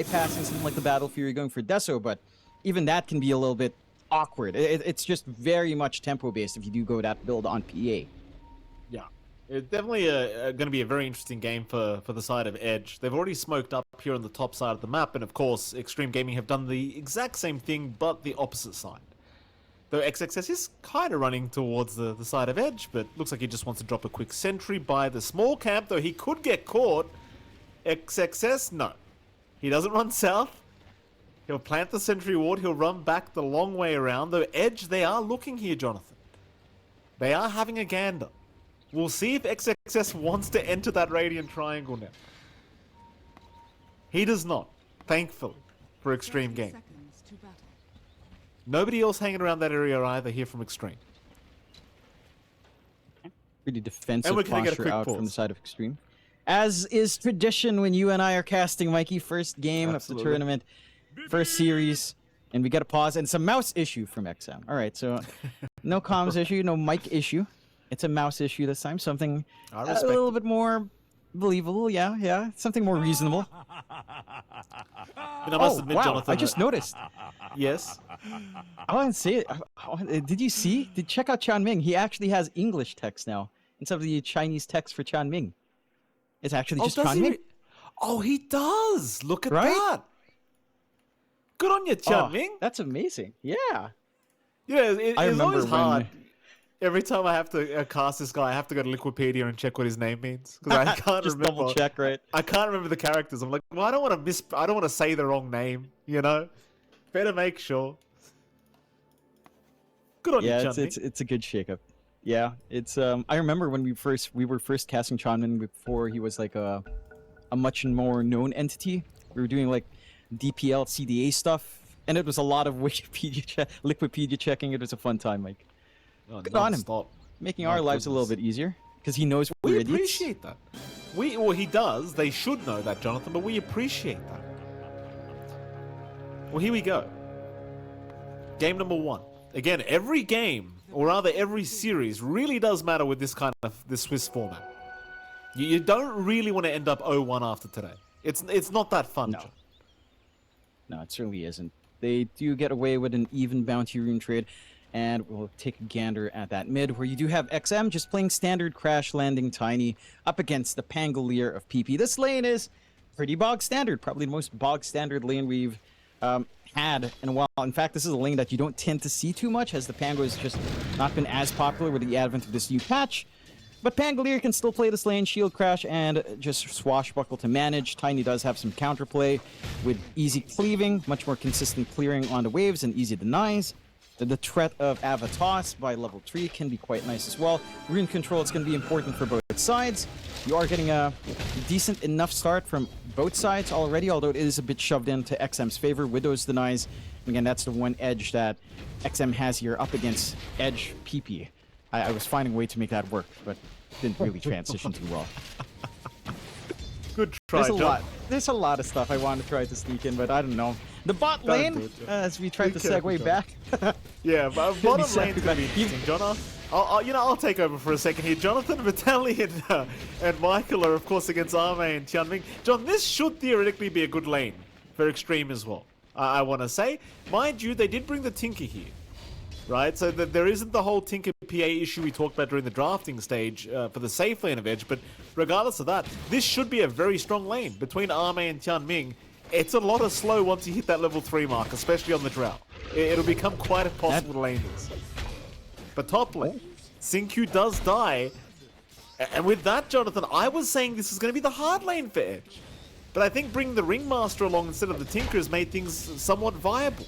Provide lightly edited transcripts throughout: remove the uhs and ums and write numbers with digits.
bypassing something like the Battle Fury, going for Deso, but even that can be a little bit awkward. It's just very much tempo-based if you do go that build on PA. Yeah. It's definitely going to be a very interesting game for the side of Edge. They've already smoked up here on the top side of the map, and of course, Xtreme Gaming have done the exact same thing, but the opposite side. Though XXS is kind of running towards the side of Edge, but looks like he just wants to drop a quick sentry by the small camp, though he could get caught. XXS, no. He doesn't run south. He'll plant the sentry ward. He'll run back the long way around. Though Edge, they are looking here, Jonathan. They are having a gander. We'll see if XXS wants to enter that Radiant Triangle now. He does not, thankfully, for Xtreme Gaming. Nobody else hanging around that area either here from Xtreme. Pretty defensive posture out from the side of Xtreme. As is tradition when you and I are casting, Mikey. First game of the tournament, first series, and we get a pause. And it's a mouse issue from XM. All right, so no comms issue, no mic issue. It's a mouse issue this time. Something a little bit more believable. Yeah. Something more reasonable. I must admit, wow. Jonathan, I just noticed. Yes. I want to say it. Did you see? Check out Chan Ming. He actually has English text now instead of the Chinese text for Chan Ming. It's actually just Chan Ming. Oh, he does. Look at that. Good on you, Chan Ming. That's amazing. Yeah. Yeah, it's always hard. Every time I have to cast this guy, I have to go to Liquipedia and check what his name means because I can't just remember. Double check, right? I can't remember the characters. I'm like, well, I don't want to say the wrong name. You know, better make sure. Good on you, Chan Ming. It's a good shakeup. Yeah, it's I remember when we were first casting Chanmin before he was like a much more known entity. We were doing like DPL CDA stuff, and it was a lot of Liquipedia checking. It was a fun time, Mike. Good on him, making our lives a little bit easier because he knows we're idiots. We appreciate that. Well, he does. They should know that, Jonathan, but we appreciate that. Well, here we go. Game number 1. Again, every game, or rather every series, really does matter with this kind of Swiss format. You don't really want to end up 0-1 after today. It's not that fun. No, it certainly isn't. They do get away with an even bounty rune trade, and we'll take a gander at that mid, where you do have XM just playing standard crash landing Tiny up against the Pangolier of PP. This lane is pretty bog standard, probably the most bog standard lane we've had in a while. In fact, this is a lane that you don't tend to see too much, as the Pango has just not been as popular with the advent of this new patch. But Pangolier can still play this lane, shield crash, and just swashbuckle to manage. Tiny does have some counterplay with easy cleaving, much more consistent clearing on the waves, and easy denies. The threat of AVULUS by level 3 can be quite nice as well. Rune control is going to be important for both sides. You are getting a decent enough start from both sides already, although it is a bit shoved into XM's favor with those denies. And again, that's the one edge that XM has here up against Edge PP. I was finding a way to make that work, but didn't really transition too well. Good try, There's a lot of stuff I want to try to sneak in, but I don't know. The bot lane, as we tried to segue back. Yeah, but bottom lane's going to be interesting, John. I'll take over for a second here. Jonathan, Vitaly, and Michael are, of course, against Arme and Tianming. John, this should theoretically be a good lane for Xtreme as well, I want to say. Mind you, they did bring the Tinker here, right? So that there isn't the whole Tinker PA issue we talked about during the drafting stage for the safe lane of Edge, but regardless of that, this should be a very strong lane between Arme and Tianming. It's a lot of slow once you hit that level 3 mark, especially on the drought. It'll become quite impossible to lane this. But top lane, Xingqiu does die. And with that, Jonathan, I was saying this is going to be the hard lane for Edge. But I think bringing the Ringmaster along instead of the Tinker has made things somewhat viable.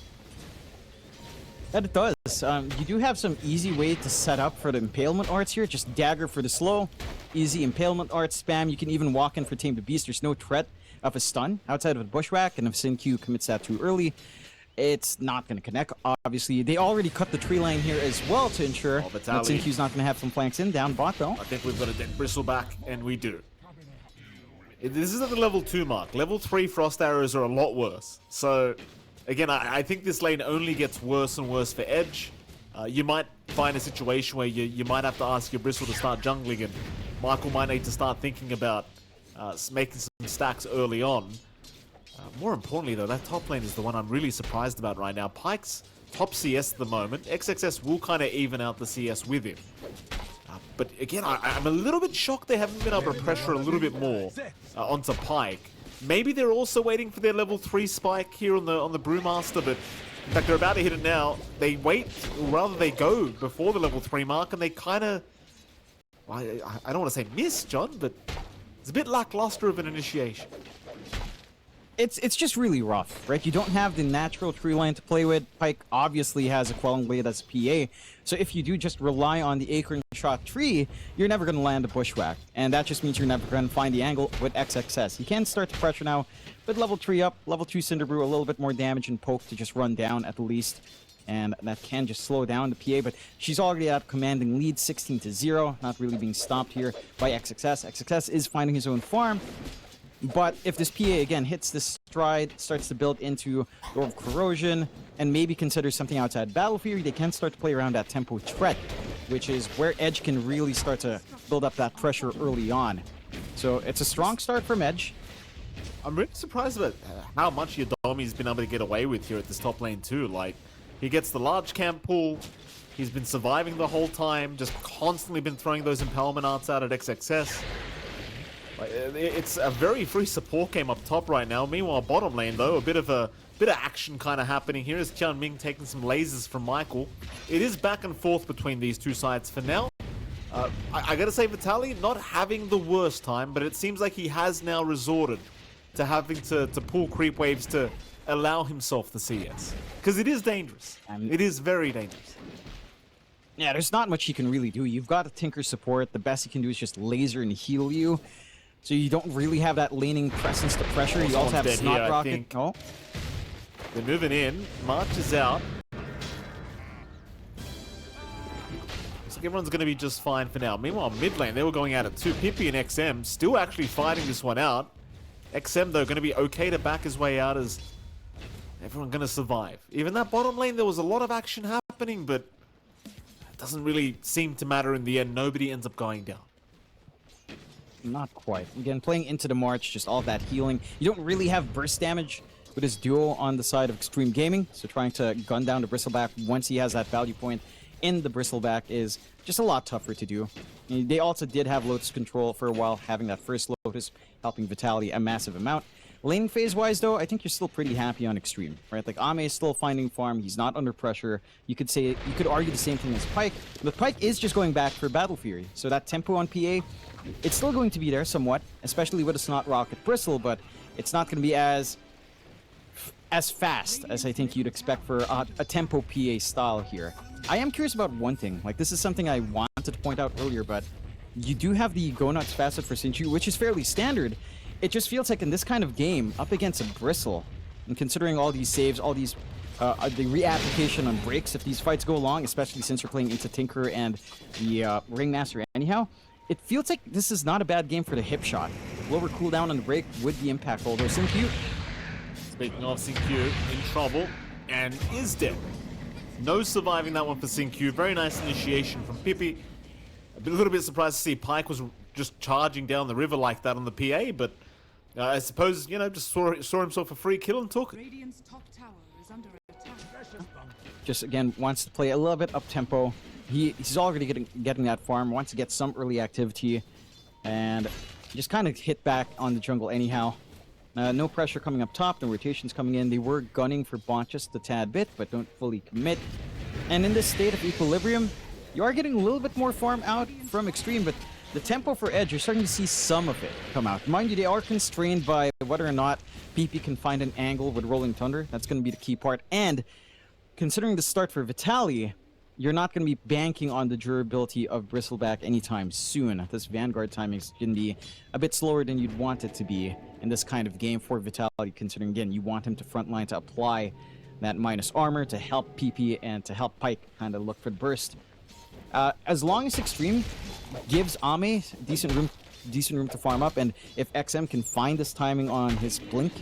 That it does. You do have some easy way to set up for the Impalement Arts here. Just Dagger for the slow. Easy Impalement Arts spam. You can even walk in for Tame the Beast. There's no threat of a stun outside of a Bushwhack, and if Xingqiu commits that too early, it's not going to connect. Obviously, they already cut the tree line here as well to ensure that Xingqiu's not going to have some flanks in. Down bot, though. I think we've got a dead bristle back, and we do. This is at the level 2 mark. Level 3 Frost Arrows are a lot worse. So, again, I think this lane only gets worse and worse for Edge. You might find a situation where you might have to ask your bristle to start jungling, and Michael might need to start thinking about making some stacks early on. More importantly, though, that top lane is the one I'm really surprised about right now. Pyke's top CS at the moment. XXS will kind of even out the CS with him. But again, I'm a little bit shocked they haven't been able to pressure a little bit more onto Pyke. Maybe they're also waiting for their level 3 spike here on the Brewmaster, but in fact, they're about to hit it now. They wait, or rather they go before the level 3 mark, and they kind of, well, I don't want to say miss, John, but it's a bit lackluster of an initiation. It's just really rough, right? You don't have the natural tree line to play with. Pyke obviously has a Quelling Blade that's PA, so if you do just rely on the acorn shot tree, you're never going to land a bushwhack, and that just means you're never going to find the angle with XXS. You can start to pressure now, but level 3 up, level 2 Cinderbrew, a little bit more damage and poke to just run down at the least, and that can just slow down the PA, but she's already at commanding lead, 16-0, not really being stopped here by XXS. XXS is finding his own farm, but if this PA again hits this stride, starts to build into Door of Corrosion, and maybe considers something outside Battle Fury, they can start to play around that tempo threat, which is where Edge can really start to build up that pressure early on. So it's a strong start from Edge. I'm really surprised about how much Yodomi's been able to get away with here at this top lane too. Like, he gets the large camp pull, he's been surviving the whole time, just constantly been throwing those empowerment arts out at XXS. It's a very free support game up top right now. Meanwhile, bottom lane though, a bit of action kind of happening here as Tianming taking some lasers from Michael. It is back and forth between these two sides for now. I gotta say, Vitaly not having the worst time, but it seems like he has now resorted to having to pull creep waves to allow himself the CS. Because it is dangerous. It is very dangerous. Yeah, there's not much he can really do. You've got a Tinker support. The best he can do is just laser and heal you. So you don't really have that laning presence to pressure. You also have Snot Rocket. Oh. They're moving in. March is out. Looks like everyone's going to be just fine for now. Meanwhile, mid lane, they were going at it too. Pippi and XM still actually fighting this one out. XM, though, going to be okay to back his way out as everyone going to survive. Even that bottom lane, there was a lot of action happening, but it doesn't really seem to matter in the end. Nobody ends up going down. Not quite. Again, playing into the March, just all that healing. You don't really have burst damage with his duo on the side of Xtreme Gaming, so trying to gun down the Bristleback once he has that value point in the Bristleback is just a lot tougher to do. They also did have Lotus control for a while, having that first Lotus helping Vitaly a massive amount. Lane phase-wise, though, I think you're still pretty happy on Xtreme, right? Like, Ame is still finding farm. He's not under pressure. You could argue the same thing as Pyke, but Pyke is just going back for Battle Fury. So that tempo on PA, it's still going to be there somewhat, especially with a Snot Rocket Bristle, but it's not going to be as fast as I think you'd expect for a tempo PA style here. I am curious about one thing. Like, this is something I wanted to point out earlier, but you do have the Go Nuts facet for Xingqiu, which is fairly standard. It just feels like in this kind of game, up against a Bristle, and considering all these saves, all these, the reapplication on breaks, if these fights go long, especially since you're playing into Tinker and the Ringmaster anyhow, it feels like this is not a bad game for the hip shot. Lower cooldown on the break would be impactful, although Xingqiu... Speaking of Xingqiu, in trouble, and is dead. No surviving that one for Xingqiu. Very nice initiation from Pippi. A little bit surprised to see Pyke was just charging down the river like that on the PA, but I suppose, you know, just saw himself a free kill and took it. Radiant's top tower is under attack. Just, again, wants to play a little bit up-tempo. He's already getting that farm, wants to get some early activity, and just kind of hit back on the jungle anyhow. No pressure coming up top, no rotations coming in. They were gunning for bot just a tad bit, but don't fully commit. And in this state of equilibrium, you are getting a little bit more farm out from Xtreme, but the tempo for Edge, you're starting to see some of it come out. Mind you, they are constrained by whether or not PP can find an angle with Rolling Thunder. That's going to be the key part. And considering the start for Vitaly, you're not going to be banking on the durability of Bristleback anytime soon. This Vanguard timing is going to be a bit slower than you'd want it to be in this kind of game for Vitaly, considering, again, you want him to frontline to apply that minus armor to help PP and to help Pyke kind of look for the burst. As long as Xtreme gives Ame decent room to farm up, and if XM can find this timing on his blink,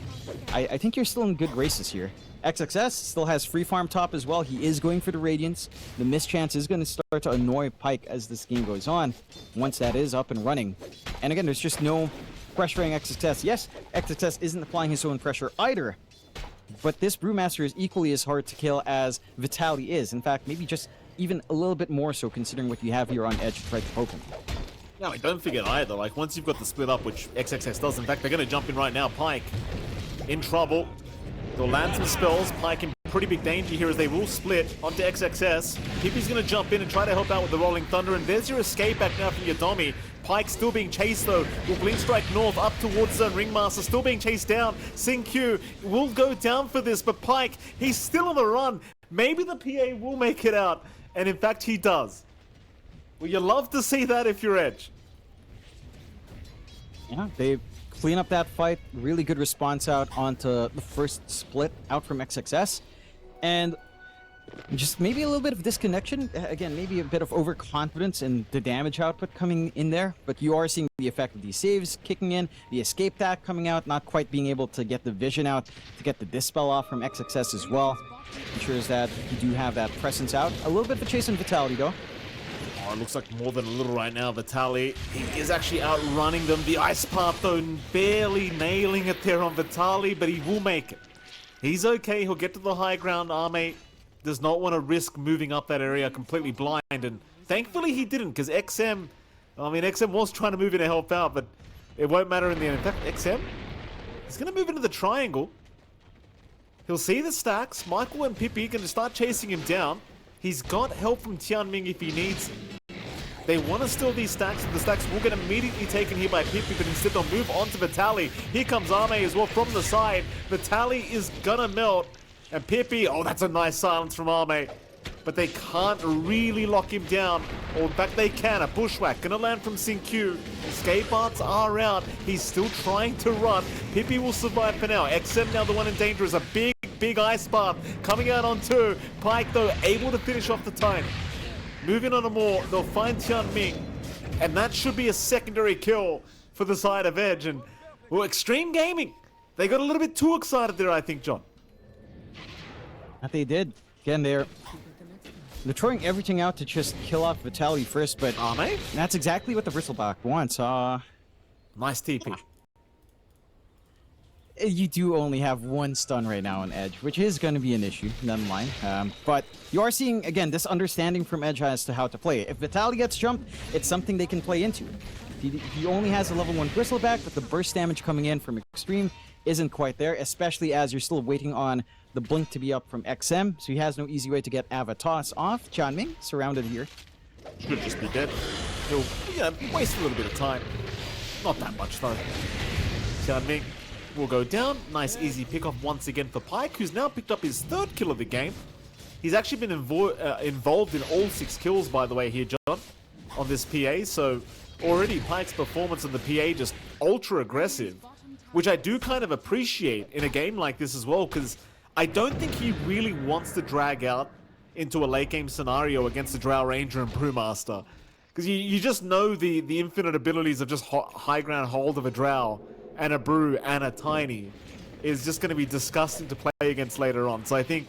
I think you're still in good graces here. XXS still has free farm top as well. He is going for the Radiance. The mischance is going to start to annoy Pyke as this game goes on, once that is up and running. And again, there's just no pressuring XXS. Yes, XXS isn't applying his own pressure either, but this Brewmaster is equally as hard to kill as Vitaly is. In fact, maybe just even a little bit more so, considering what you have here on Edge to try to poke him. Yeah, like, don't forget either, like, once you've got the split up, which XXS does, in fact, they're going to jump in right now. Pyke in trouble. They'll land some spells. Pyke in pretty big danger here as they will split onto XXS. Pippy's going to jump in and try to help out with the Rolling Thunder, and there's your escape back now from your Dommy. Pyke still being chased though. Will Blink Strike north up towards Zone. Ringmaster still being chased down. Xingqiu will go down for this, but Pyke, he's still on the run. Maybe the PA will make it out, and in fact he does. Well, you love to see that if you're Edge. Yeah, they clean up that fight. Really good response out onto the first split out from XXS. And just maybe a little bit of disconnection. Again, maybe a bit of overconfidence in the damage output coming in there. But you are seeing the effect of these saves kicking in, the escape tack coming out, not quite being able to get the vision out, to get the dispel off from XXS as well. Ensures that you do have that presence out. A little bit of a chase on Vitality though. Oh, it looks like more than a little right now. Vitaly, he is actually outrunning them. The ice path though, barely nailing it there on Vitaly, but he will make it. He's okay, he'll get to the high ground. Arme does not want to risk moving up that area completely blind, and thankfully he didn't, because XM was trying to move in to help out, but it won't matter in the end. In fact, XM, he's going to move into the triangle. He'll see the stacks. Michael and Pippi going to start chasing him down. He's got help from Tianming if he needs it. They want to steal these stacks, and the stacks will get immediately taken here by Pippi, but instead they'll move on to Vitaly. Here comes Arme as well from the side. Vitaly is gonna melt, and Pippi, oh, that's a nice silence from Arme. But they can't really lock him down, or in fact they can. A bushwhack gonna land from Xingqiu. Escape arts are out. He's still trying to run. Pippi will survive for now. XM now the one in danger is a big ice bath coming out on two. Pyke though able to finish off the time. Moving on to more, they'll find Tianming, and that should be a secondary kill for the side of Edge. And well, Xtreme Gaming, they got a little bit too excited there, I think, John. That they did. Again, they're throwing everything out to just kill off Vitaly first, but Arme? that's exactly what the Bristleback wants. Nice TP. You do only have one stun right now on Edge, which is going to be an issue, none mind. But you are seeing, again, this understanding from Edge as to how to play. If Vitaly gets jumped, it's something they can play into. He only has a level 1 Bristleback, but the burst damage coming in from Xtreme isn't quite there, especially as you're still waiting on the blink to be up from XM, so he has no easy way to get Avatos off. Tianming, surrounded here. Should just be dead. He'll waste a little bit of time. Not that much, though. Tianming will go down. Nice easy pick off once again for Pyke, who's now picked up his 3rd kill of the game. He's actually been involved in all 6 kills, by the way, here, John, on this PA. So already Pyke's performance on the PA just ultra aggressive, which I do kind of appreciate in a game like this as well, because I don't think he really wants to drag out into a late game scenario against the Drow Ranger and Brewmaster, because you just know the infinite abilities of just high ground hold of a Drow and a Brew and a Tiny is just going to be disgusting to play against later on. So I think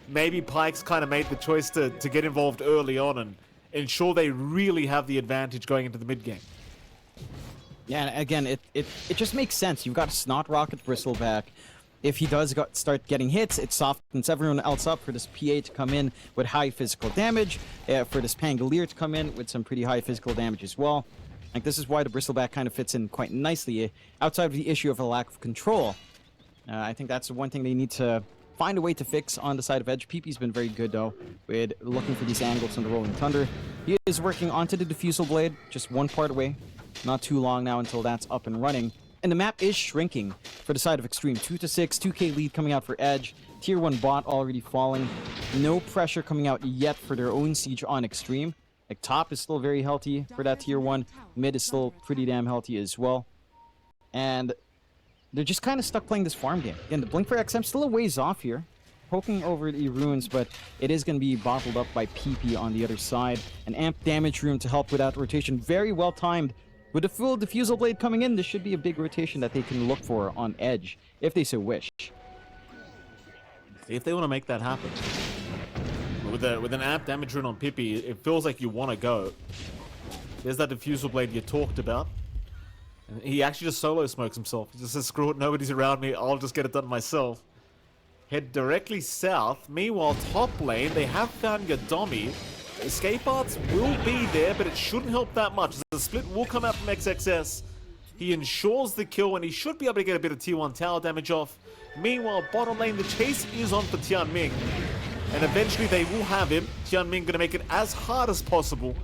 maybe Pyke's kind of made the choice to get involved early on and ensure they really have the advantage going into the mid game. Yeah, and again, it just makes sense. You've got a Snot Rocket Bristleback. If he does start getting hits, it softens everyone else up for this PA to come in with high physical damage, for this Pangolier to come in with some pretty high physical damage as well. Like, this is why the Bristleback kind of fits in quite nicely, outside of the issue of a lack of control. I think that's the one thing they need to find a way to fix on the side of Edge. PP's been very good, though, with looking for these angles on the Rolling Thunder. He is working onto the Diffusal Blade, just one part away. Not too long now until that's up and running. And the map is shrinking for the side of Xtreme. 2-6, 2k lead coming out for Edge. Tier 1 bot already falling. No pressure coming out yet for their own siege on Xtreme. Like, top is still very healthy for that tier 1. Mid is still pretty damn healthy as well. And they're just kind of stuck playing this farm game. Again, the Blink for XM still a ways off here. Poking over the runes, but it is going to be bottled up by PP on the other side. An amp damage rune to help with that rotation. Very well timed. With the full Diffusal Blade coming in, this should be a big rotation that they can look for on Edge, if they so wish. If they want to make that happen. With an amp damage rune on Pippi, it feels like you want to go. There's that Diffusal Blade you talked about. And he actually just solo smokes himself. He just says, screw it, nobody's around me, I'll just get it done myself. Head directly south. Meanwhile, top lane, they have found Yadomi. Escape arts will be there, but it shouldn't help that much. The split will come out from XXS. He ensures the kill, and he should be able to get a bit of tier 1 tower damage off. Meanwhile, bottom lane, the chase is on for Tianming. And eventually they will have him. Tianming going to make it as hard as possible.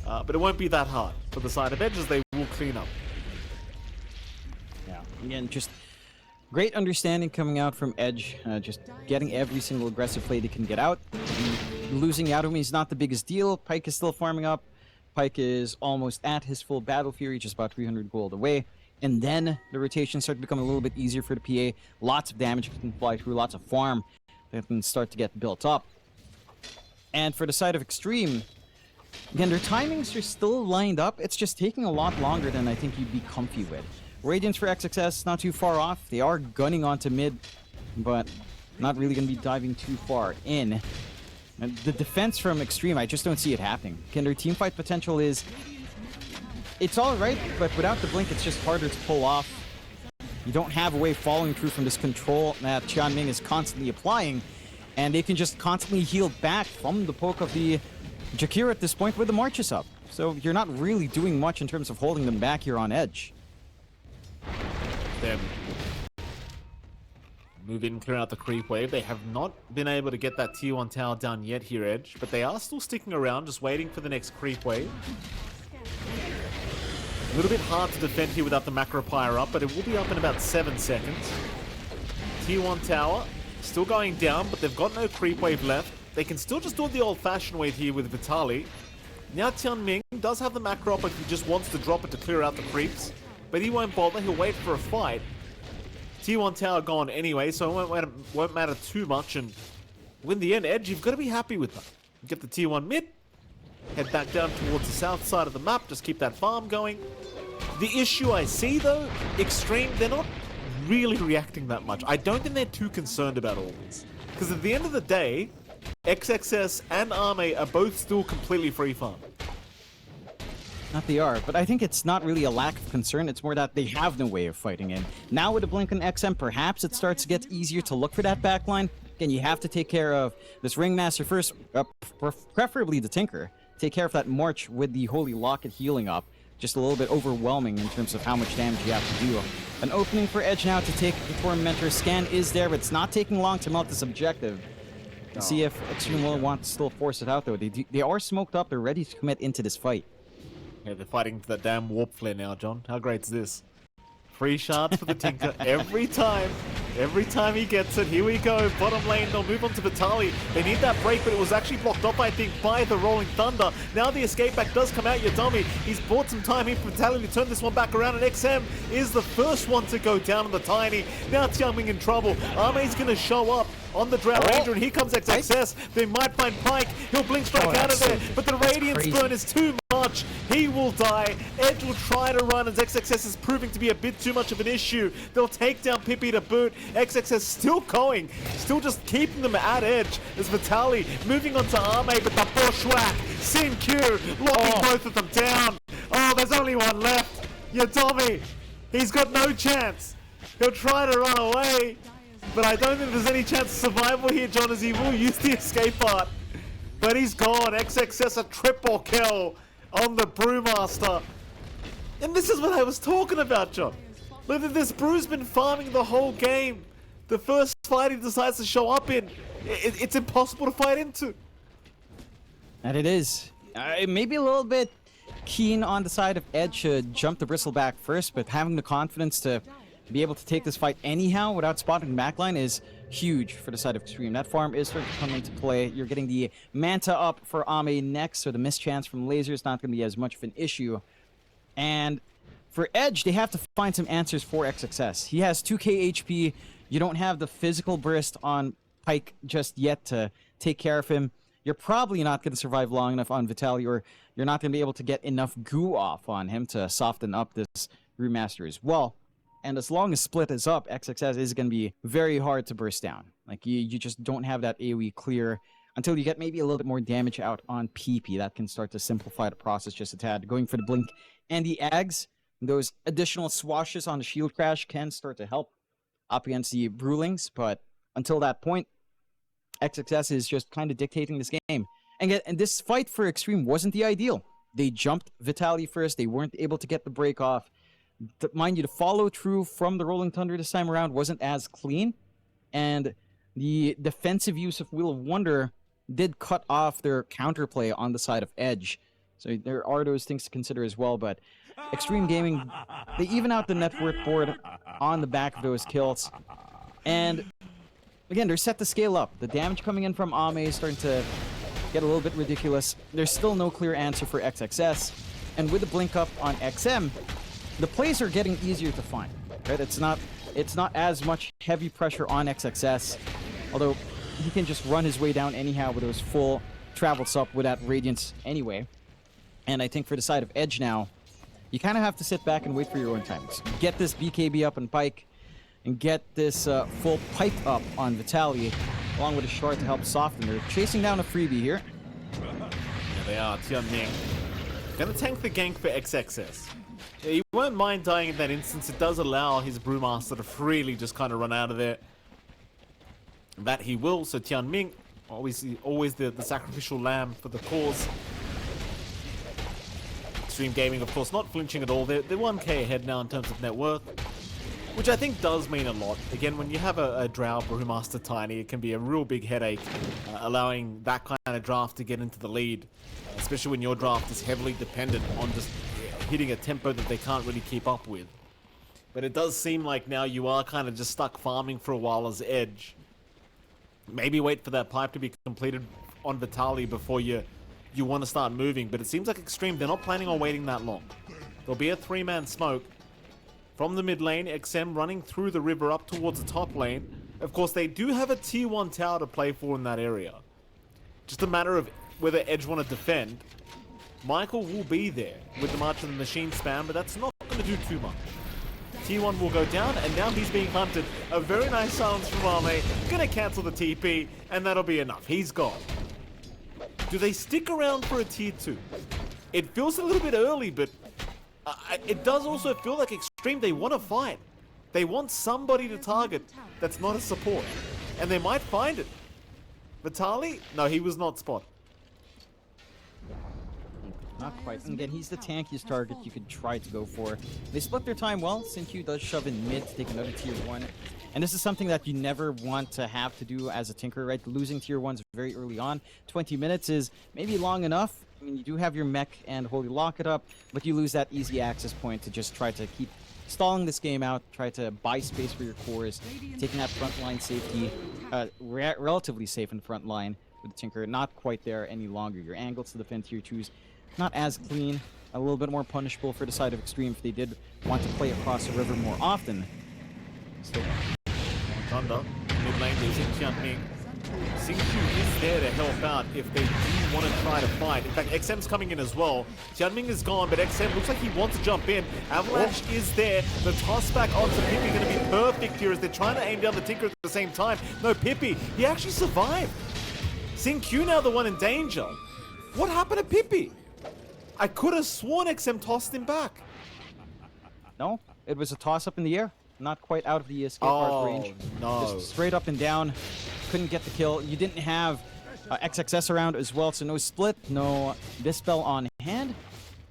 But it won't be that hard for the side of Edge, as they will clean up. Yeah, again, just great understanding coming out from Edge. Just getting every single aggressive play they can get out. Losing Yadomi is not the biggest deal. Pyke is still farming up. Pyke is almost at his full Battle Fury, just about 300 gold away. And then the rotations start to become a little bit easier for the PA. Lots of damage can fly through, lots of farm that can start to get built up. And for the side of Xtreme, again, their timings are still lined up. It's just taking a lot longer than I think you'd be comfy with. Radiance for XXS, not too far off. They are gunning onto mid, but not really going to be diving too far in. And the defense from Xtreme, I just don't see it happening. Again, their teamfight potential is... It's alright, but without the blink, it's just harder to pull off. You don't have a way following through from this control that Tianming is constantly applying, and they can just constantly heal back from the poke of the Jakir at this point with the marches up. So you're not really doing much in terms of holding them back here on Edge. Them move in, clear out the creep wave. They have not been able to get that tier 1 tower down yet here, Edge, but they are still sticking around, just waiting for the next creep wave. A little bit hard to defend here without the macro pyre up, but it will be up in about 7 seconds. Tier 1 tower still going down, but they've got no creep wave left. They can still just do it the old-fashioned way here with Vitaly. Now Tianming does have the macro up if he just wants to drop it to clear out the creeps, but he won't bother, he'll wait for a fight. Tier 1 tower gone anyway, so it won't matter too much, and in the end, Edge, you've got to be happy with that. Get the tier 1 mid, head back down towards the south side of the map, just keep that farm going. The issue I see though, Xtreme, they're not really reacting that much. I don't think they're too concerned about all this. Because at the end of the day, XXS and Arme are both still completely free farm. Not they are, but I think it's not really a lack of concern, it's more that they have no way of fighting in. Now with a blink on XM, perhaps it starts to get easier to look for that backline. Again, you have to take care of this Ringmaster first, preferably the Tinker. Take care of that March with the Holy Locket healing up. Just a little bit overwhelming in terms of how much damage you have to do. An opening for Edge now to take the Tormentor. Scan is there, but it's not taking long to melt this objective. Let's see if Xtreme will want to still force it out, though. They are smoked up. They're ready to commit into this fight. Yeah, they're fighting for that damn warp flare now, John. How great is this? Free shards for the Tinker every time. Every time he gets it, here we go. Bottom lane, they'll move on to Vitaly. They need that break, but it was actually blocked up, I think, by the Rolling Thunder. Now the escape back does come out, Yadomi. He's bought some time here for Vitaly to turn this one back around, and XM is the first one to go down on the Tiny. Now Tianming in trouble. Arme's going to show up on the Drow Ranger, and here comes XXS. They might find Pyke. He'll blink strike out of there, but the Radiance burn is too much. He will die. Edge will try to run as XXS is proving to be a bit too much of an issue. They'll take down Pippi to boot. XXS still going, still just keeping them at Edge as Vitaly moving on to Arme, but the Bushwhack, Sin Q, locking both of them down. Oh, there's only one left. Yadomi, he's got no chance. He'll try to run away, but I don't think there's any chance of survival here, John, as he will use the escape art. But he's gone. XXS a triple kill on the Brewmaster. And this is what I was talking about, John. Look at this, Brew's been farming the whole game. The first fight he decides to show up in, it's impossible to fight into. And it is. Maybe a little bit keen on the side of Edge to jump the Bristleback first, but having the confidence to be able to take this fight anyhow without spotting the backline is huge for the side of Xtreme. That farm is starting to come into play. You're getting the Manta up for Ame next, so the mischance from Laser is not going to be as much of an issue. And for Edge, they have to find some answers for XXS. He has 2k HP. You don't have the physical burst on Pyke just yet to take care of him. You're probably not going to survive long enough on Vitaly, or you're not going to be able to get enough goo off on him to soften up this Brewmaster as well. And as long as Split is up, XXS is going to be very hard to burst down. Like, you just don't have that AoE clear until you get maybe a little bit more damage out on PP. That can start to simplify the process just a tad. Going for the Blink and the Ags, Those additional swashes on the shield crash can start to help up against the Brewlings, but until that point, XXS is just kind of dictating this game. And this fight for Xtreme wasn't the ideal. They jumped Vitaly first. They weren't able to get the break off. Mind you, the follow through from the Rolling Thunder this time around wasn't as clean. And the defensive use of Wheel of Wonder did cut off their counterplay on the side of Edge. So there are those things to consider as well. But Xtreme Gaming, they even out the net worth board on the back of those kills. And again, they're set to scale up. The damage coming in from Ame is starting to get a little bit ridiculous. There's still no clear answer for XXS. And with the blink up on XM, the plays are getting easier to find. Right? It's not as much heavy pressure on XXS, although he can just run his way down anyhow with those full travels up with that Radiance anyway. And I think for the side of Edge now, you kind of have to sit back and wait for your own time. So get this BKB up on Pike, and get this full pipe up on Vitaly, along with a shard to help soften. They're chasing down a freebie here. There they are, Tianming. Gonna tank the gank for XXS. Yeah, you won't mind dying in that instance. It does allow his Brewmaster to freely just kind of run out of there. That he will, so Tianming, always the sacrificial lamb for the cause. Xtreme Gaming, of course, not flinching at all. They're 1k ahead now in terms of net worth, which I think does mean a lot. Again, when you have a Drow Brewmaster Tiny, it can be a real big headache, allowing that kind of draft to get into the lead, especially when your draft is heavily dependent on just hitting a tempo that they can't really keep up with. But it does seem like now you are kind of just stuck farming for a while as Edge. Maybe wait for that pipe to be completed on Vitaly before you want to start moving. But it seems like Xtreme, they're not planning on waiting that long. There'll be a 3-man smoke from the mid lane, XM running through the river up towards the top lane. Of course, they do have a tier 1 tower to play for in that area. Just a matter of whether Edge want to defend. Michael will be there with the March of the Machine spam, but that's not going to do too much. Tier 1 will go down, and now he's being hunted. A very nice silence from Ame. Gonna cancel the TP, and that'll be enough. He's gone. Do they stick around for a tier 2? It feels a little bit early, but it does also feel like Xtreme, they want to fight. They want somebody to target that's not a support. And they might find it. Vitaly? No, he was not spot. Not quite. And again, he's the tankiest target you could try to go for. They split their time well. Xingqiu does shove in mid to take another tier 1. And this is something that you never want to have to do as a Tinker, right? Losing tier 1s very early on. 20 minutes is maybe long enough. I mean, you do have your mech and Holy Lock it up, but you lose that easy access point to just try to keep stalling this game out, try to buy space for your cores, taking that frontline safety, relatively safe in front line with the Tinker. Not quite there any longer. Your angles to defend tier 2s, not as clean, a little bit more punishable for the side of Xtreme if they did want to play across the river more often. Still. Thunder, mid lane using Tianming. Xingqiu is there to help out if they do want to try to fight. In fact, XM's coming in as well. Tianming is gone, but XM looks like he wants to jump in. Avalanche is there. The toss back onto Pippi going to be perfect here as they're trying to aim down the Tinker at the same time. No, Pippi, he actually survived. Xingqiu now the one in danger. What happened to Pippi? I could have sworn XM tossed him back. No, it was a toss up in the air. Not quite out of the escape arc range. No. Just straight up and down. Couldn't get the kill. You didn't have XXS around as well, so no split, no Dispel on hand.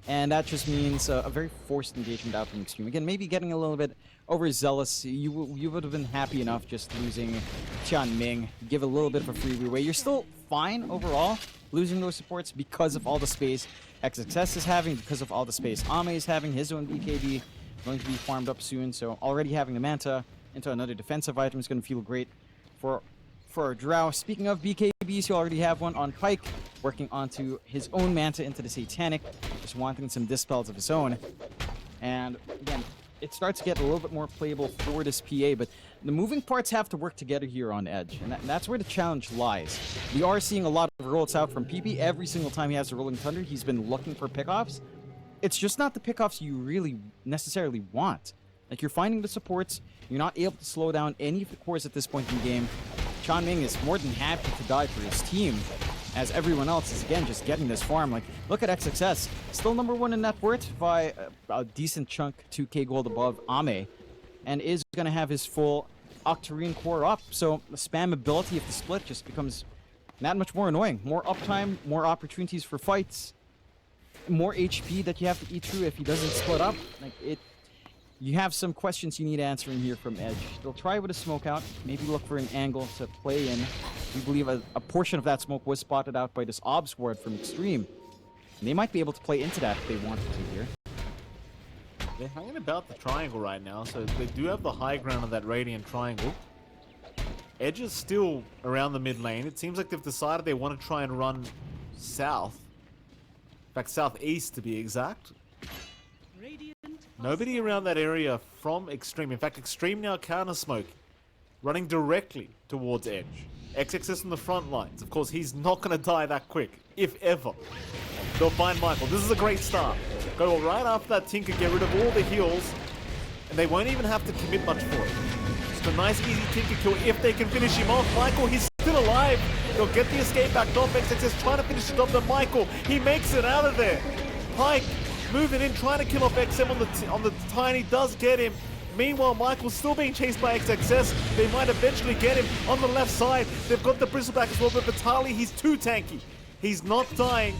And that just means a very forced engagement out from Xtreme. Again, maybe getting a little bit overzealous. You would have been happy enough just losing Tianming. Give a little bit of a free leeway. You're still fine overall, losing those supports because of all the space XXS is having, because of all the space Ame is having, his own BKB going to be farmed up soon. So already having the Manta into another defensive item is going to feel great for our Drow. Speaking of BKBs, you already have one on Pike, working onto his own Manta into the Satanic, just wanting some dispels of his own. And again, it starts to get a little bit more playable for this PA, but the moving parts have to work together here on Edge, and that's where the challenge lies. We are seeing a lot of rolls out from PP. Every single time he has a Rolling Thunder, he's been looking for pickoffs. It's just not the pickoffs you really necessarily want. Like, you're finding the supports, you're not able to slow down any of the cores at this point in the game. Tianming is more than happy to die for his team, as everyone else is, again, just getting this farm. Like, look at XXS. Still number 1 in net worth by a decent chunk, 2k gold above Ame, and is going to have his full Octarine core up. So the spammability of the split just becomes that much more annoying. More uptime, more opportunities for fights, more HP that you have to eat through if he doesn't split up. Like, you have some questions you need answering here from Edge. They'll try with a smoke out, maybe look for an angle to play in. We believe a portion of that smoke was spotted out by this Obs ward from Xtreme. And they might be able to play into that if they wanted to here. They're hanging about the triangle right now, so they do have the high ground of that Radiant triangle. Edge is still around the mid lane. It seems like they've decided they want to try and run south. In fact, southeast to be exact. Nobody around that area from Xtreme. In fact, Xtreme now counter smoke, running directly towards Edge. XXS in the front lines. Of course, he's not going to die that quick, if ever. They'll find Michael. This is a great start. Go right after that Tinker, get rid of all the heals, and they won't even have to commit much for it. Just a nice, easy Tinker kill if they can finish him off. Michael, he's still alive. They'll get the escape back off. XXS trying to finish it off to Michael. He makes it out of there. Pike moving in, trying to kill off XM on the Tiny, does get him. Meanwhile, Michael's still being chased by XXS. They might eventually get him on the left side. They've got the Bristleback as well, but Vitali, he's too tanky. He's not dying.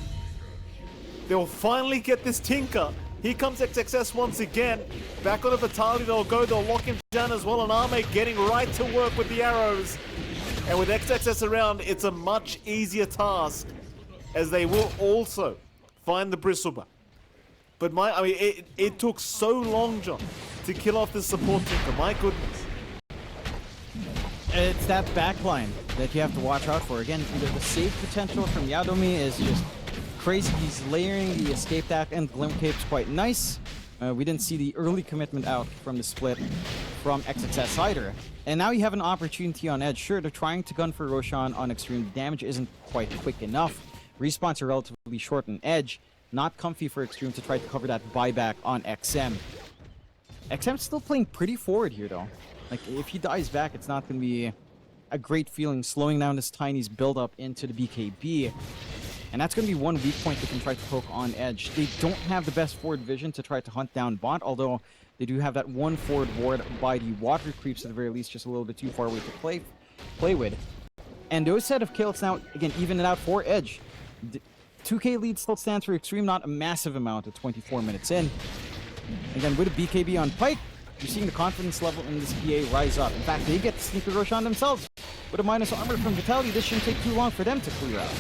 They'll finally get this Tinker. Here comes XXS once again. Back on the Vitali, they'll go. They'll lock him down as well. And Arme getting right to work with the arrows. And with XXS around, it's a much easier task, as they will also find the Bristleback. But it took so long, John, to kill off this support Tinker. My goodness. It's that backline that you have to watch out for. Again, the save potential from Yadomi is just crazy. He's layering the escape deck and Glim Cape's quite nice. We didn't see the early commitment out from the split from XXS either. And now you have an opportunity on Edge. Sure, they're trying to gun for Roshan on Xtreme. The damage isn't quite quick enough. Respawns are relatively short on Edge. Not comfy for Xtreme to try to cover that buyback on XM. XM's still playing pretty forward here, though. Like, if he dies back, it's not going to be a great feeling, slowing down this Tiny's build-up into the BKB. And that's going to be one weak point they can try to poke on Edge. They don't have the best forward vision to try to hunt down bot, although they do have that one forward ward by the water creeps at the very least, just a little bit too far away to play with. And those set of kills now, again, even it out for Edge. 2k lead still stands for Xtreme, not a massive amount at 24 minutes in. Again, with a BKB on Pike, you're seeing the confidence level in this PA rise up. In fact, they get to sneak the Roshan themselves. With a minus armor from Vitaly, this shouldn't take too long for them to clear out.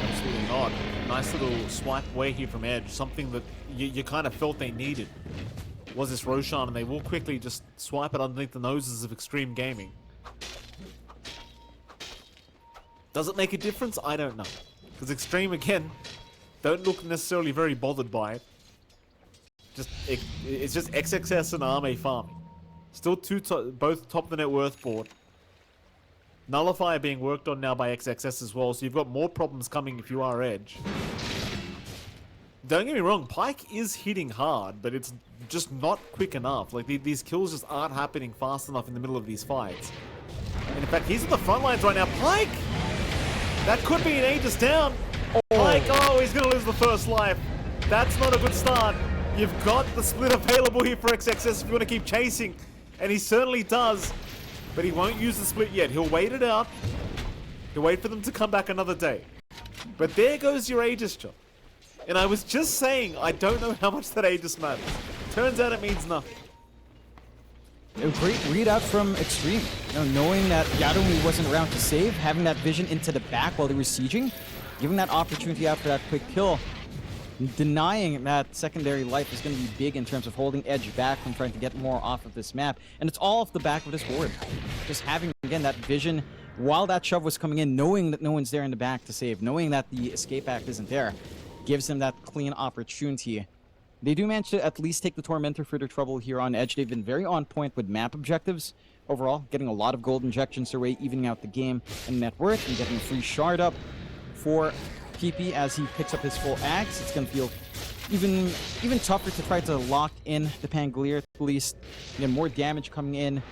Absolutely not. Nice little swipe away here from Edge. Something that you kind of felt they needed was this Roshan, and they will quickly just swipe it underneath the noses of Xtreme Gaming. Does it make a difference? I don't know. Because Xtreme, again, don't look necessarily very bothered by it. It's just XXS and Arme farming. Still both top of the net worth board. Nullifier being worked on now by XXS as well, so you've got more problems coming if you are Edge. Don't get me wrong, Pike is hitting hard, but it's just not quick enough. Like, these kills just aren't happening fast enough in the middle of these fights. And in fact, he's at the front lines right now. Pike! That could be an Aegis down. Pike, oh, he's going to lose the first life. That's not a good start. You've got the split available here for XXS if you want to keep chasing. And he certainly does. But he won't use the split yet. He'll wait it out. He'll wait for them to come back another day. But there goes your Aegis, John. And I was just saying, I don't know how much that Aegis matters. Turns out it means nothing. A great readout from Xtreme. Knowing that Yadomi wasn't around to save, having that vision into the back while they were sieging, giving that opportunity after that quick kill, denying that secondary life is going to be big in terms of holding Edge back from trying to get more off of this map. And it's all off the back of this ward. Just having, again, that vision while that shove was coming in, knowing that no one's there in the back to save, knowing that the escape act isn't there, gives them that clean opportunity. They do manage to at least take the Tormentor for their trouble here on Edge. They've been very on point with map objectives overall, getting a lot of gold injections their way, evening out the game and net worth, and getting a free shard up for PP as he picks up his full axe. It's going to feel even tougher to try to lock in the Pangolier. At least, more damage coming in.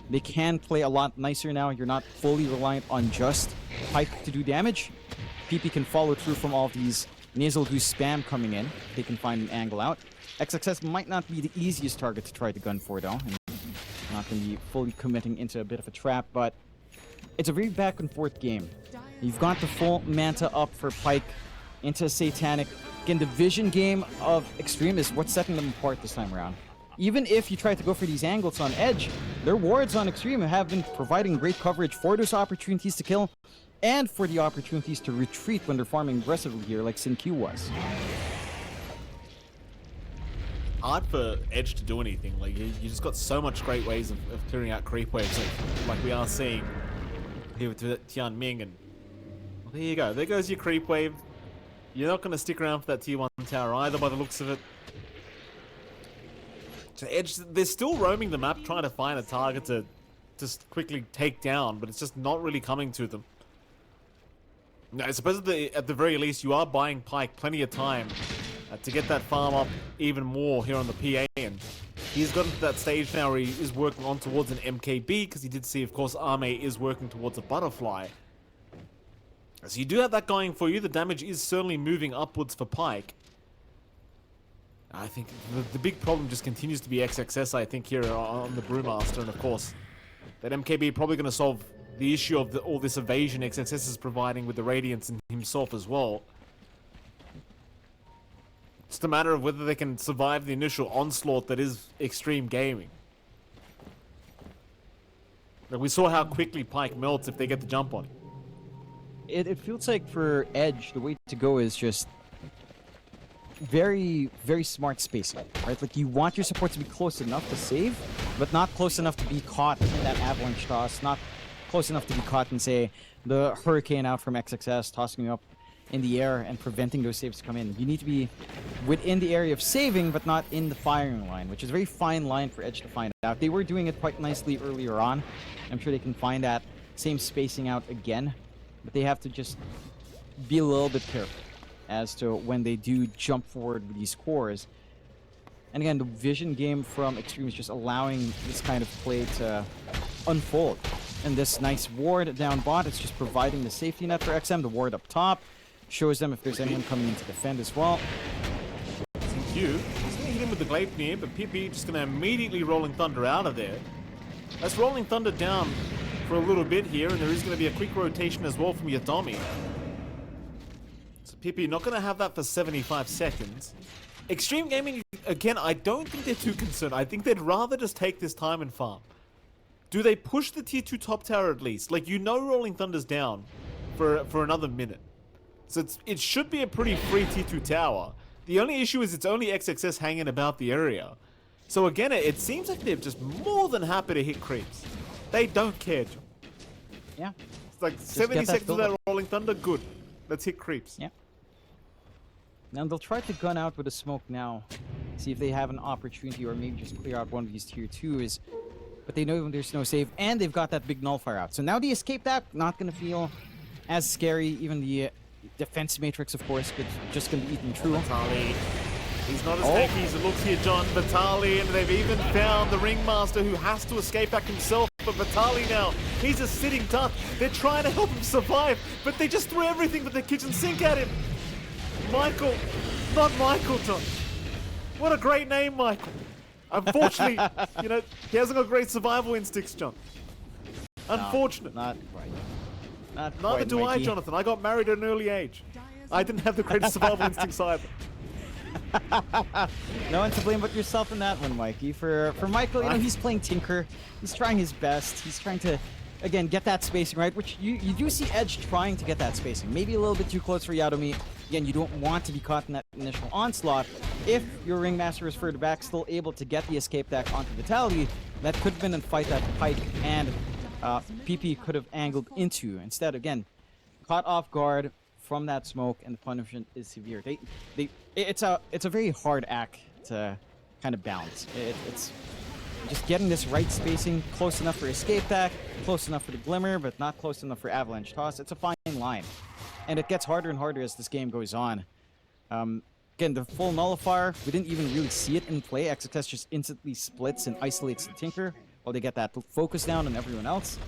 They can play a lot nicer now. You're not fully reliant on just Pike to do damage. PP can follow through from all of these nasal goose spam coming in. They can find an angle out. XXS might not be the easiest target to try to gun for, though. And not going to be fully committing into a bit of a trap, but it's a very back and forth game. You've got the full Manta up for Pike into Satanic. Again, the vision game of Xtreme is what's setting them apart this time around. Even if you try to go for these angles on Edge, their wards on Xtreme have been providing great coverage for those opportunities to kill and for the opportunities to retreat when they're farming aggressively here like Sin Q was. Hard for Edge to do anything. Like you just got so much great ways of clearing out creep waves, like we are seeing here with Tianming. And well, there you go. There goes your creep wave. You're not going to stick around for that tier 1 tower either, by the looks of it. So Edge, they're still roaming the map, trying to find a target to just quickly take down, but it's just not really coming to them. Now, I suppose at the very least, you are buying Pike plenty of time to get that farm up even more here on the PA, and he's gotten to that stage now where he is working on towards an MKB, because he did see, of course, Arme is working towards a butterfly. So you do have that going for you. The damage is certainly moving upwards for Pike. I think the big problem just continues to be XXS, I think, here on the Brewmaster, and of course, that MKB probably going to solve the issue of all this evasion XXS is providing with the Radiance and himself as well. It's just a matter of whether they can survive the initial onslaught that is Xtreme Gaming. Like we saw how quickly Pike melts if they get the jump on him. It feels like for Edge, the way to go is just very, very smart spacing, right? Like you want your support to be close enough to save, but not close enough to be caught in that avalanche toss, not close enough to be caught in, say, the hurricane out from XXS, tossing you up in the air and preventing those saves to come in. You need to be within the area of saving, but not in the firing line, which is a very fine line for Edge to find out. They were doing it quite nicely earlier on. I'm sure they can find that same spacing out again, but they have to just be a little bit careful as to when they do jump forward with these cores. And again, the vision game from Xtreme is just allowing this kind of play to unfold. And this nice ward down bot, it's just providing the safety net for XM. The ward up top shows them if there's anyone coming in to defend as well. Thank you. He's going to hit him with the Gleipnir, but PP just going to immediately Rolling Thunder out of there. That's Rolling Thunder down for a little bit here, and there is going to be a quick rotation as well from Yadomi. So PP not going to have that for 75 seconds. Xtreme Gaming, again, I don't think they're too concerned. I think they'd rather just take this time and farm. Do they push the tier 2 top tower at least? Like, you know Rolling Thunder's down for another minute. So it should be a pretty free tier 2 tower. The only issue is it's only XXS hanging about the area. So again, it seems like they're just more than happy to hit creeps. They don't care, John. Yeah. It's like 70 seconds of that Rolling Thunder, good. Let's hit creeps. Yeah. Now they'll try to gun out with a smoke now. See if they have an opportunity or maybe just clear out one of these tier 2s. But they know there's no save, and they've got that big nullifier out. So now the escape that, not going to feel as scary. Even the defense matrix, of course, just going to be eaten true. Vitali. He's not as tanky as it looks here, John. Vitali, and they've even found the Ringmaster who has to escape back himself. But Vitali now, he's a sitting duck. They're trying to help him survive, but they just threw everything but the kitchen sink at him. Michael, not Michael, John. What a great name, Michael. Unfortunately, you know, he hasn't got great survival instincts, John. Unfortunate. No, not quite. Not Neither quite, do Mikey. I, Jonathan. I got married at an early age. I didn't have the greatest survival instincts either. No one to blame but yourself in that one, Mikey. For Michael, you know, he's playing Tinker. He's trying his best. He's trying to, again, get that spacing right, which you do see Edge trying to get that spacing. Maybe a little bit too close for Yadomi. Again, you don't want to be caught in that initial onslaught. If your Ringmaster is further back, still able to get the escape deck onto Vitality, that could have been a fight that Pike and PP could have angled into. Instead, again, caught off guard from that smoke, and the punishment is severe. It's a very hard act to kind of balance. It's just getting this right spacing, close enough for escape deck, close enough for the Glimmer, but not close enough for avalanche toss. It's a fine line. And it gets harder and harder as this game goes on. Again, the full nullifier, we didn't even really see it in play. XXS just instantly splits and isolates the Tinker while they get that focus down on everyone else.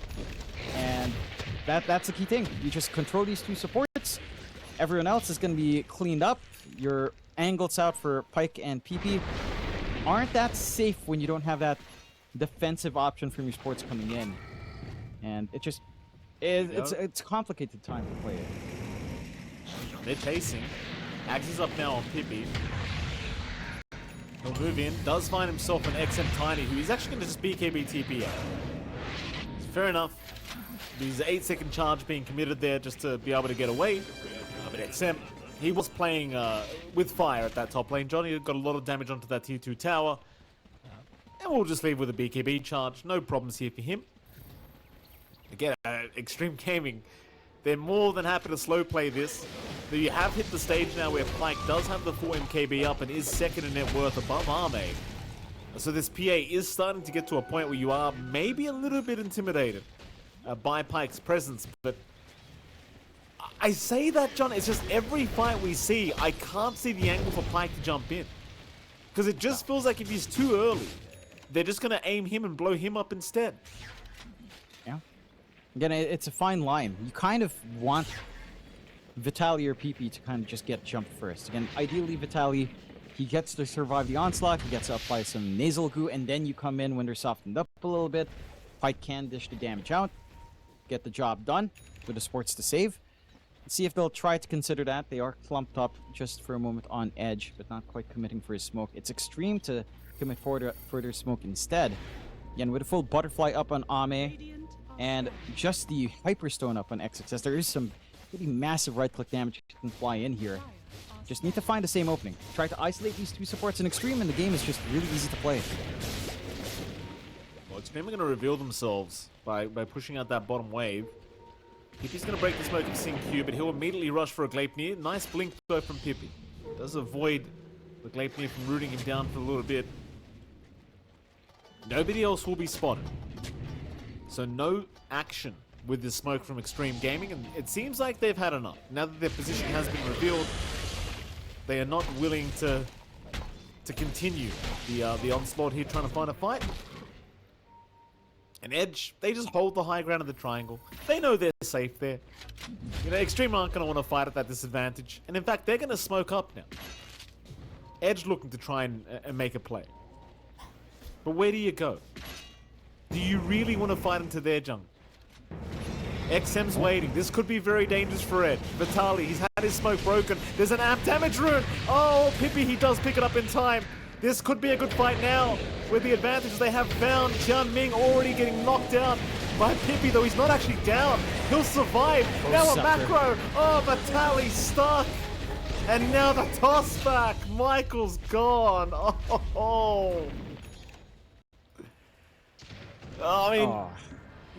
And that's the key thing. You just control these two supports. Everyone else is going to be cleaned up. Your angles out for Pyke and PP aren't that safe when you don't have that defensive option from your supports coming in. And it just... It's a complicated time to play it. They're chasing. Axe is up now on Pippi. He'll move in. Does find himself an XM Tiny, who is actually going to just BKB TP out. Fair enough. There's an 8-second charge being committed there just to be able to get away. But XM, he was playing with fire at that top lane. Johnny got a lot of damage onto that tier 2 tower. And we'll just leave with a BKB charge. No problems here for him. Again, Xtreme Gaming, they're more than happy to slow play this. You have hit the stage now where Pyke does have the 4 MKB up and is second in net worth above Arme. So this PA is starting to get to a point where you are maybe a little bit intimidated by Pyke's presence. But I say that, John, it's just every fight we see, I can't see the angle for Pyke to jump in. Because it just feels like if he's too early, they're just going to aim him and blow him up instead. Yeah. Again, it's a fine line. You kind of want Vitaly or PP to kind of just get jumped first. Again, ideally Vitaly, he gets to survive the onslaught, he gets to apply some nasal goo, and then you come in when they're softened up a little bit. Pyke can dish the damage out, get the job done with the sports to save. Let's see if they'll try to consider that. They are clumped up just for a moment on edge, but not quite committing for his smoke. It's Xtreme to commit further smoke instead. Again, with a full butterfly up on Ame, and just the Hyperstone up on XXS, there is some pretty massive right-click damage that can fly in here. Just need to find the same opening. Try to isolate these two supports in Xtreme, and the game is just really easy to play. Well, Xtreme are going to reveal themselves by pushing out that bottom wave. Pippi's going to break the smoke of Sing Q, but he'll immediately rush for a Gleipnir. Nice blink though from Pippi. Does avoid the Gleipnir from rooting him down for a little bit. Nobody else will be spotted. So no action with the smoke from Xtreme Gaming, and it seems like they've had enough. Now that their position has been revealed, they are not willing to continue the onslaught here, trying to find a fight. And Edge, they just hold the high ground of the triangle. They know they're safe there. You know, Xtreme aren't going to want to fight at that disadvantage. And in fact, they're going to smoke up now. Edge looking to try and make a play. But where do you go? Do you really want to fight into their jungle? XM's waiting. This could be very dangerous for Edge. Vitaly, he's had his smoke broken. There's an amp damage rune. Oh, Pippi, he does pick it up in time. This could be a good fight now with the advantages they have found. Tianming already getting knocked out by Pippi, though he's not actually down. He'll survive. Oh, now sucker. a macro. Oh, Vitaly stuck. And now the toss back. Michael's gone. Oh. I mean,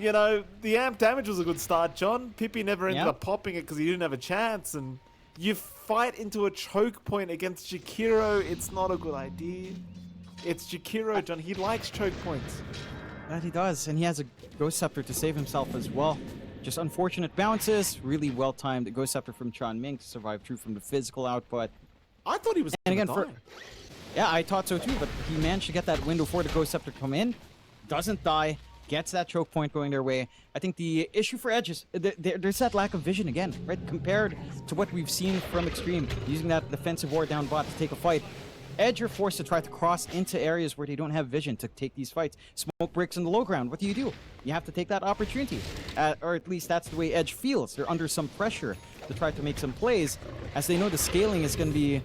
you know, the amp damage was a good start, John. Pippi never ended up popping it because he didn't have a chance. And you fight into a choke point against Jakiro, it's not a good idea. It's Jakiro, John. He likes choke points. That he does, and he has a Ghost Scepter to save himself as well. Just unfortunate bounces, really well-timed Ghost Scepter from Tianming to survive through from the physical output. I thought he was and again, die. Yeah, I thought so too, but he managed to get that window for the Ghost Scepter to come in. Doesn't die, gets that choke point going their way. I think the issue for Edge is there's that lack of vision again, right? Compared to what we've seen from Xtreme, using that defensive ward down bot to take a fight. Edge are forced to try to cross into areas where they don't have vision to take these fights. Smoke breaks in the low ground. What do? You have to take that opportunity. Or at least that's the way Edge feels. They're under some pressure to try to make some plays, as they know the scaling is going to be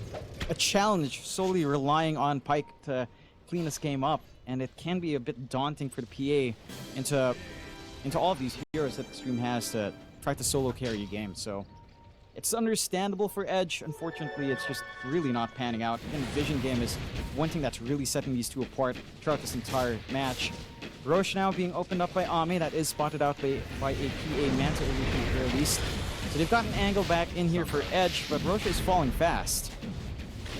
a challenge, solely relying on Pyke to clean this game up. And it can be a bit daunting for the PA into all of these heroes that Xtreme has to try to solo carry a game. So it's understandable for Edge. Unfortunately, it's just really not panning out. Again, the vision game is one thing that's really setting these two apart throughout this entire match. Roche now being opened up by Ame. That is spotted out by a PA Manta at the very least. So they've got an angle back in here for Edge, but Roche is falling fast.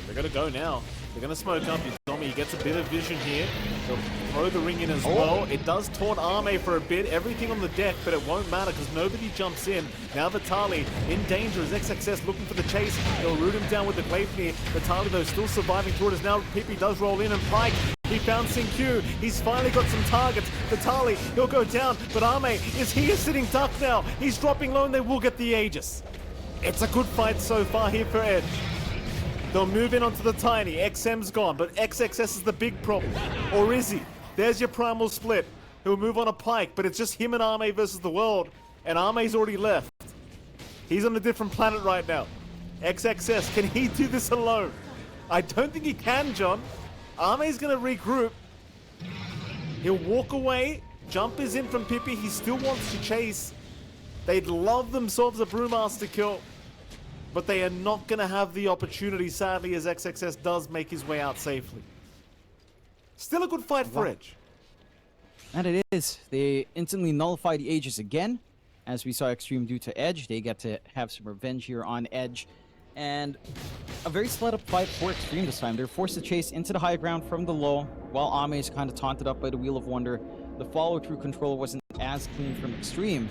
They're going to go now. They're going to smoke up. You don't Army. He gets a bit of vision here. He'll throw the ring in as well. It does taunt Arme for a bit. Everything on the deck, but it won't matter because nobody jumps in. Now Vitali in danger as XXS looking for the chase. He'll root him down with the Gleipnir. Vitali, though, still surviving through it as now Pippi does roll in and Pike. He found Sinkyu. He's finally got some targets. Vitali, he'll go down, but Arme is here sitting duck now. He's dropping low and they will get the Aegis. It's a good fight so far here for Edge. They'll move in onto the Tiny. XM's gone, but XXS is the big problem. Or is he? There's your primal split. He'll move on a Pike, but it's just him and Arme versus the world. And Arme's already left. He's on a different planet right now. XXS, can he do this alone? I don't think he can, John. Arme's going to regroup. He'll walk away. Jump is in from Pippi. He still wants to chase. They'd love themselves a Brewmaster kill. But they are not going to have the opportunity, sadly, as XXS does make his way out safely. Still a good fight for Edge. And it is. They instantly nullify the Aegis again. As we saw Xtreme do to Edge, they get to have some revenge here on Edge. And a very split up fight for Xtreme this time. They're forced to chase into the high ground from the low, while Ame is kind of taunted up by the Wheel of Wonder. The follow-through control wasn't as clean from Xtreme.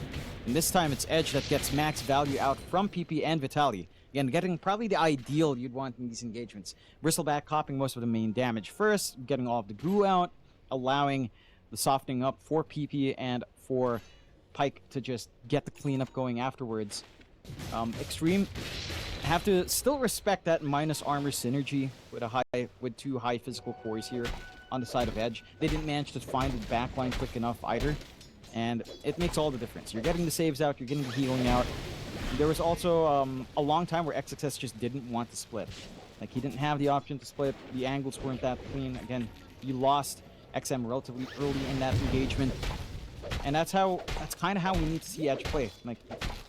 And this time it's Edge that gets max value out from PP and Vitali. Again, getting probably the ideal you'd want in these engagements. Bristleback copping most of the main damage first, getting all of the goo out, allowing the softening up for PP and for Pike to just get the cleanup going afterwards. Xtreme have to still respect that minus armor synergy with two high physical cores here on the side of Edge. They didn't manage to find the backline quick enough either, and it makes all the difference. You're getting the saves out, you're getting the healing out. There was also a long time where XXS just didn't want to split. Like, he didn't have the option to split. The angles weren't that clean. Again, you lost XM relatively early in that engagement. And that's kind of how we need to see Edge play. Like,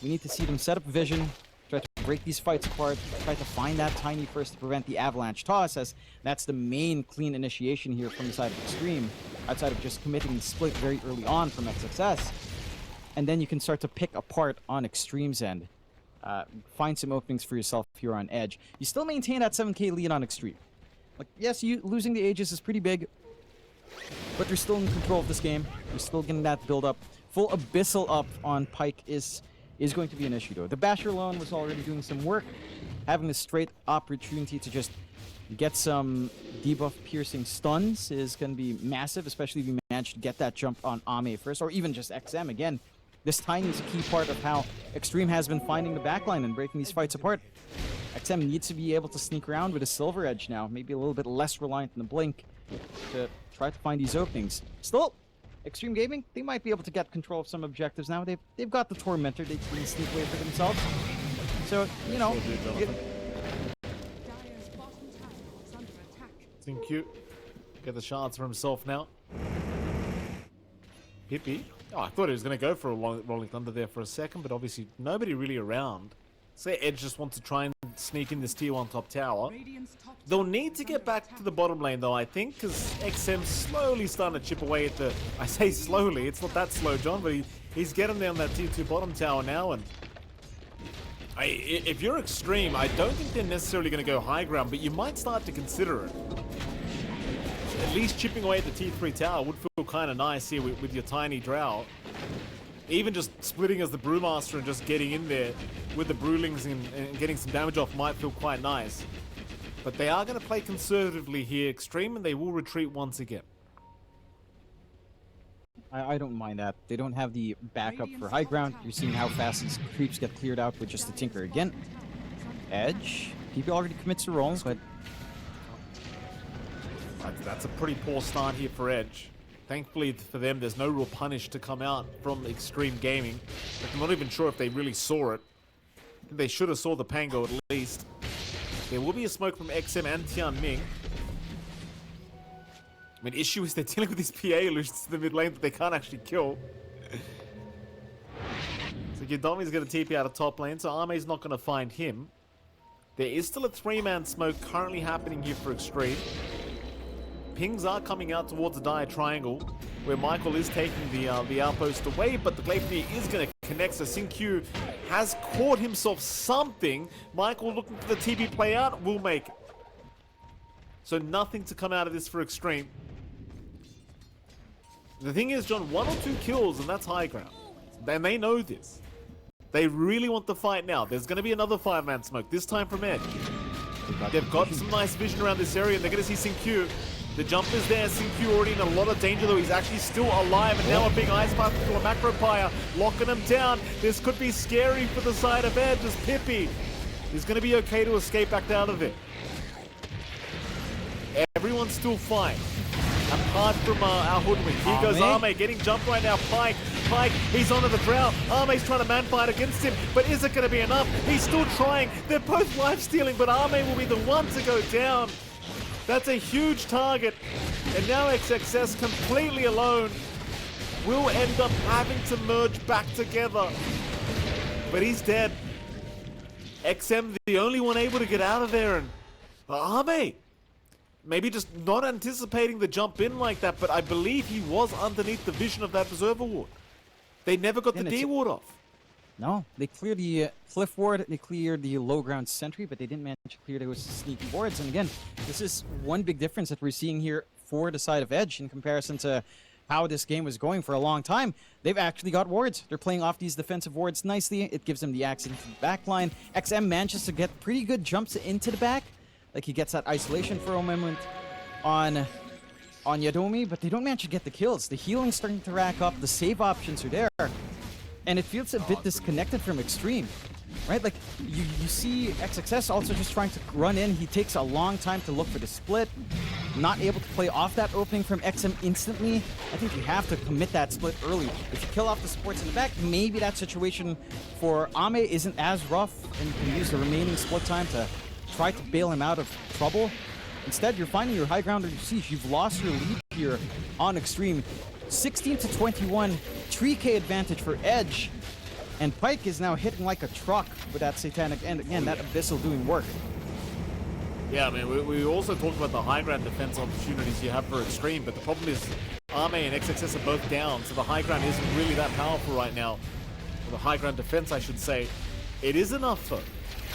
we need to see them set up vision, try to break these fights apart, try to find that Tiny first to prevent the avalanche toss, as that's the main clean initiation here from the side of Xtreme, outside of just committing the split very early on from XXS. And then you can start to pick apart on Xtreme's end. Find some openings for yourself here on Edge. You still maintain that 7k lead on Xtreme. Like, yes, you losing the Aegis is pretty big, but you're still in control of this game. You're still getting that build up. Full Abyssal up on Pike is going to be an issue, though. The Basher alone was already doing some work. Having a straight opportunity to just get some debuff piercing stuns is going to be massive, especially if you manage to get that jump on Ame first, or even just XM again. This Tiny is a key part of how Xtreme has been finding the backline and breaking these fights apart. XM needs to be able to sneak around with a Silver Edge now, maybe a little bit less reliant on the Blink to try to find these openings. Still, Xtreme Gaming, they might be able to get control of some objectives now. They've got the Tormentor, they can sneak away for themselves. So, you know, Dire's bottom tower is under attack. Think cute. Get the shards for himself now. Pippi. Oh, I thought he was going to go for a Rolling Thunder there for a second, but obviously nobody really around. Say Edge just wants to try and sneak in this tier 1 top tower. Radiant's top They'll tower need to is get under back attack. to the bottom lane though, I think, because XM's slowly starting to chip away at the... I say slowly, it's not that slow, John, but he's getting down that tier 2 bottom tower now, and... if you're Xtreme, I don't think they're necessarily going to go high ground, but you might start to consider it. At least chipping away at the tier 3 tower would feel kind of nice here with your Tiny Drow. Even just splitting as the Brewmaster and just getting in there with the Brewlings and getting some damage off might feel quite nice. But they are going to play conservatively here, Xtreme, and they will retreat once again. I don't mind that. They don't have the backup for high ground. You're seeing how fast these creeps get cleared out with just the Tinker again. Edge. People already commits to rolls, but... That's a pretty poor start here for Edge. Thankfully for them, there's no real punish to come out from Xtreme Gaming. I'm not even sure if they really saw it. They should have saw the Pango at least. There will be a smoke from XM and Tianming. I mean, issue is they're dealing with these PA illusions in the mid lane that they can't actually kill. So Yodomi's going to TP out of top lane, so Arme's not going to find him. There is still a 3-man smoke currently happening here for Xtreme. Pings are coming out towards the dire triangle, where Michael is taking the outpost away, but the Gleipnir is going to connect, so Sinkyu has caught himself something. Michael looking for the TP play out, will make it. So nothing to come out of this for Xtreme. The thing is, John, 1 or 2 kills, and that's high ground. And they know this. They really want the fight now. There's going to be another 5-man smoke, this time from Edge. They've got some nice vision around this area, and they're going to see Xingqiu. The jump is there. Xingqiu already in a lot of danger, though. He's actually still alive, and now a big ice path to a macro pyre, locking him down. This could be scary for the side of Edge, as Pippi is going to be okay to escape back out of it. Everyone's still fine. Apart from our hoodwink. Here goes Arme getting jumped right now. Pyke, he's onto the ground. Arme's trying to man fight against him, but is it going to be enough? He's still trying. They're both life stealing, but Arme will be the one to go down. That's a huge target. And now XXS completely alone will end up having to merge back together. But he's dead. XM, the only one able to get out of there, and Arme maybe just not anticipating the jump in like that, but I believe he was underneath the vision of that Berserker ward. They never got the D ward off. No, they cleared the cliff ward, they cleared the low ground sentry, but they didn't manage to clear those sneaky wards. And again, this is one big difference that we're seeing here for the side of Edge in comparison to how this game was going for a long time. They've actually got wards. They're playing off these defensive wards nicely. It gives them the access to the back line. XM manages to get pretty good jumps into the back. Like he gets that isolation for a moment on Yadomi, but they don't manage to get the kills. The healing's starting to rack up. The save options are there. And it feels a bit disconnected from Xtreme, right? Like, you see XXS also just trying to run in. He takes a long time to look for the split. Not able to play off that opening from XM instantly. I think you have to commit that split early. If you kill off the supports in the back, maybe that situation for Ame isn't as rough, and you can use the remaining split time to try to bail him out of trouble. Instead, you're finding your high ground under siege. You've lost your lead here on Xtreme. 16-21, 3K advantage for Edge. And Pyke is now hitting like a truck with that Satanic End. Again, that Abyssal doing work. Yeah, I mean, we also talked about the high ground defense opportunities you have for Xtreme, but the problem is Arme and XXS are both down, so the high ground isn't really that powerful right now. Or the high ground defense, I should say. It is enough, though.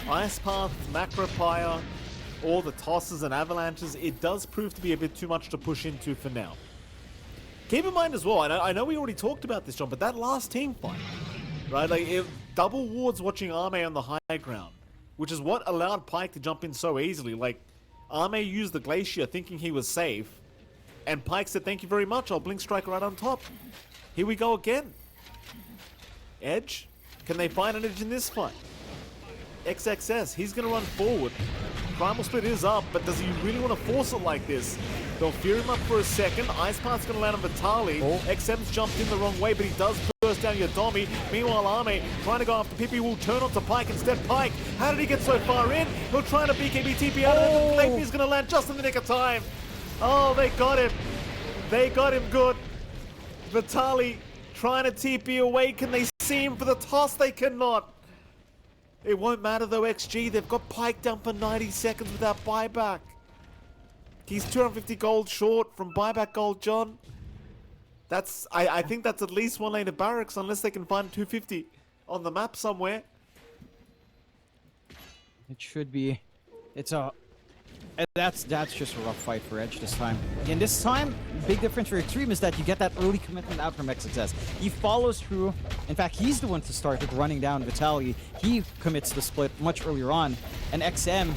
Ice Path, Macro Pyre, all the tosses and avalanches, it does prove to be a bit too much to push into for now. Keep in mind as well, I know we already talked about this, John, but that last team fight, right? Like, double wards watching Arme on the high ground, which is what allowed Pyke to jump in so easily. Like, Arme used the Glacier thinking he was safe, and Pyke said, thank you very much, I'll Blink Strike right on top. Here we go again. Edge? Can they find an edge in this fight? XXS, he's going to run forward. Primal Split is up, but does he really want to force it like this? They'll fear him up for a second. Ice Path's going to land on Vitali. XM's jumped in the wrong way, but he does burst down Yadomi. Meanwhile, Arme trying to go after Pippi will turn onto Pyke instead. Pyke, how did he get so far in? He'll try to BKB TP out of it, but Clayton's going to land just in the nick of time. Oh, they got him. They got him good. Vitali trying to TP away. Can they see him for the toss? They cannot. It won't matter though, XG. They've got Pyke down for 90 seconds without buyback. He's 250 gold short from buyback gold, John. That's I think that's at least one lane of barracks, unless they can find 250 on the map somewhere. It should be. That's just a rough fight for Edge this time. And this time, big difference for Xtreme is that you get that early commitment out from XXS. He follows through. In fact, he's the one to start with running down Vitali. He commits the split much earlier on. And XM,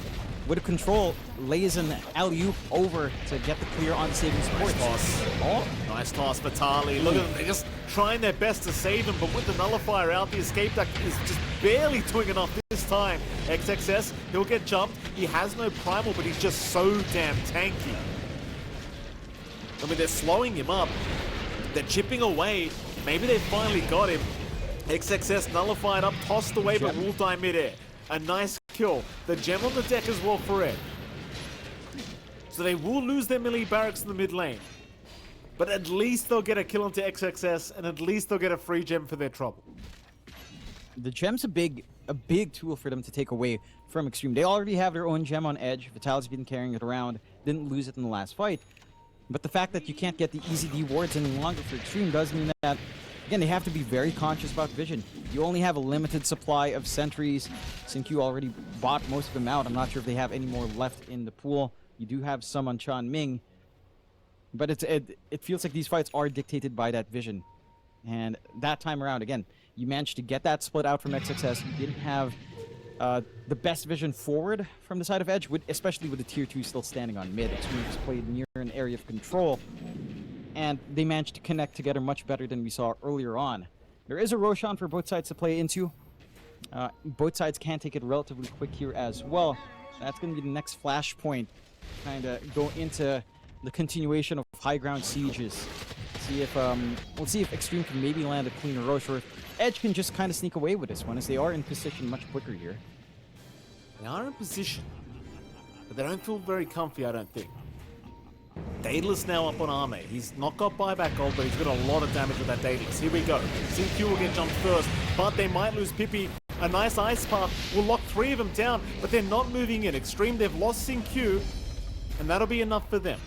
with a control, lays an alley-oop over to get the clear on saving supports. Nice toss. Oh, nice toss, Vitali. Look at them. They're just trying their best to save him, but with the nullifier out, the escape deck is just barely doing enough this time. XXS, he'll get jumped. He has no primal, but he's just so damn tanky. I mean, they're slowing him up. They're chipping away. Maybe they finally got him. XXS nullified up, tossed away, but will die midair. A nice kill. The gem on the deck as well for Ed. So they will lose their melee barracks in the mid lane. But at least they'll get a kill onto XXS, and at least they'll get a free gem for their trouble. The gem's a big tool for them to take away from Xtreme. They already have their own gem on Edge. Vitali's been carrying it around. Didn't lose it in the last fight. But the fact that you can't get the easy D wards any longer for Xtreme does mean that, again, they have to be very conscious about vision. You only have a limited supply of sentries. Xingqiu already bought most of them out. I'm not sure if they have any more left in the pool You do have some on Chan Ming, but it feels like these fights are dictated by that vision. And that time around, again, you managed to get that split out from XXS. You didn't have the best vision forward from the side of Edge, especially with the tier 2 still standing on mid. Xtreme just played near an area of control, and they managed to connect together much better than we saw earlier on. There is a Roshan for both sides to play into. Both sides can take it relatively quick here as well. That's going to be the next flashpoint. Kind of go into the continuation of high ground sieges. See if we'll see if Xtreme can maybe land a cleaner Rosh, or if Edge can just kind of sneak away with this one, as they are in position much quicker here. They are in position, but they don't feel very comfy, I don't think. Daedalus now up on Arme. He's not got buyback gold, but he's got a lot of damage with that Daedalus. Here we go. CQ will get jumped first, but they might lose Pippi. A nice ice path will lock 3 of them down, but they're not moving in. Xtreme, they've lost CQ, and that'll be enough for them.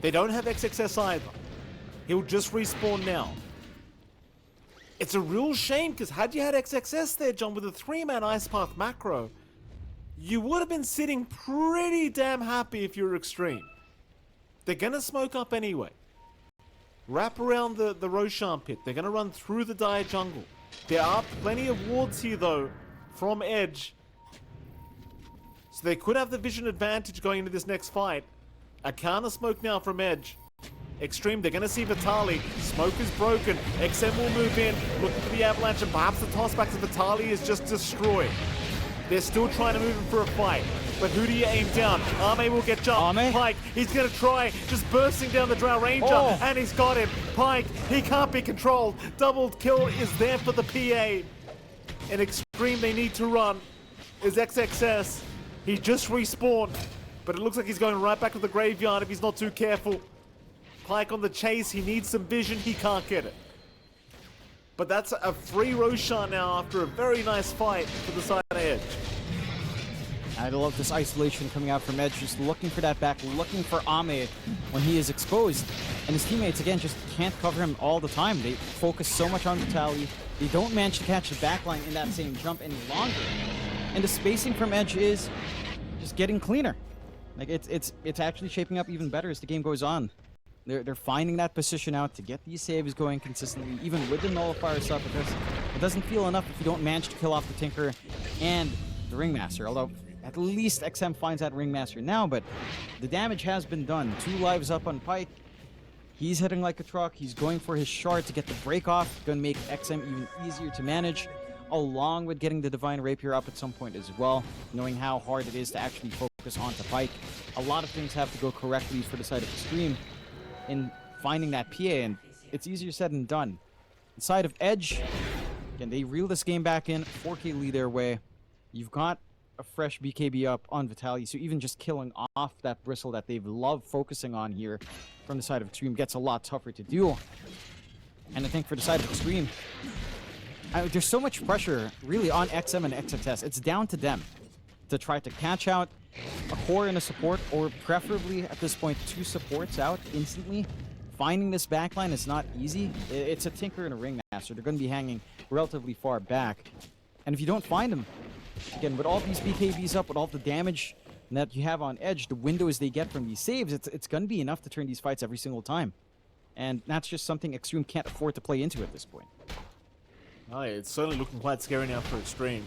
They don't have XXS either. He'll just respawn now. It's a real shame, because had you had XXS there, John, with a 3-man ice path macro, you would have been sitting pretty damn happy if you were Xtreme. They're going to smoke up anyway. Wrap around the Roshan pit. They're going to run through the dire jungle. There are plenty of wards here, though, from Edge. So they could have the vision advantage going into this next fight. A counter smoke now from Edge. Xtreme, they're going to see Vitali. Smoke is broken. XM will move in, looking for the avalanche, and perhaps the tossback to Vitali is just destroyed. They're still trying to move him for a fight. But who do you aim down? Arme will get jumped. Arme? Pyke, he's going to try, just bursting down the Drow Ranger, and he's got him. Pyke, he can't be controlled. Double kill is there for the PA. And Xtreme, they need to run. Is XXS. He just respawned, but it looks like he's going right back to the graveyard if he's not too careful. Pyke on the chase, he needs some vision, he can't get it. But that's a free Roshan now after a very nice fight for the side of Edge. I love this isolation coming out from Edge, just looking for that back, looking for Ame when he is exposed. And his teammates, again, just can't cover him all the time. They focus so much on Vitali. They don't manage to catch the backline in that same jump any longer. And the spacing from Edge is just getting cleaner. Like, it's actually shaping up even better as the game goes on. They're finding that position out to get these saves going consistently, even with the nullifier stuff. It doesn't feel enough if you don't manage to kill off the Tinker and the Ringmaster, although at least XM finds that Ringmaster now, but the damage has been done. 2 lives up on Pyke. He's hitting like a truck. He's going for his shard to get the break off. Going to make XM even easier to manage, along with getting the Divine Rapier up at some point as well, knowing how hard it is to actually focus onto Pyke. A lot of things have to go correctly for the side of Xtreme in finding that PA, and it's easier said than done. Inside of Edge, again, they reel this game back in, 4K lead their way. You've got a fresh BKB up on Vitali, so even just killing off that bristle that they've loved focusing on here from the side of Xtreme gets a lot tougher to do. And I think for the side of Xtreme, there's so much pressure really on XM and XXS. It's down to them to try to catch out a core and a support, or preferably at this point 2 supports out instantly. Finding this backline is not easy. It's a Tinker and a Ringmaster. They're going to be hanging relatively far back. And if you don't find them, again, with all these BKBs up, with all the damage that you have on Edge, the windows they get from these saves, it's going to be enough to turn these fights every single time. And that's just something Xtreme can't afford to play into at this point. Oh, yeah, it's certainly looking quite scary now for Xtreme.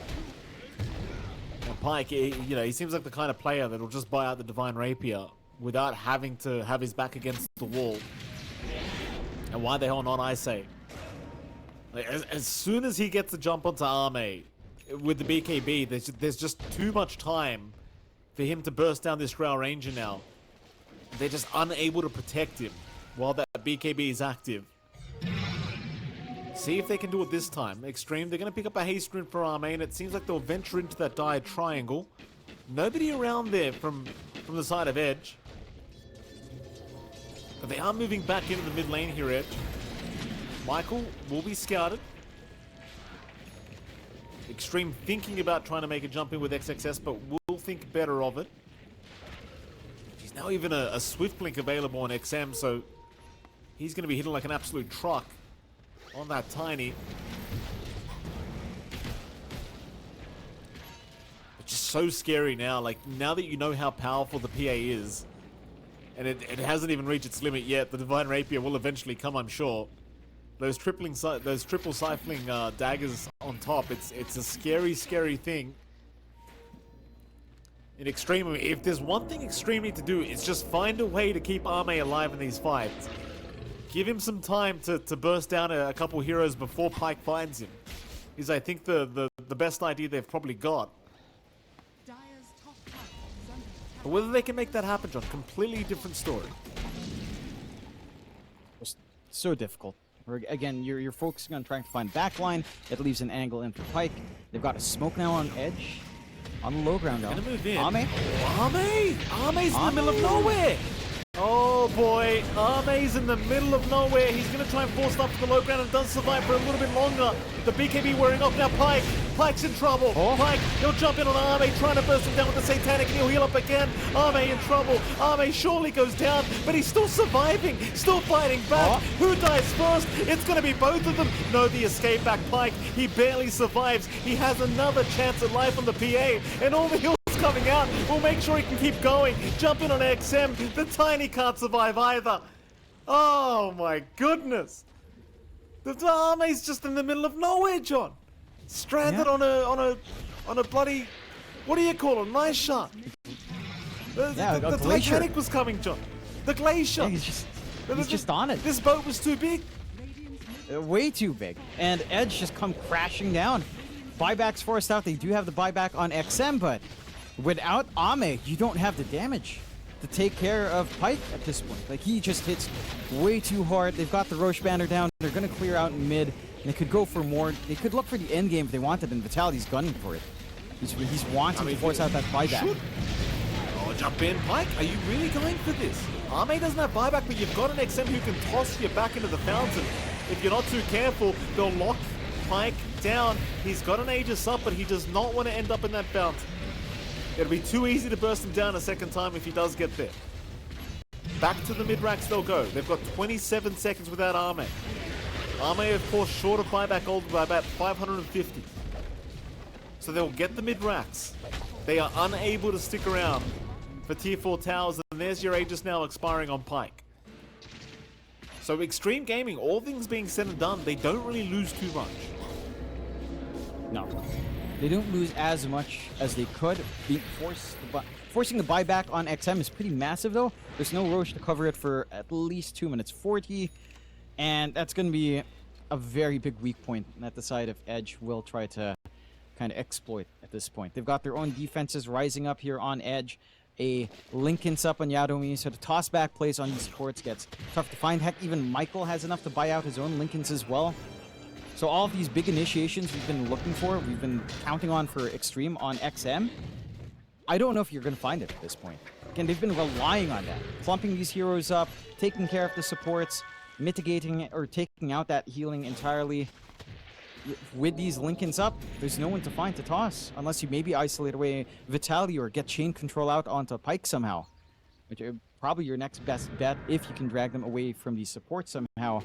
And Pyke, he seems like the kind of player that'll just buy out the Divine Rapier without having to have his back against the wall. And why the hell not, I say? Like, as soon as he gets the jump onto Arme with the BKB, there's just too much time for him to burst down this Drow Ranger now. They're just unable to protect him while that BKB is active. See if they can do it this time. Xtreme, they're going to pick up a haste rune for Arme, and it seems like they'll venture into that dire triangle. Nobody around there from the side of Edge. But they are moving back into the mid lane here, Edge. Michael will be scouted. Xtreme thinking about trying to make a jump in with XXS, but will think better of it. There's now even a Swift Blink available on XM, so he's going to be hitting like an absolute truck on that Tiny. It's just so scary now. Like, now that you know how powerful the PA is, And it hasn't even reached its limit yet. The Divine Rapier will eventually come, I'm sure. Those triple siphoning daggers on top, it's a scary, scary thing. In Xtreme, if there's one thing Xtreme need to do, it's just find a way to keep Arme alive in these fights. Give him some time to burst down a couple heroes before Pyke finds him. Is I think the best idea they've probably got. Dire's top tower is under attack. But whether they can make that happen, John, completely different story. Just so difficult. Again, you're focusing on trying to find backline. It leaves an angle in for Pyke. They've got a smoke now on edge. On the low ground, though. Gonna move in. Ame? Ame's in the middle of nowhere! Oh boy, Ame's in the middle of nowhere. He's gonna try and force up to the low ground and does survive for a little bit longer. The BKB wearing off now. Pyke's in trouble. Oh. Pyke, he'll jump in on Ame, trying to burst him down with the Satanic, and he'll heal up again. Ame in trouble. Ame surely goes down, but he's still surviving, still fighting back. Oh. Who dies first? It's gonna be both of them. No, the escape back Pyke. He barely survives. He has another chance at life on the PA, and all the heals coming out will make sure he can keep going. Jump in on XM. The Tiny can't survive either. Oh my goodness. The Ame's just in the middle of nowhere, John. Stranded Yeah. on a bloody, what do you call it? Nice shot. Yeah, a the glacier. Titanic was coming, John. The glacier. Yeah, he's just on it. This boat was too big. Way too big. And Edge just come crashing down. Buybacks forced out. They do have the buyback on XM, but without Ame, you don't have the damage to take care of Pyke at this point. Like, he just hits way too hard. They've got the Roche banner down. They're going to clear out in mid. And they could go for more. They could look for the end game if they wanted, and Vitality's gunning for it. He's wanting to force out that buyback. Should. Oh, jump in, Pyke. Are you really going for this? Ame doesn't have buyback, but you've got an XM who can toss you back into the fountain. If you're not too careful, they'll lock Pyke down. He's got an Aegis up, but he does not want to end up in that fountain. It'll be too easy to burst him down a second time if he does get there. Back to the mid-racks they'll go. They've got 27 seconds without Ame. Ame, of course, short of buyback gold by about 550. So they'll get the mid-racks. They are unable to stick around for tier 4 towers, and there's your Aegis now expiring on Pyke. So Xtreme Gaming, all things being said and done, they don't really lose too much. No. They don't lose as much as they could. Forcing the buyback on XM is pretty massive, though. There's no Roche to cover it for at least 2 minutes 40. And that's going to be a very big weak point that the side of Edge will try to kind of exploit at this point. They've got their own defenses rising up here on Edge. A Linken's up on Yadomi, so the toss-back plays on these supports gets tough to find. Heck, even Michael has enough to buy out his own Linken's as well. So all of these big initiations we've been looking for, we've been counting on for Xtreme on XM, I don't know if you're going to find it at this point. Again, they've been relying on that. Clumping these heroes up, taking care of the supports, mitigating or taking out that healing entirely. With these Linken's up, there's no one to find to toss, unless you maybe isolate away Vitality or get chain control out onto Pyke somehow. Which are probably your next best bet if you can drag them away from these supports somehow.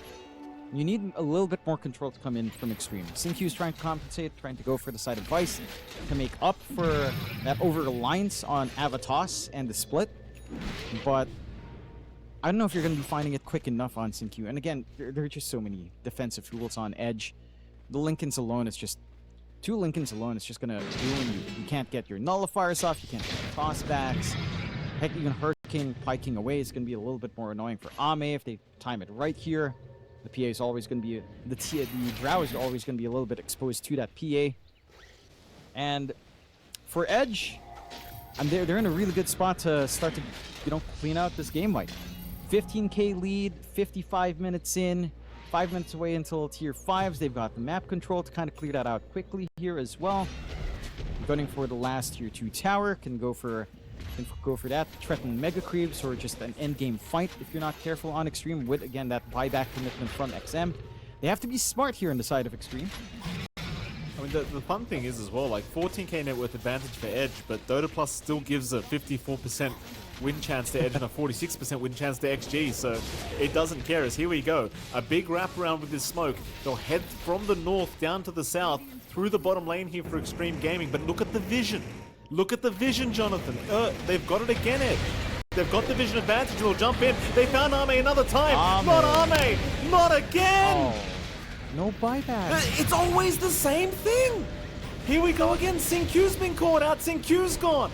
You need a little bit more control to come in from Xtreme. Xinqiu's trying to compensate, trying to go for the side of Vice to make up for that over-reliance on AVULUS and the split. But I don't know if you're going to be finding it quick enough on Xinqiu. And again, there are just so many defensive tools on Edge. The Linken's alone is just... 2 Linken's alone is just going to ruin you. You can't get your nullifiers off, you can't get your tossbacks. Heck, even Hurricane piking away is going to be a little bit more annoying for Ame if they time it right here. The PA is always going to be... The Drow is always going to be a little bit exposed to that PA. And for Edge, they're in a really good spot to start to, clean out this game fight. 15k lead, 55 minutes in, 5 minutes away until tier 5s. They've got the map control to kind of clear that out quickly here as well. Gunning for the last tier 2 tower, can go for that, threaten Mega Creeps, or just an endgame fight if you're not careful on Xtreme with, again, that buyback commitment from XM. They have to be smart here on the side of Xtreme. I mean, the fun thing is as well, like 14k net worth advantage for Edge, but Dota Plus still gives a 54% win chance to Edge and a 46% win chance to XG, so it doesn't care. As here we go, a big wraparound with this smoke. They'll head from the north down to the south through the bottom lane here for Xtreme Gaming, but look at the vision. Look at the vision, Jonathan. They've got it again, Ed. They've got the vision advantage. They'll jump in. They found Ame another time. Not Ame. Not again. Oh, no buyback. It's always the same thing. Here we go again. Sinq's been caught out. Sinq's gone.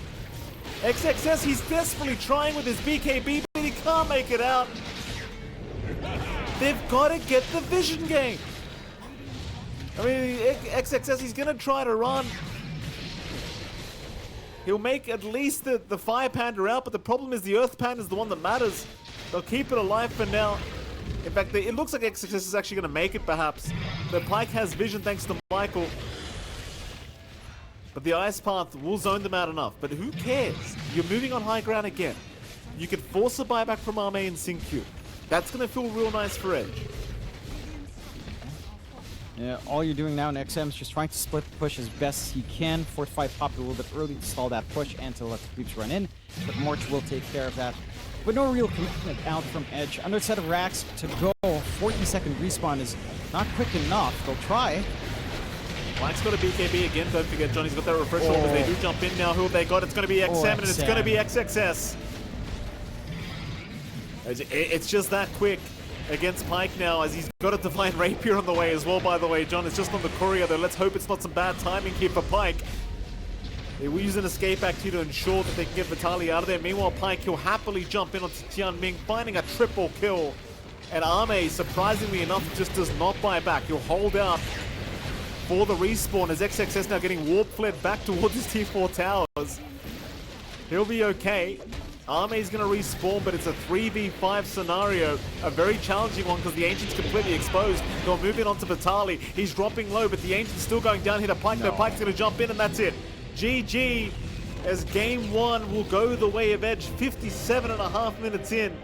XXS, he's desperately trying with his BKB, but he can't make it out. They've got to get the vision game. I mean, XXS, he's going to try to run. He'll make at least the Fire Panda out, but the problem is the Earth Panda is the one that matters. They'll keep it alive for now. In fact, it looks like XXS is actually going to make it, perhaps. The Pyke has vision thanks to Michael. But the Ice Path will zone them out enough. But who cares? You're moving on high ground again. You could force a buyback from Ame and Sinq. That's going to feel real nice for Edge. Yeah, all you're doing now in XM is just trying to split the push as best he can. Fortify popped a little bit early to stall that push and to let the creeps run in. But Morch will take care of that. But no real commitment out from Edge. Under a set of racks to go. 14-second respawn is not quick enough. They'll try. Black's got a BKB again. Don't forget, Johnny's got that refresh orb, but they do jump in now. Who have they got? It's going to be XM, and it's going to be XXS. It's just that quick against Pyke now, as he's got a Divine Rapier on the way as well, by the way. John, it's just on the courier, though. Let's hope it's not some bad timing here for Pyke. They will use an escape act here to ensure that they can get Vitaly out of there. Meanwhile, Pyke, he'll happily jump in onto Tianming, finding a triple kill. And Ame, surprisingly enough, just does not buy back. He'll hold out for the respawn as XXS now getting warp fled back towards his T4 towers. He'll be okay. Ame's going to respawn, but it's a 3v5 scenario. A very challenging one because the Ancient's completely exposed. They'll move in onto Vitaly. He's dropping low, but the Ancient's still going down here to Pyke. No, Pyke's going to jump in, and that's it. GG, as game one will go the way of Edge, 57.5 minutes in.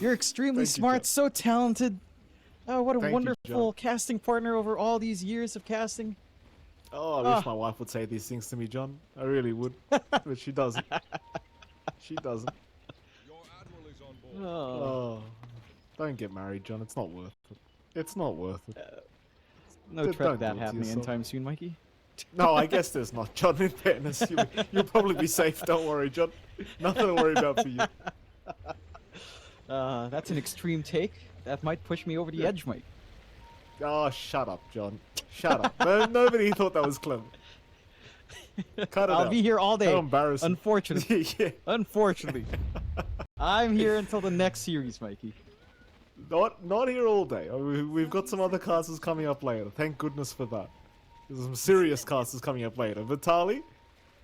You're extremely smart, so talented. Oh, what a wonderful casting partner over all these years of casting. Oh, I wish my wife would say these things to me, John. I really would, but she doesn't. She doesn't. Oh, don't get married, John. It's not worth it. It's not worth it. No threat of that happening anytime soon, Mikey. No, I guess there's not, John. In fairness, you'll probably be safe. Don't worry, John. Nothing to worry about for you. That's an extreme take. That might push me over the edge, Mike. Oh, shut up, John. Shut up. Nobody thought that was clever. Cut it out. I'll be here all day. How embarrassing. Unfortunately. Yeah. Unfortunately. I'm here until the next series, Mikey. Not here all day. We've got some other casters coming up later. Thank goodness for that. There's some serious casters coming up later. Vitaly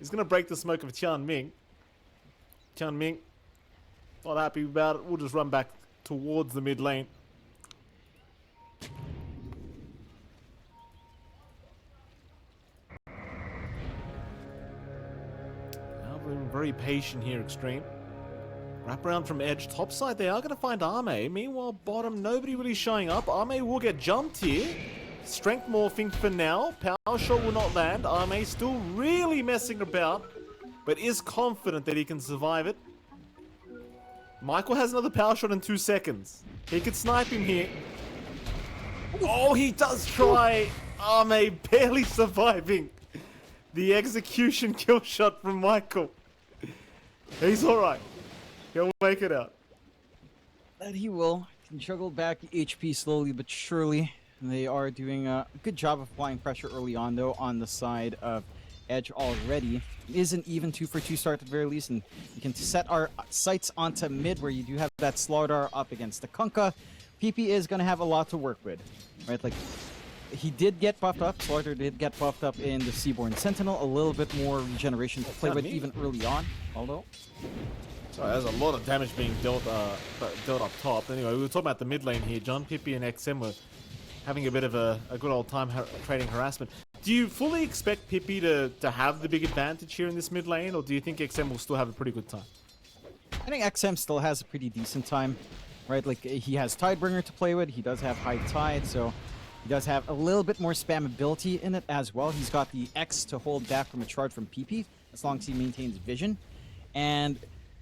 is going to break the smoke of Tianming. Tianming, not happy about it. We'll just run back towards the mid lane. Now we're very patient here, Xtreme. Wrap around from Edge. Top side, they are going to find Ame. Meanwhile, bottom, nobody really showing up. Ame will get jumped here. Strength morphing for now. Power shot will not land. Ame still really messing about, but is confident that he can survive it. Michael has another power shot in 2 seconds. He could snipe him here. Oh, he does try. Ame barely surviving the execution kill shot from Michael. He's alright. He'll make it out. And he will. Can juggle back HP slowly but surely. They are doing a good job of applying pressure early on, though, on the side of Edge already. It is an even 2-for-2 start at the very least, and we can set our sights onto mid, where you do have that Slardar up against the Kunkka. PP is going to have a lot to work with, right? Like, he did get buffed up. Slardar did get buffed up in the Seaborn Sentinel. A little bit more regeneration to play with even early on, although... So there's a lot of damage being dealt up top. Anyway, we were talking about the mid lane here. John, Pippi, and XM were having a bit of a good old time trading harassment. Do you fully expect Pippi to have the big advantage here in this mid lane, or do you think XM will still have a pretty good time? I think XM still has a pretty decent time, right? Like, he has Tidebringer to play with. He does have High Tide, so he does have a little bit more spammability in it as well. He's got the X to hold back from a charge from PP, as long as he maintains vision. And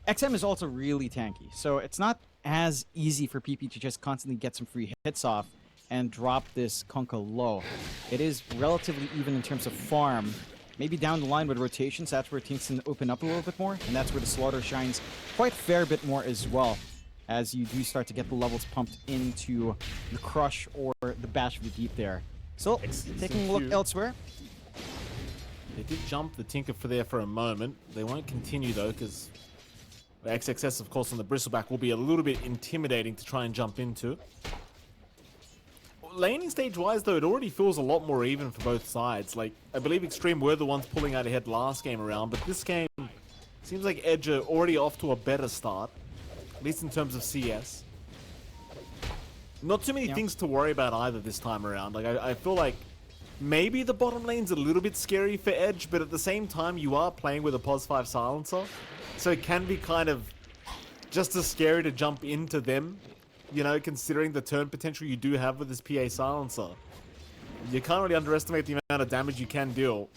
XM is also really tanky, so it's not as easy for PP to just constantly get some free hits off and drop this Kunkka low. It is relatively even in terms of farm maybe down the line with rotations, that's where things can open up a little bit more, and that's where the Slaughter shines quite a fair bit more as well, as you do start to get the levels pumped into the Crush or the Bash of the Deep there. So, taking a look elsewhere. They did jump the Tinker for there for a moment. They won't continue though, because the XXS, of course, on the Bristleback will be a little bit intimidating to try and jump into. Laning stage-wise, though, it already feels a lot more even for both sides. Like, I believe Xtreme were the ones pulling out ahead last game around, but this game seems like Edge are already off to a better start, at least in terms of CS. Not too many things to worry about either this time around. Like, I feel like maybe the bottom lane's a little bit scary for Edge, but at the same time, you are playing with a +5 silencer, so it can be kind of just as scary to jump into them. You know, considering the turn potential you do have with this PA silencer. You can't really underestimate the amount of damage you can deal.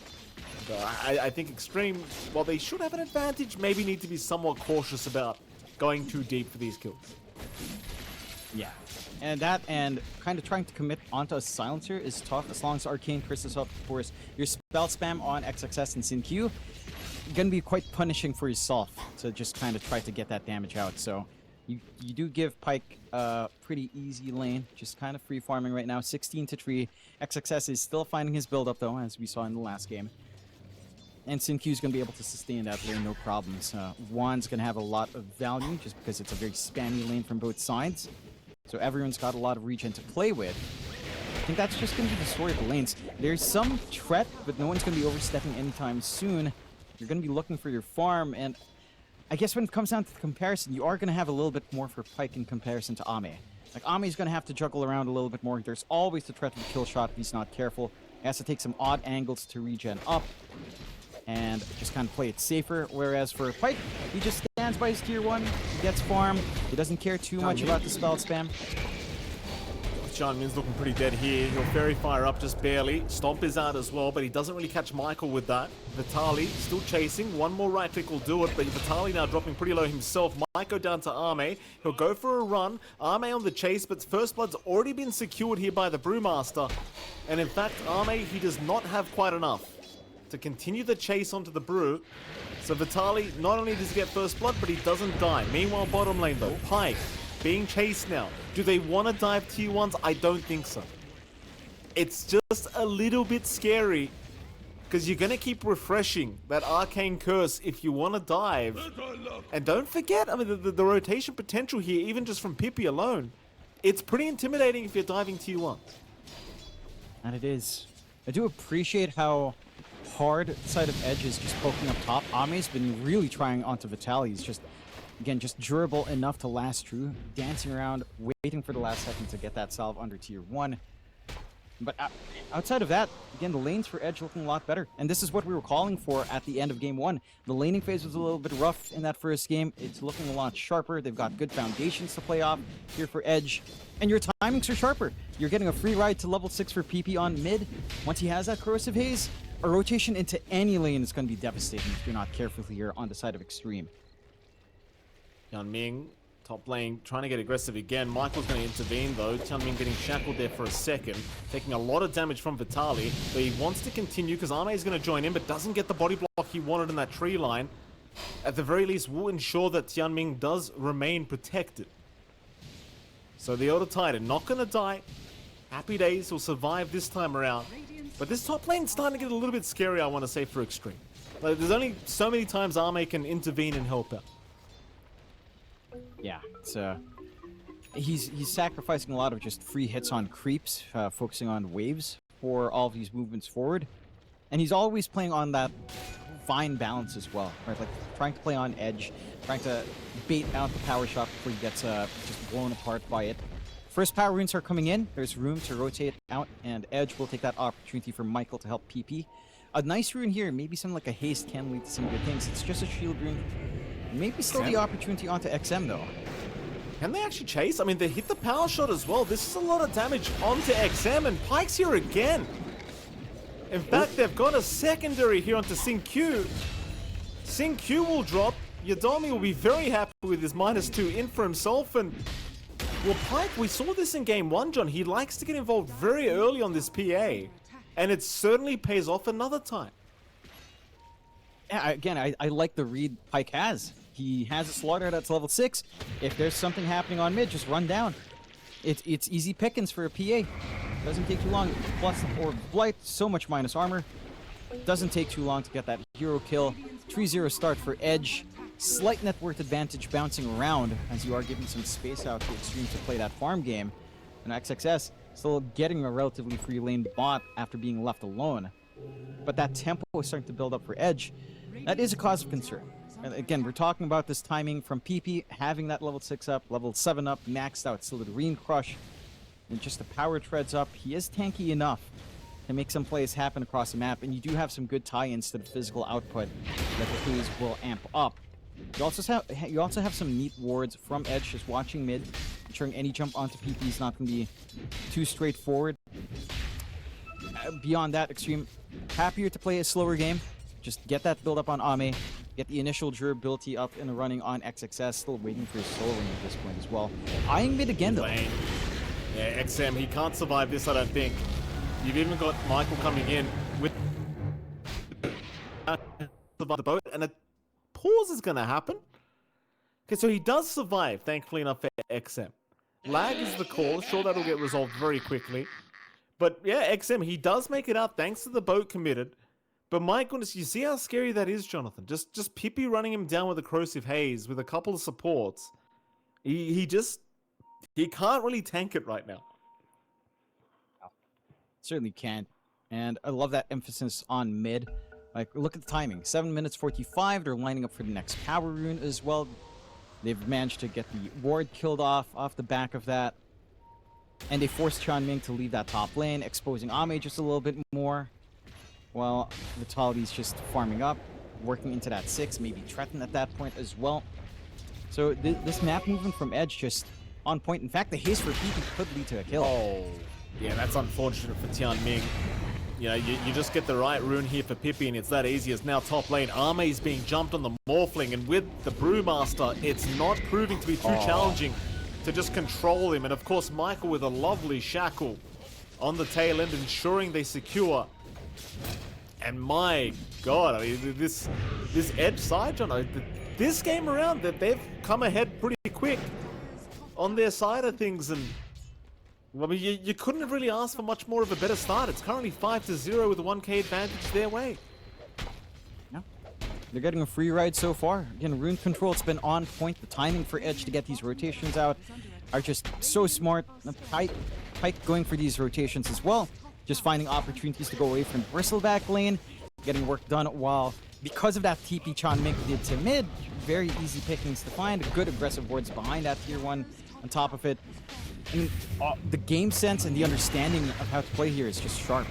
But I think Xtreme, while they should have an advantage, maybe need to be somewhat cautious about going too deep for these kills. Yeah. And kind of trying to commit onto a silencer is tough, as long as Arcane Curse is up, of course. Your spell spam on XXS and SinQ gonna be quite punishing for yourself to just kind of try to get that damage out. So you do give Pyke a pretty easy lane, just kind of free farming right now. 16-3. XXS is still finding his build up though, as we saw in the last game. And SinQ is going to be able to sustain that lane, no problems. Juan's going to have a lot of value just because it's a very spammy lane from both sides. So everyone's got a lot of regen to play with. I think that's just going to be the story of the lanes. There's some threat, but no one's going to be overstepping anytime soon. You're going to be looking for your farm, and I guess when it comes down to the comparison, you are going to have a little bit more for Pyke in comparison to Ame. Like, Ame's going to have to juggle around a little bit more. There's always the threat of a kill shot if he's not careful. He has to take some odd angles to regen up and just kind of play it safer. Whereas for Pyke, he just stands by his tier 1, he gets farm, he doesn't care too much about the spell spam. Xianmin's looking pretty dead here. He'll Fairy Fire up just barely. Stomp is out as well, but he doesn't really catch Michael with that. Vitali still chasing. One more right click will do it, but Vitali now dropping pretty low himself. Maiko down to Ame. He'll go for a run. Ame on the chase, but First Blood's already been secured here by the Brewmaster. And in fact, Ame, he does not have quite enough to continue the chase onto the Brew. So Vitali, not only does he get First Blood, but he doesn't die. Meanwhile, bottom lane though, Pyke being chased now. Do they want to dive tier 1s? I don't think so. It's just a little bit scary because you're going to keep refreshing that Arcane Curse if you want to dive. And don't forget, I mean, the rotation potential here, even just from Pippi alone, it's pretty intimidating if you're diving tier 1s. And it is. I do appreciate how hard the side of Edge is just poking up top. Ame's been really trying onto Vitali. He's just, again, just durable enough to last through, dancing around, waiting for the last second to get that salve under tier 1. But outside of that, again, the lanes for Edge looking a lot better. And this is what we were calling for at the end of game 1. The laning phase was a little bit rough in that first game. It's looking a lot sharper. They've got good foundations to play off here for Edge. And your timings are sharper. You're getting a free ride to level 6 for PP on mid. Once he has that Corrosive Haze, a rotation into any lane is going to be devastating if you're not careful here on the side of Xtreme. Xianmin, top lane, trying to get aggressive again. Michael's going to intervene though. Xianmin getting shackled there for a second, taking a lot of damage from Vitali, but he wants to continue because Ame is going to join in, but doesn't get the body block he wanted in that tree line. At the very least, will ensure that Xianmin does remain protected. So the Elder Titan, not going to die. Happy days, will survive this time around. But this top lane's starting to get a little bit scary, I want to say, for Xtreme. Like, there's only so many times Ame can intervene and help out. Yeah, it's he's sacrificing a lot of just free hits on creeps, focusing on waves for all of these movements forward, and he's always playing on that fine balance as well, right? Like trying to play on Edge, trying to bait out the power shot before he gets just blown apart by it. First power runes are coming in. There's room to rotate out, and Edge will take that opportunity for Michael to help PP. A nice rune here, maybe something like a haste can lead to some good things. It's just a shield rune. Maybe still the opportunity onto XM though. Can they actually chase? I mean, they hit the power shot as well. This is a lot of damage onto XM, and Pyke's here again. In fact, they've got a secondary here onto SinQ. SinQ will drop. Yodomi will be very happy with his -2 in for himself, and well, Pyke, we saw this in game 1, John. He likes to get involved very early on this PA, and it certainly pays off another time. Yeah, again, I like the read Pike has. He has a slaughter that's level 6. If there's something happening on mid, just run down. It's easy pickings for a PA. Doesn't take too long. Plus, or Blight, so much minus armor. Doesn't take too long to get that hero kill. 3-0 start for Edge. Slight net worth advantage bouncing around as you are giving some space out to Xtreme to play that farm game. And XXS still getting a relatively free lane bot after being left alone. But that tempo is starting to build up for Edge. That is a cause of concern. And again, we're talking about this timing from PP, having that level 6 up, level 7 up, maxed out, still the Green Crush, and just the power treads up. He is tanky enough to make some plays happen across the map, and you do have some good tie-ins to the physical output that the plays will amp up. You also have some neat wards from Edge, just watching mid, ensuring any jump onto PP is not going to be too straightforward. Beyond that, Xtreme happier to play a slower game. Just get that build up on Ame, get the initial durability up and running on XXS. Still waiting for his soul ring at this point as well. Eyeing mid again though. Yeah, XM, he can't survive this, I don't think. You've even got Michael coming in with the boat, and a pause is going to happen. Okay, so he does survive, thankfully enough for XM. Lag is the call. Sure, that'll get resolved very quickly. But yeah, XM, he does make it out thanks to the boat committed. But my goodness, you see how scary that is, Jonathan? Just Pippi running him down with a corrosive haze with a couple of supports. He can't really tank it right now. Certainly can't. And I love that emphasis on mid. Like, look at the timing. 7 minutes 45. They're lining up for the next power rune as well. They've managed to get the ward killed off the back of that. And they forced Chanming to leave that top lane, exposing Ame just a little bit more. While Vitality's just farming up, working into that 6, maybe Treton at that point as well. So this map movement from Edge just on point. In fact, the haste for PP could lead to a kill. Oh, yeah, that's unfortunate for Tianming. You know, you just get the right rune here for Pippi, and it's that easy as now top lane. Ame's being jumped on the Morphling, and with the Brewmaster, it's not proving to be too challenging to just control him. And of course, Michael with a lovely shackle on the tail end, ensuring they secure. And my God, I mean, this Edge side, John, this game around, that they've come ahead pretty quick on their side of things, and I mean, you couldn't have really asked for much more of a better start. It's currently 5-0 with a 1k advantage their way. No, they're getting a free ride so far. Again, rune control, it's been on point. The timing for Edge to get these rotations out are just so smart. Pike going for these rotations as well. Just finding opportunities to go away from Bristleback lane, getting work done while, because of that TP Chanming did to mid, very easy pickings to find. Good aggressive wards behind that tier 1 on top of it. And the game sense and the understanding of how to play here is just sharp.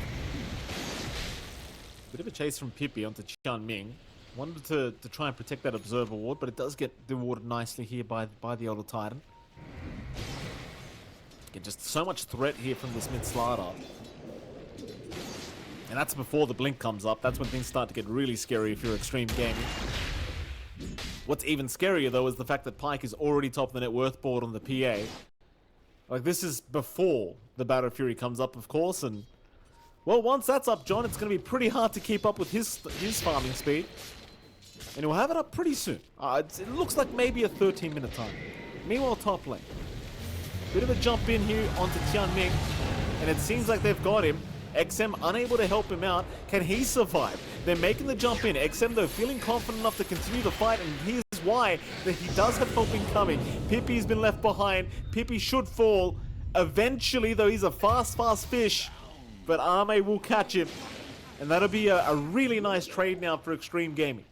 Bit of a chase from Pippi onto Chanming. Wanted to try and protect that Observer ward, but it does get rewarded nicely here by the Elder Titan. Again, just so much threat here from this mid slider. And that's before the blink comes up. That's when things start to get really scary if you're Xtreme Gaming. What's even scarier, though, is the fact that Pike is already top of the net worth board on the PA. Like, this is before the Battle Fury comes up, of course, and well, once that's up, John, it's going to be pretty hard to keep up with his farming speed. And he'll have it up pretty soon. It looks like maybe a 13-minute time. Meanwhile, top lane. Bit of a jump in here onto Tianming, and it seems like they've got him. XM unable to help him out. Can he survive? They're making the jump in. XM, though, feeling confident enough to continue the fight, and here's why, that he does have help incoming. Pippi's been left behind. Pippi should fall eventually, though he's a fast fish. But Ame will catch him, and that'll be a really nice trade now for Xtreme Gaming.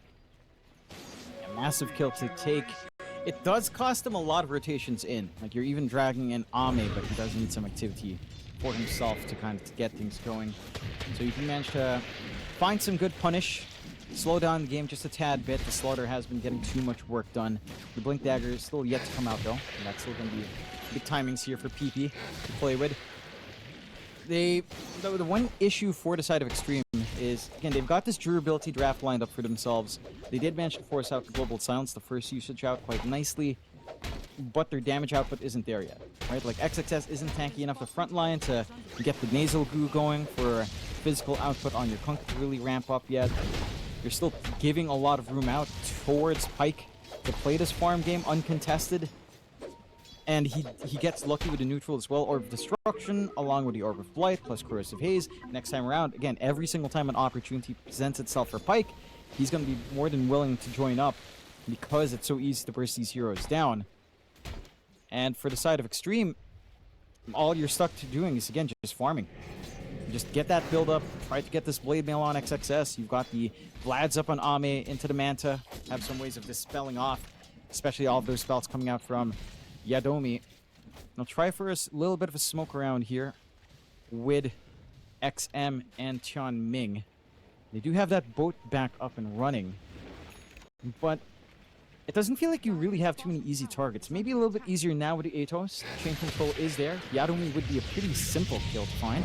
A massive kill to take. It does cost him a lot of rotations in. Like, you're even dragging in Ame, but he does need some activity for himself to kind of get things going. So you can manage to find some good punish, slow down the game just a tad bit. The Slaughter has been getting too much work done. The Blink Dagger is still yet to come out, though, and that's still going to be big timings here for PP to play with. The one issue for the side of Xtreme is, again, they've got this durability draft lined up for themselves. They did manage to force out the Global Silence, the first usage out, quite nicely, but their damage output isn't there yet, right? Like, XXS isn't tanky enough the front line to get the nasal goo going for physical output on your Kunk to really ramp up yet. You're still giving a lot of room out towards Pyke to play this farm game uncontested. And he gets lucky with the neutral as well. Orb of Destruction, along with the Orb of Blight, plus Corrosive Haze. Next time around, again, every single time an opportunity presents itself for Pyke, he's going to be more than willing to join up because it's so easy to burst these heroes down. And for the side of Xtreme, all you're stuck to doing is, again, just farming. Just get that build up, try to get this Blade Mail on XXS. You've got the Vlads up on Ame into the Manta. Have some ways of dispelling off, especially all of those spells coming out from Yadomi. I'll try for a little bit of a smoke around here with XM and Tian Ming. They do have that boat back up and running, but it doesn't feel like you really have too many easy targets. Maybe a little bit easier now with the Atos. Chain control is there. Yadomi would be a pretty simple kill to find.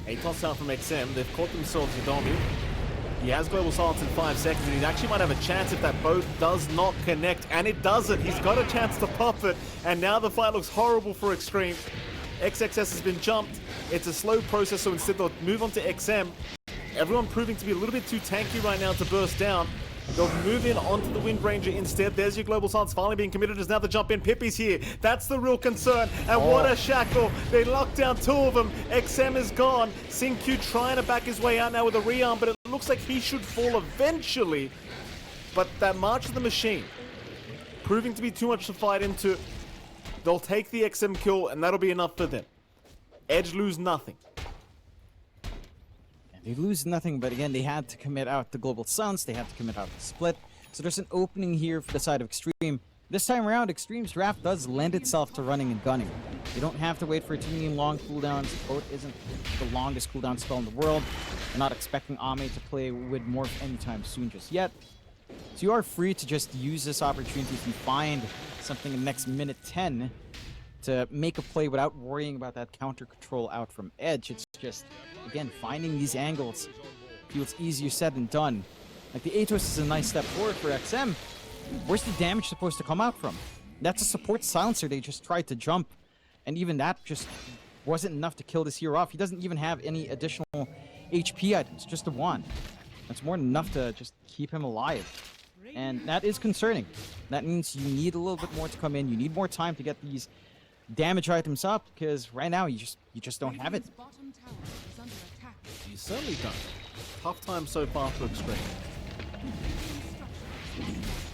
Atos out from XM. They've caught themselves Yadomi. He has Global Silence in 5 seconds, and he actually might have a chance if that boat does not connect, and it doesn't. He's got a chance to pop it, and now the fight looks horrible for Xtreme. XXS has been jumped. It's a slow process, so instead they'll move on to XM. Everyone proving to be a little bit too tanky right now to burst down. They'll move in onto the Wind Ranger instead. There's your Global Silence finally being committed as now the jump in. Pippi's here. That's the real concern. And what a shackle. They locked down 2 of them. XM is gone. Q trying to back his way out now with a rearm, but it looks like he should fall eventually. But that March of the Machine proving to be too much to fight into. They'll take the XM kill, and that'll be enough for them. Edge lose nothing. They lose nothing, but again, they had to commit out the Global Silence. They had to commit out the split. So there's an opening here for the side of Xtreme. This time around, Xtreme's draft does lend itself to running and gunning. You don't have to wait for too many long cooldowns. Boat isn't the longest cooldown spell in the world. They're not expecting Ame to play with Morph anytime soon just yet. So you are free to just use this opportunity if you find something in the next minute 10 to make a play without worrying about that counter control out from Edge. It's just, again, finding these angles feels easier said than done. Like, the Atos is a nice step forward for XM. Where's the damage supposed to come out from? That's a support silencer they just tried to jump, and even that just wasn't enough to kill this hero off. He doesn't even have any additional HP items, just a wand. That's more than enough to just keep him alive. And that is concerning. That means you need a little bit more to come in. You need more time to get these damage items up, because right now you just don't have it. Bottom tower is under attack. You certainly don't. Tough time so far for Xtreme.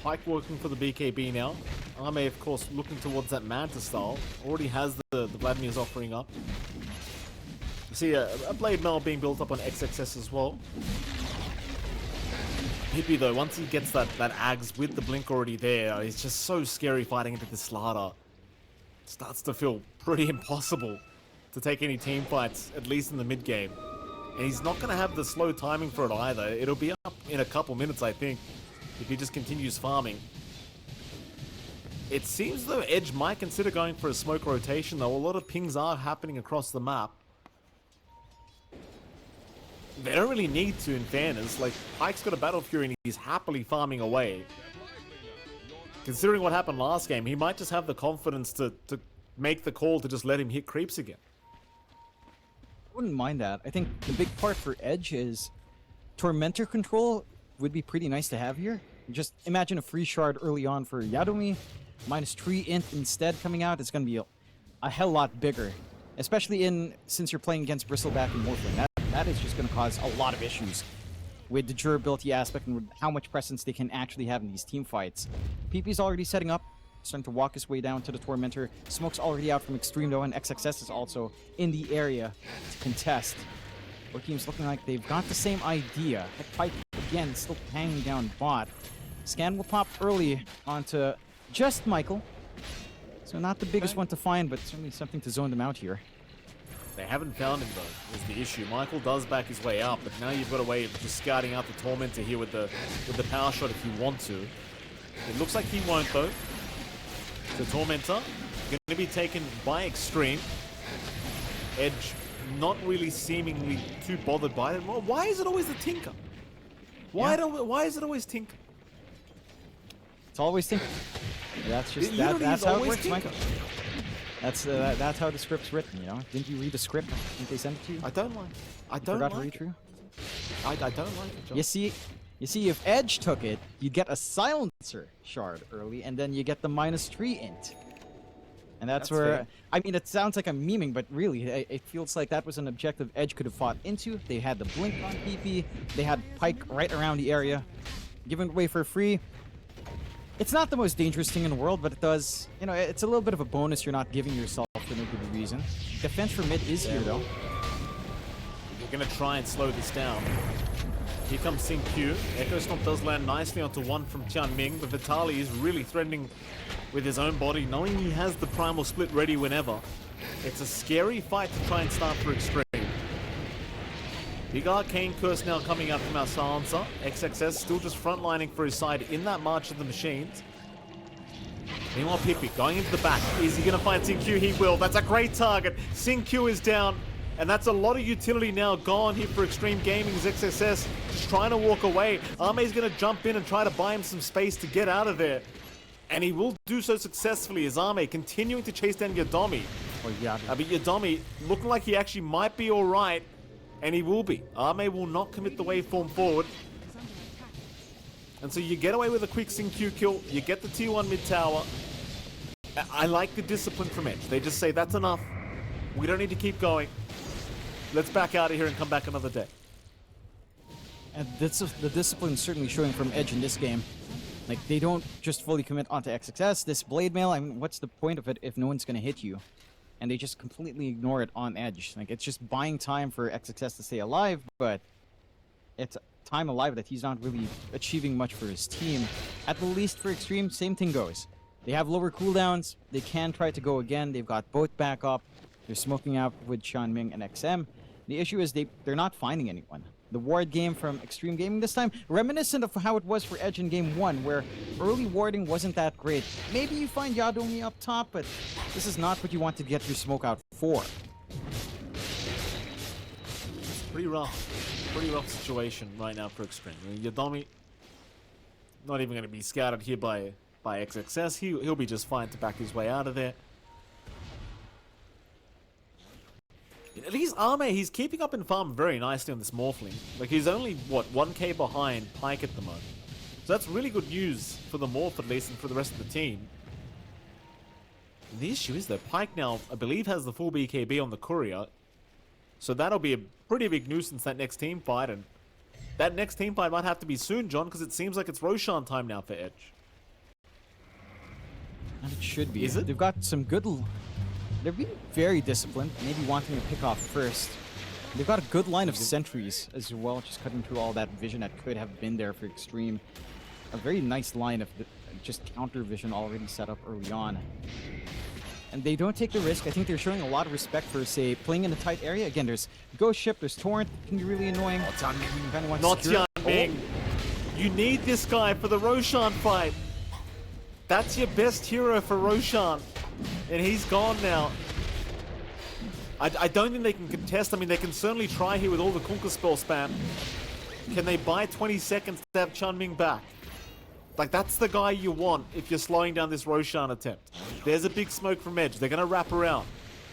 Pyke working for the BKB now. Ame, of course, looking towards that Manta style. Already has the Vladimir's offering up. You see a Blade Mail being built up on XXS as well. Hippie, though, once he gets that Ags with the Blink already there, it's just so scary fighting into this Slardar. Starts to feel pretty impossible to take any team fights, at least in the mid game. And he's not going to have the slow timing for it either. It'll be up in a couple minutes, I think, if he just continues farming. It seems though Edge might consider going for a smoke rotation, though. A lot of pings are happening across the map. They don't really need to, in fairness. Like, Pyke's got a Battle Fury and he's happily farming away. Considering what happened last game, he might just have the confidence to make the call to just let him hit creeps again. I wouldn't mind that. I think the big part for Edge is Tormentor control would be pretty nice to have here. Just imagine a free shard early on for Yadomi, -3 int instead coming out. It's going to be a hell lot bigger, especially since you're playing against Bristleback and Morphling. That is just going to cause a lot of issues with the durability aspect and with how much presence they can actually have in these team fights. PP's already setting up, starting to walk his way down to the Tormentor. Smoke's already out from Xtreme though, and XXS is also in the area to contest. Both teams looking like they've got the same idea. Pyke, again, still hanging down bot. Scan will pop early onto just Michael. So not the biggest one to find, but certainly something to zone them out here. They haven't found him though, is the issue. Michael does back his way up, but now you've got a way of just scouting out the Tormentor here with the power shot if you want to. It looks like he won't though. The Tormentor going to be taken by Xtreme. Edge not really seemingly too bothered by it. Well, why is it always the Tinker? Why is it always Tinker? It's always Tinker. That's just that's how it works, Michael. That's how the script's written, you know. Didn't you read the script? Didn't they send it to you? I don't like. I You don't forgot like to read it. through? I don't like it, John. You see, You see, if Edge took it, you get a silencer shard early, and then you get the -3 int. And that's where, fair. I mean, it sounds like I'm memeing, but really, it feels like that was an objective Edge could have fought into. They had the blink on PP, they had Pyke right around the area, giving it away for free. It's not the most dangerous thing in the world, but it does, you know, it's a little bit of a bonus you're not giving yourself for no good reason. Defense for mid is here, though. You're going to try and slow this down. Here comes Sing Q. Echo Stomp does land nicely onto one from Tianming, but Vitaly is really threatening with his own body, knowing he has the primal split ready whenever. It's a scary fight to try and start for Xtreme. Big Arcane Curse now coming out from our silencer. XXS still just frontlining for his side in that March of the Machines. Meanwhile, Pippi going into the back. Is he going to find Sing Q? He will. That's a great target. Sing Q is down. And that's a lot of utility now gone here for Xtreme Gaming's XSS. Just trying to walk away. Arme's going to jump in and try to buy him some space to get out of there. And he will do so successfully as Arme continuing to chase down Yodomi. Oh, yeah. But Yodomi looking like he actually might be alright. And he will be. Arme will not commit the waveform forward. And so you get away with a quick Sing Q kill. You get the T1 mid tower. I like the discipline from Edge. They just say, that's enough. We don't need to keep going. Let's back out of here and come back another day. And the discipline certainly showing from Edge in this game. Like, they don't just fully commit onto XXS. This blade mail, I mean, what's the point of it if no one's going to hit you? And they just completely ignore it on Edge. Like, it's just buying time for XXS to stay alive, but it's time alive that he's not really achieving much for his team. At the least for Xtreme, same thing goes. They have lower cooldowns. They can try to go again. They've got both back up. They're smoking out with Xianming and XM. The issue is they're not finding anyone. The ward game from Xtreme Gaming this time, reminiscent of how it was for Edge in Game 1, where early warding wasn't that great. Maybe you find Yodomi up top, but this is not what you want to get your smoke out for. It's pretty rough situation right now for Xtreme. I mean, Yodomi not even going to be scouted here by XXS. He'll be just fine to back his way out of there. At least Arme, he's keeping up in farm very nicely on this Morphling. Like, he's only, what, 1k behind Pyke at the moment. So that's really good news for the Morph, at least, and for the rest of the team. And the issue is, though, Pyke now, I believe, has the full BKB on the Courier. So that'll be a pretty big nuisance, that next team fight. And that next team fight might have to be soon, John, because it seems like it's Roshan time now for Edge. And it should be. Is it? They've got some good... They're being very disciplined, maybe wanting to pick off first. They've got a good line of sentries as well, just cutting through all that vision that could have been there for Xtreme. A very nice line of just counter vision already set up early on. And they don't take the risk. I think they're showing a lot of respect for, say, playing in a tight area. Again, there's Ghost Ship, there's Torrent, it can be really annoying. Not Tianming. You need this guy for the Roshan fight. That's your best hero for Roshan. And he's gone now. I don't think they can contest. I mean, they can certainly try here with all the Kunkka spell spam. Can they buy 20 seconds to have Tianming back? Like, that's the guy you want if you're slowing down this Roshan attempt. There's a big smoke from Edge. They're going to wrap around.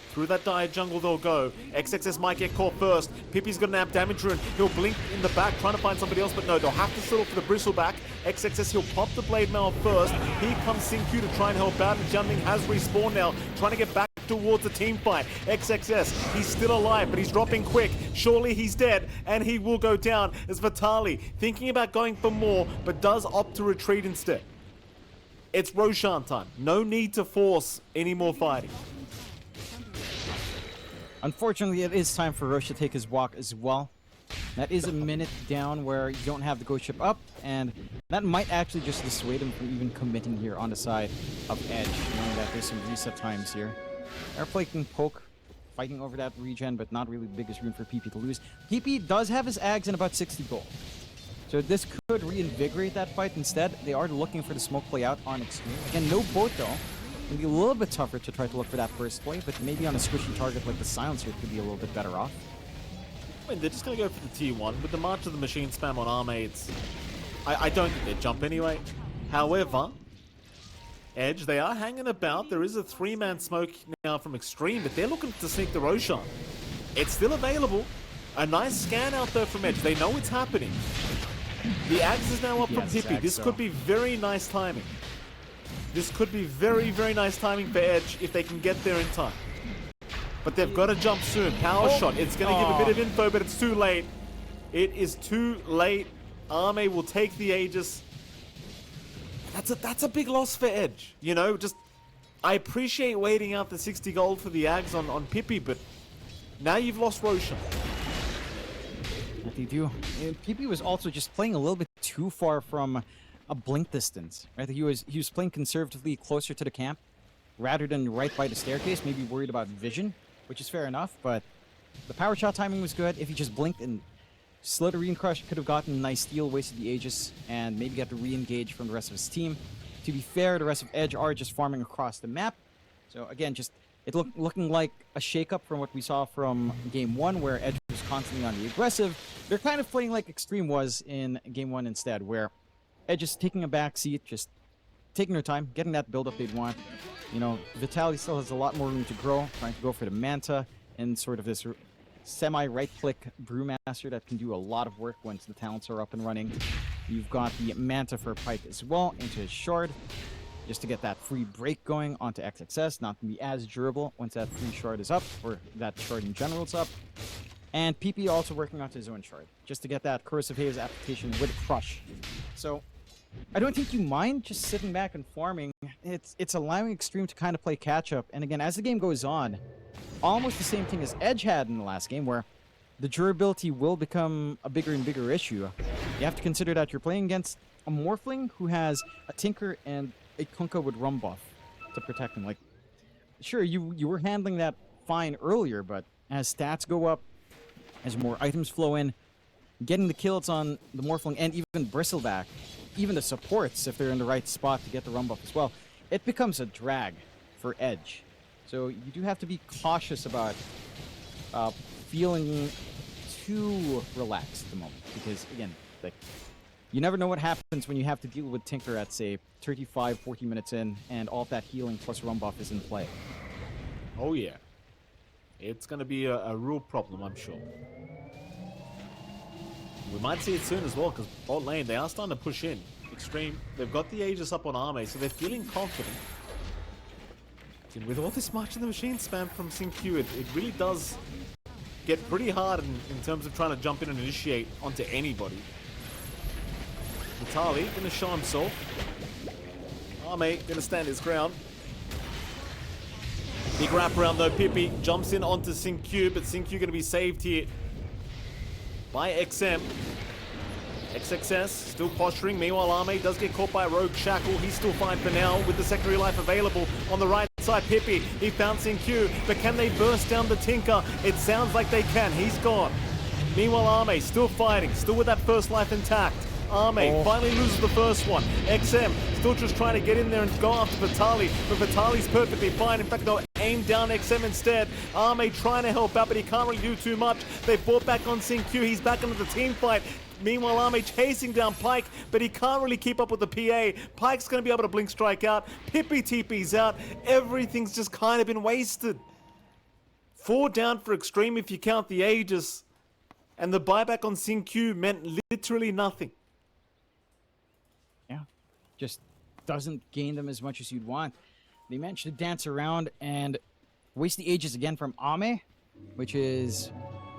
Through that dire jungle they'll go. XXS might get caught first. Pippi's got an amp damage rune. He'll blink in the back trying to find somebody else, but no, they'll have to settle for the bristleback. XXS, he'll pop the blade mail first. Here comes Sing Q to try and help out, and Jianming has respawned now, trying to get back towards the team fight. XXS, he's still alive, but he's dropping quick. Surely he's dead, and he will go down as Vitaly, thinking about going for more, but does opt to retreat instead. It's Roshan time. No need to force any more fighting. Unfortunately, it is time for Roche to take his walk as well. That is a minute down where you don't have the Ghost Ship up, and that might actually just dissuade him from even committing here on the side of Edge, knowing that there's some reset times here. Airplane can poke, fighting over that regen, but not really the biggest room for PP to lose. PP does have his Ags in about 60 gold. So this could reinvigorate that fight instead. They are looking for the smoke play out on Xtreme. Again, no boat though. It can be a little bit tougher to try to look for that first play, but maybe on a squishy target like the Silencer, it could be a little bit better off. I mean, they're just going to go for the T1. With the March of the Machine spam on Arme, I don't think they'd jump anyway. However, Edge, they are hanging about. There is a 3-man smoke now from Xtreme, but they're looking to sneak the Roshan. It's still available. A nice scan out there from Edge. They know it's happening. The Axe is now up from Yes, Pippi. Axe, This so. could be very nice timing. This could be very, very nice timing for Edge if they can get there in time. But they've got to jump soon. Power shot. It's going to give a bit of info, but it's too late. It is too late. Arme will take the Aegis. That's a big loss for Edge. You know, just I appreciate waiting out the 60 gold for the Ags on Pippi, but now you've lost Roshan. What they do. And PP was also just playing a little bit too far from a blink distance. Right? He was playing conservatively closer to the camp rather than right by the staircase, maybe worried about vision, which is fair enough, but the power shot timing was good. If he just blinked and slid a Crush, could have gotten a nice steal, wasted the Aegis, and maybe got to re-engage from the rest of his team. To be fair, the rest of Edge are just farming across the map. So again, just looking like a shake-up from what we saw from Game 1, where Edge was constantly on the aggressive. They're kind of playing like Xtreme was in Game 1 instead, where Edge is taking a back seat, just taking their time, getting that build-up they'd want. You know, Vitaly still has a lot more room to grow, trying to go for the Manta and sort of this semi-right-click Brewmaster that can do a lot of work once the talents are up and running. You've got the Manta for Pike as well into his Shard, just to get that free break going onto XXS, not to be as durable once that free Shard is up, or that Shard in general is up. And PP also working onto his own Shard, just to get that Corrosive Haze application with Crush. So, I don't think you mind just sitting back and farming. It's allowing Xtreme to kind of play catch-up, and again, as the game goes on, almost the same thing as Edge had in the last game, where the durability will become a bigger and bigger issue. You have to consider that you're playing against a Morphling who has a Tinker and a Kunkka with Rum buff to protect him. Like, sure, you were handling that fine earlier, but as stats go up, as more items flow in, getting the kills on the Morphling and even Bristleback, even the supports, if they're in the right spot to get the Rum buff as well, it becomes a drag for Edge. So you do have to be cautious about feeling too relaxed at the moment, because again, like, you never know what happens when you have to deal with Tinker at, say, 35, 40 minutes in, and all of that healing plus Rum buff is in play. Oh yeah. It's going to be a real problem, I'm sure. We might see it soon as well, because bot lane, they are starting to push in. Xtreme, they've got the Aegis up on Arme, so they're feeling confident. And with all this March in the Machine spam from SyncQ, it really does get pretty hard in terms of trying to jump in and initiate onto anybody. Vitaly going to show himself. Arme going to stand his ground. Big wraparound though, Pippi jumps in onto SyncQ, but SyncQ going to be saved here by XM. XXS still posturing. Meanwhile, Arme does get caught by a Rogue Shackle. He's still fine for now with the secondary life available on the right side. Pippi, he found SyncQ, but can they burst down the Tinker? It sounds like they can. He's gone. Meanwhile, Arme still fighting, still with that first life intact. Arme finally loses the first one. XM still just trying to get in there and go after Vitaly, but Vitaly's perfectly fine. In fact, they'll aim down XM instead. Arme trying to help out, but he can't really do too much. They fought back on SyncQ. He's back into the team fight. Meanwhile, Arme chasing down Pyke, but he can't really keep up with the PA. Pyke's going to be able to blink strike out. Pippi TP's out. Everything's just kind of been wasted. 4 down for Xtreme if you count the Aegis. And the buyback on SyncQ meant literally nothing. Yeah, just doesn't gain them as much as you'd want. They managed to dance around and waste the Aegis again from Ame, which is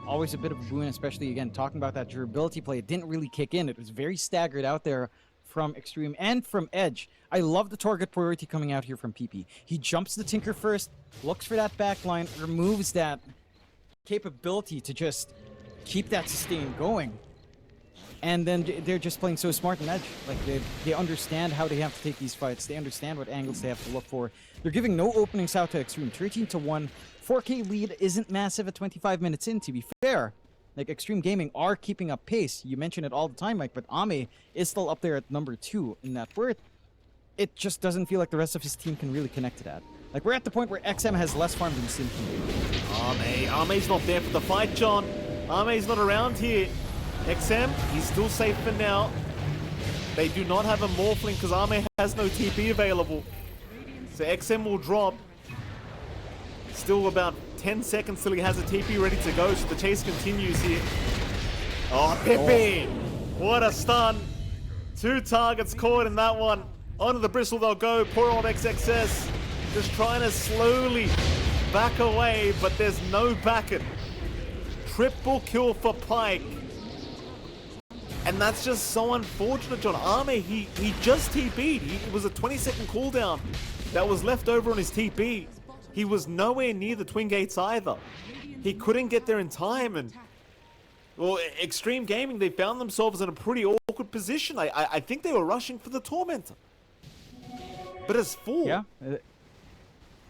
always a bit of a boon, especially, again, talking about that durability play. It didn't really kick in. It was very staggered out there from Xtreme and from Edge. I love the target priority coming out here from PP. He jumps the Tinker first, looks for that backline, removes that capability to just keep that sustain going. And then they're just playing so smart in Edge. Like, they understand how they have to take these fights. They understand what angles they have to look for. They're giving no openings out to Xtreme. 13-1. 4K lead isn't massive at 25 minutes in, to be fair. Like, Xtreme Gaming are keeping up pace. You mention it all the time, Mike, but Ame is still up there at number 2 in that word. It just doesn't feel like the rest of his team can really connect to that. Like, we're at the point where XM has less farm than SyncQ. Ame's not there for the fight, John. Ame's not around here. XM, he's still safe for now. They do not have a Morphling because Ame has no TP available. So XM will drop. Still about 10 seconds till he has a TP ready to go, so the chase continues here. Oh, Pippi! What a stun. 2 targets caught in that one. Onto the bristle they'll go. Poor old XXS just trying to slowly back away, but there's no backing. Triple kill for Pyke. And that's just so unfortunate, John. Arme, he just TP'd. It was a 20-second cooldown that was left over on his TP. He was nowhere near the Twin Gates either. He couldn't get there in time, and well, Xtreme Gaming, they found themselves in a pretty awkward position. I think they were rushing for the Tormentor. But it's full. Yeah.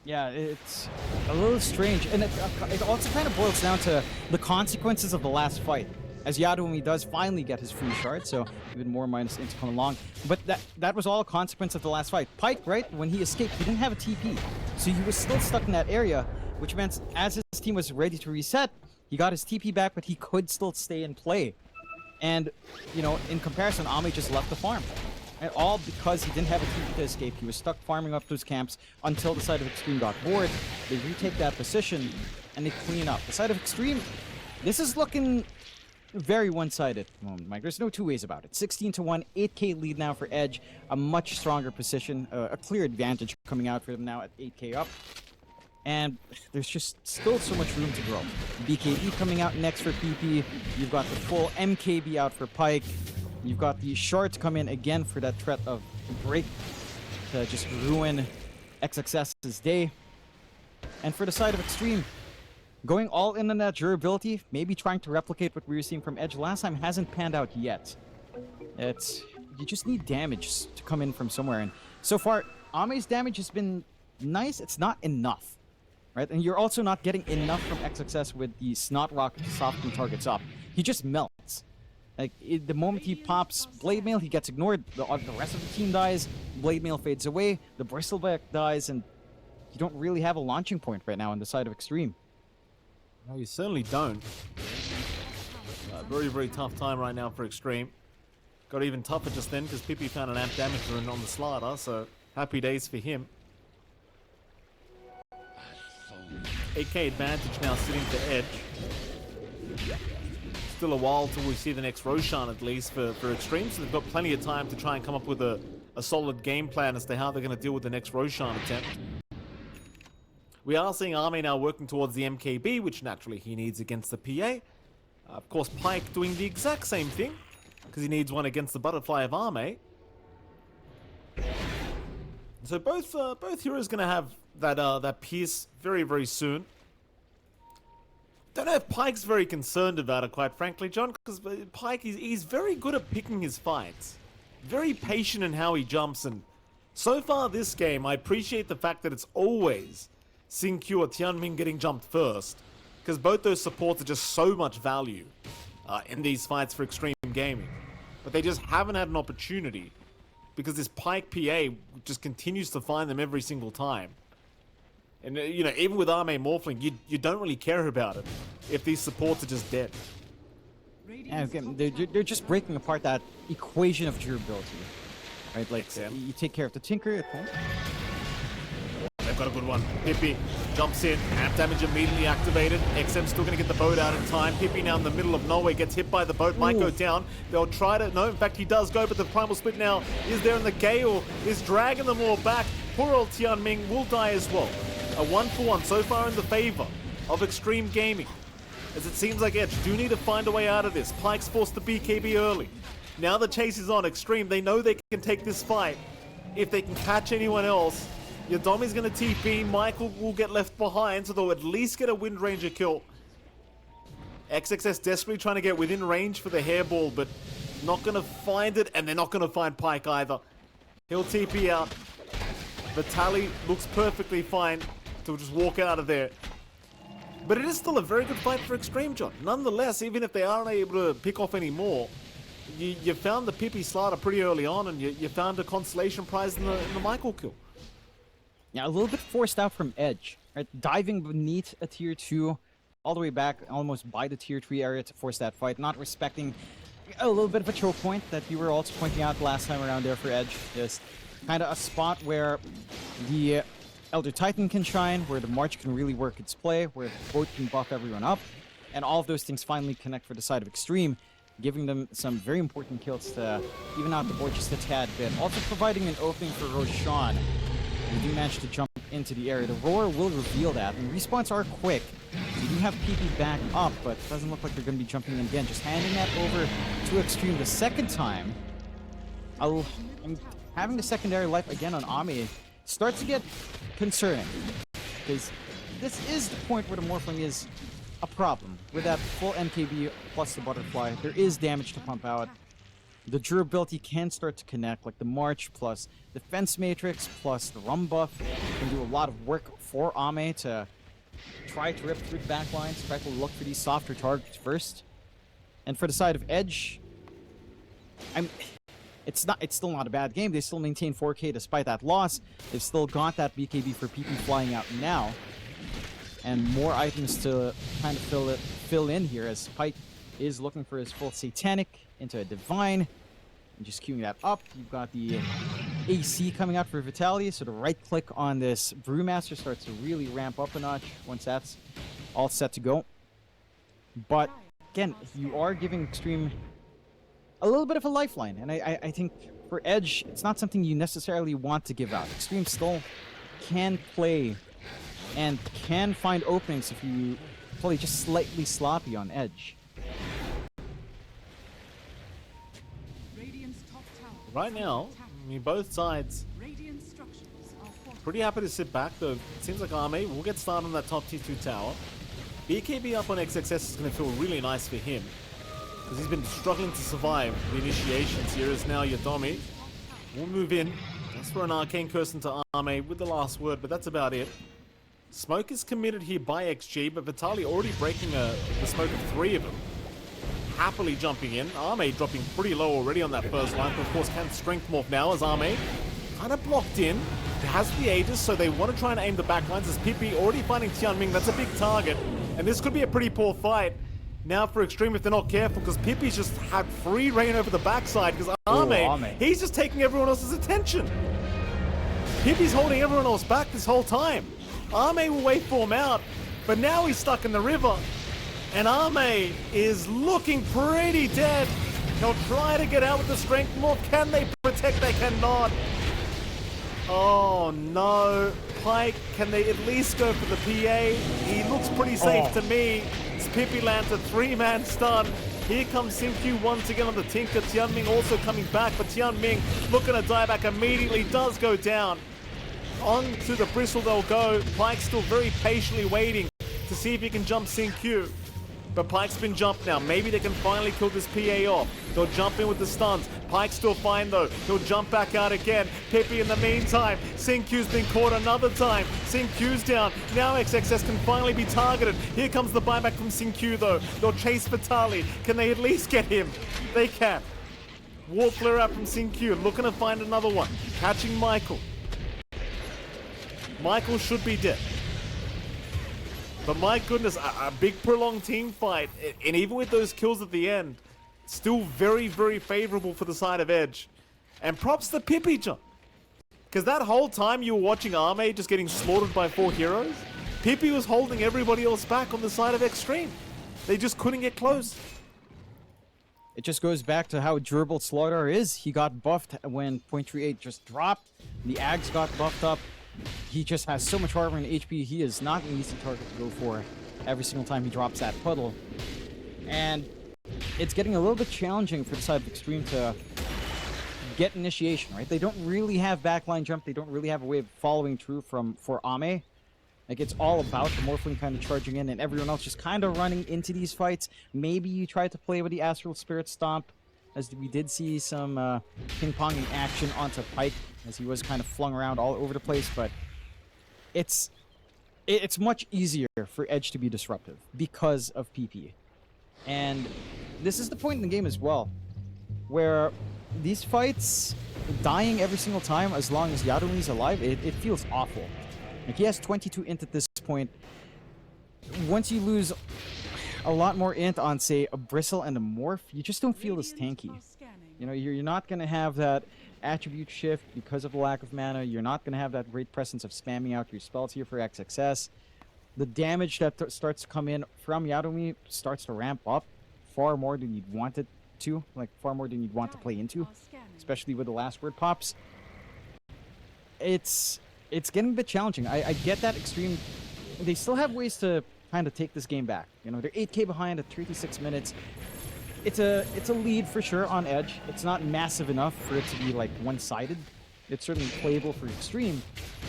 Yeah, it's a little strange. And it also kind of boils down to the consequences of the last fight. As Yadoumi does finally get his free shard, so even more minus to come along. But that was all a consequence of the last fight. Pyke, right, when he escaped, he didn't have a TP. So he was still stuck in that area, which meant as his team was ready to reset, he got his TP back, but he could still stay and play. And, you know, in comparison, Ame just left the farm. And all because he didn't have a TP to escape. He was stuck farming up those camps until the side of Xtreme got bored. They retake that position, and they clean up. The side of Xtreme, this is looking very one-sided at the moment, Mike. There's no two ways about it. 16-1, 8K lead now for Edge. A much stronger position, a clear advantage coming out for them now at 8K up. And there's just still so much room to grow. BKB coming out next for PP. You've got the full MKB out for Pyke. You've got the shard to come in again for that threat of break to just ruin XXS's day. And for the side of Xtreme, going all in on that durability, maybe trying to replicate what we were seeing from Edge last time hasn't panned out yet. You just need damage to come in from somewhere. And so far, Ame's damage has been nice. It's not enough, right? And you're also not getting enough from XXS with the Snot Rocket to soften targets up. He just melts. Like, the moment he pops Blade Mail, he gets ignored. The rest of the team dies. Blade Mail fades away. The Bristleback dies, and you don't really have a launching point right now on the side of Xtreme. No, you certainly don't. Very, very tough time right now for Xtreme. Got even tougher just then because Pippi found an amp damage rune on the slider, so happy days for him. 8K advantage now sitting to Edge. Still a while till we see the next Roshan at least for Xtreme, so they've got plenty of time to try and come up with a solid game plan as to how they're going to deal with the next Roshan attempt. We are seeing Ame now working towards the MKB, which naturally he needs against the PA. Of course, Pyke doing the exact same thing, because he needs one against the Butterfly of Ame. So both heroes going to have that Pierce very, very soon. Don't know if Pyke's very concerned about it, quite frankly, John, because Pyke, he's very good at picking his fights. Very patient in how he jumps, and so far this game, I appreciate the fact that it's always Xingqiu or Tianming getting jumped first, because both those supports are just so much value in these fights for Xtreme Gaming. But they just haven't had an opportunity, because this Pyke PA just continues to find them every single time. And, you know, even with Ame Morphling, you don't really care about it if these supports are just dead. And again, they're just breaking apart that equation of durability, right? Like, you take care of the Tinker at home. They've got a good one. Pippi jumps in, amp damage immediately activated. XM still going to get the boat out in time. Pippi now in the middle of nowhere, gets hit by the boat, might go down. They'll try to, no, in fact he does go, but the Primal Split now is there, and the Gale is dragging them all back. Poor old Tianming will die as well. A 1-for-1 so far in the favor of Xtreme Gaming, as it seems like Edge do need to find a way out of this. Pyke's forced to BKB early. Now the chase is on Xtreme. They know they can take this fight if they can catch anyone else. Yadomi's going to TP. Michael will get left behind, so they'll at least get a Wind Ranger kill. XXS desperately trying to get within range for the hairball, but not going to find it, and they're not going to find Pyke either. He'll TP out. Vitali looks perfectly fine to just walk out of there. But it is still a very good fight for Xtreme, John. Nonetheless, even if they aren't able to pick off any more, you found the Pippi slider pretty early on, and you found a consolation prize in the Michael kill. Yeah, a little bit forced out from Edge, right? Diving beneath a tier 2, all the way back almost by the tier 3 area to force that fight, not respecting a little bit of a choke point that you were also pointing out last time around there for Edge. Just kind of a spot where the Elder Titan can shine, where the March can really work its play, where the boat can buff everyone up, and all of those things finally connect for the side of Xtreme. giving them some very important kills to even out the board just a tad bit. Also providing an opening for Roshan. We do manage to jump into the area. The roar will reveal that, and respawns are quick. So you do have PP back up, but it doesn't look like they're going to be jumping in again. Just handing that over to Xtreme the second time. I'm having the secondary life again on Ame starts to get concerning, because this is the point where the Morphling is a problem. With that full MKB plus the Butterfly, there is damage to pump out. The durability can start to connect, like the March plus Defense Matrix plus the Rum buff can do a lot of work for Ame to try to rip through the backlines, try to look for these softer targets first. And for the side of Edge, it's still not a bad game. They still maintain 4K despite that loss. They've still got that BKB for PP flying out now. And more items to kind of fill in here, as Pike is looking for his full Satanic into a Divine. And just queuing that up. You've got the AC coming out for Vitality, so the right click on this Brewmaster starts to really ramp up a notch once that's all set to go. But again, you are giving Xtreme a little bit of a lifeline, and I think for Edge, it's not something you necessarily want to give out. Xtreme still can play and can find openings if you play just slightly sloppy on Edge. Radiant's top tower. Right now, I mean, both sides Radiant structures are fortified. pretty happy to sit back, though. It seems like Ame will get started on that top T2 tower. BKB up on XXS is going to feel really nice for him, because he's been struggling to survive the initiations here. As now Yodomi will move in. That's for an Arcane Curse into Ame with the last word, but that's about it. Smoke is committed here by XG, but Vitali already breaking the smoke of 3 of them. Happily jumping in. Ame dropping pretty low already on that first line, but of course can strength morph now as Ame kind of blocked in. It has the Aegis, so they want to try and aim the backlines as Pippi already finding Tianming. That's a big target, and this could be a pretty poor fight now for Xtreme if they're not careful, because Pippi's just had free reign over the backside, because Ame, he's just taking everyone else's attention. Pippi's holding everyone else back this whole time. Ame will wait for him out, but now he's stuck in the river, and Ame is looking pretty dead. He'll try to get out with the strength morph. Can they protect? They cannot. Oh no. Pike, can they at least go for the PA? He looks pretty safe to me. As Pippi lands a 3-man stun. Here comes Simq once again on the Tinker. Tianming also coming back, but Tianming looking to die back immediately, does go down. On to the Bristle they'll go. Pike still very patiently waiting to see if he can jump Simq. But Pike's been jumped now. Maybe they can finally kill this PA off. They'll jump in with the stuns. Pike's still fine though. He'll jump back out again. Pippi in the meantime. Simq's been caught another time. Simq's down. Now XXS can finally be targeted. Here comes the buyback from Simq though. They'll chase Vitali. Can they at least get him? They can. Wall flare out from Simq. Looking to find another one. Catching Michael. Michael should be dead. But my goodness, a big prolonged team fight, and even with those kills at the end, still very, very favorable for the side of Edge. And props to Pippi jump. Because that whole time you were watching Ame just getting slaughtered by 4 heroes, Pippi was holding everybody else back on the side of Xtreme. They just couldn't get close. It just goes back to how durable Slardar is. He got buffed when 0.38 just dropped. The Ags got buffed up. He just has so much armor and HP. He is not an easy target to go for every single time he drops that puddle. And it's getting a little bit challenging for the side of Xtreme to get initiation, right? They don't really have backline jump. They don't really have a way of following through for Ame. Like, it's all about the Morphling kind of charging in and everyone else just kind of running into these fights. Maybe you try to play with the Astral Spirit Stomp, as we did see some ping-ponging action onto Pike, as he was kind of flung around all over the place, but it's much easier for Edge to be disruptive because of PP. And this is the point in the game as well, where these fights, dying every single time as long as Yarumi's alive, it feels awful. Like, he has 22 int at this point. Once you lose a lot more int on, say, a Bristle and a Morph, you just don't feel as tanky. You know, you're not going to have that attribute shift because of the lack of mana. You're not going to have that great presence of spamming out your spells here for XXS. The damage that starts to come in from Yarumi starts to ramp up far more than you'd want it to, like far more than you'd want to play into, especially with the last word pops. It's getting a bit challenging. I get that Xtreme, they still have ways to kind of take this game back. You know, they're 8K behind at 36 minutes. It's a lead for sure on Edge. It's not massive enough for it to be like one-sided. It's certainly playable for Xtreme.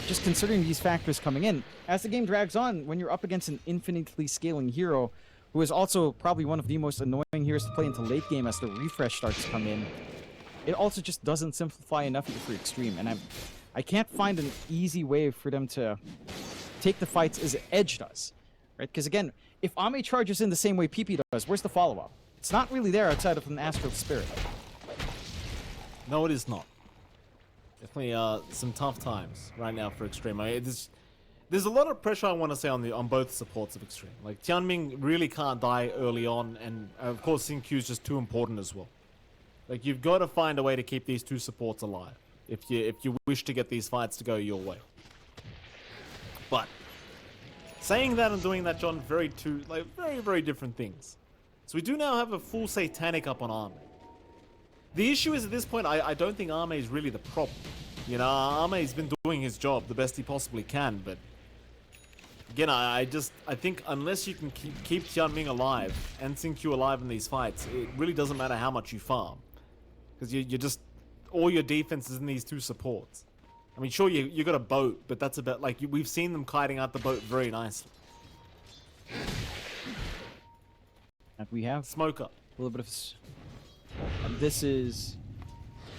Just considering these factors coming in, as the game drags on, when you're up against an infinitely scaling hero, who is also probably one of the most annoying heroes to play into late game as the refresh starts to come in, it also just doesn't simplify enough for Xtreme. And I can't find an easy way for them to take the fights as Edge does, right? Because again, if Ame charges in the same way PP does, where's the follow-up? It's not really there outside of an Astral Spirit. No, it is not. Definitely some tough times right now for Xtreme. There's a lot of pressure, I want to say, on both supports of Xtreme. Like, Tianming really can't die early on, and of course Xingqiu is just too important as well. Like, you've got to find a way to keep these two supports alive if you wish to get these fights to go your way. But saying that and doing that, John, very, very different things. So we do now have a full Satanic up on Arme. The issue is, at this point, I don't think Arme is really the problem. You know, Arme's been doing his job the best he possibly can, but again, I think unless you can keep Tianming alive and Xingqiu alive in these fights, it really doesn't matter how much you farm. Because you just, all your defense is in these two supports. I mean, sure, you got a boat, but that's about, like, we've seen them kiting out the boat very nicely. And we have Smoker. a little bit of... This is...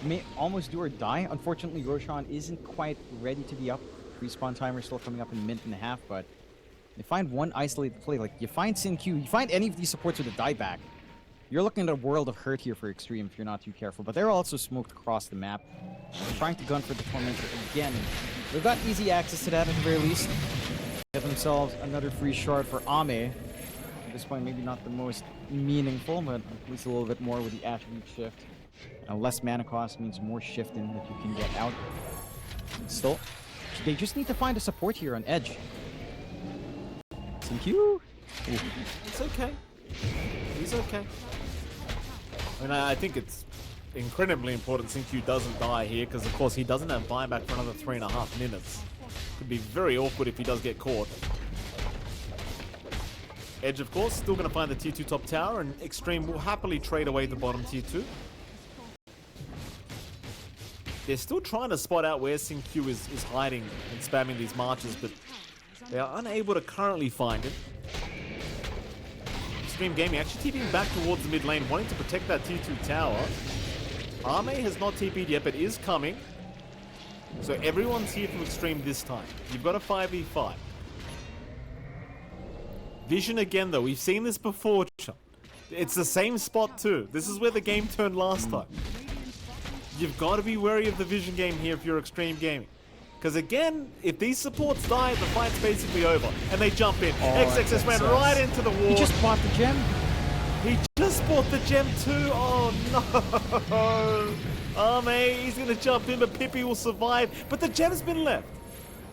may almost do or die. Unfortunately, Roshan isn't quite ready to be up. Respawn timer still coming up in a minute and a half, but they find one isolated play. Like, you find Xingqiu, you find any of these supports with a dieback, you're looking at a world of hurt here for Xtreme if you're not too careful. But they're also smoked across the map. They're trying to gun for the Tormentor again. They've got easy access to that at the very least. Get themselves another free shard for Ame. At this point, maybe not the most meaningful, but at least a little bit more with the attribute shift. Less mana cost means more shifting that you can get out. Still, they just need to find a support here on Edge. Xingqiu? It's okay. He's okay. I mean, I think it's incredibly important Xingqiu doesn't die here, because of course he doesn't have buyback for another 3.5 minutes. Could be very awkward if he does get caught. Edge, of course, still going to find the tier 2 top tower, and Xtreme will happily trade away the bottom tier 2. They're still trying to spot out where Xingqiu is hiding and spamming these marches, but they are unable to currently find him. Xtreme Gaming actually TPing back towards the mid lane, wanting to protect that tier 2 tower. Arme has not TP'd yet, but is coming. So everyone's here from Xtreme this time. You've got a 5v5. Vision again, though. We've seen this before, Chum. It's the same spot, too. This is where the game turned last time. You've got to be wary of the Vision game here if you're Xtreme Gaming. Because again, if these supports die, the fight's basically over. And they jump in. XXS went right into the wall. He just bought the gem. He just bought the gem too. Oh no. Arme, he's going to jump in, but Pippi will survive. But the gem's been left.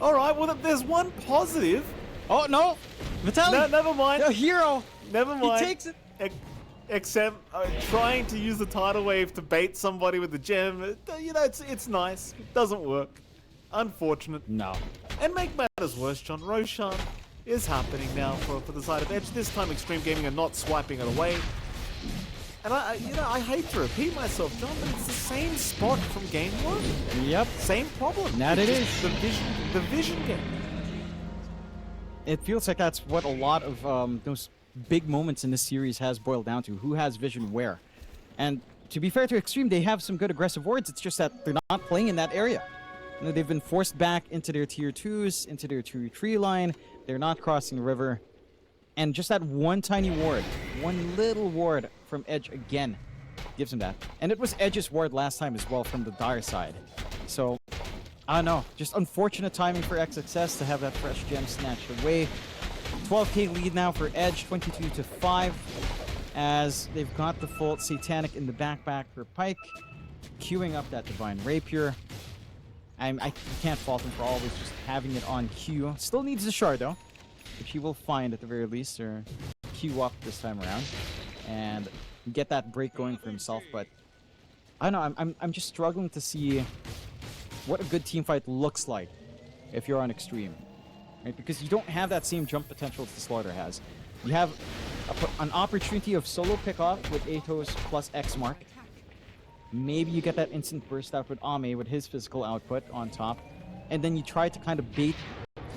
Alright, well there's one positive. Oh no. Vitaly. No, never mind. The hero. Never mind. He takes it. Except trying to use the tidal wave to bait somebody with the gem. You know, it's nice. It doesn't work. Unfortunate. No. And make matters worse, John, Roshan is happening now for the side of Edge. This time Xtreme Gaming are not swiping it away. And I hate to repeat myself, John, but it's the same spot from game 1. Yep. Same problem. That it is. The vision game. It feels like that's what a lot of those big moments in this series has boiled down to. Who has vision where? And to be fair to Xtreme, they have some good aggressive wards. It's just that they're not playing in that area. You know, they've been forced back into their tier 2s, into their tier 3 line. They're not crossing the river. And just that one tiny ward, one little ward from Edge again, gives him that. And it was Edge's ward last time as well from the Dire side. So, I don't know. Just unfortunate timing for XXS to have that fresh gem snatched away. 12k lead now for Edge, 22-5. As they've got the full Satanic in the backpack for Pyke. Queuing up that Divine Rapier. I can't fault him for always just having it on Q. Still needs the shard though, which he will find at the very least, or queue up this time around. And get that break going for himself. But I don't know. I'm just struggling to see what a good team fight looks like if you're on Xtreme, right? Because you don't have that same jump potential as the Slaughter has. You have an opportunity of solo pick off with Atos plus X Mark. Maybe you get that instant burst out with Ame with his physical output on top. And then you try to kind of bait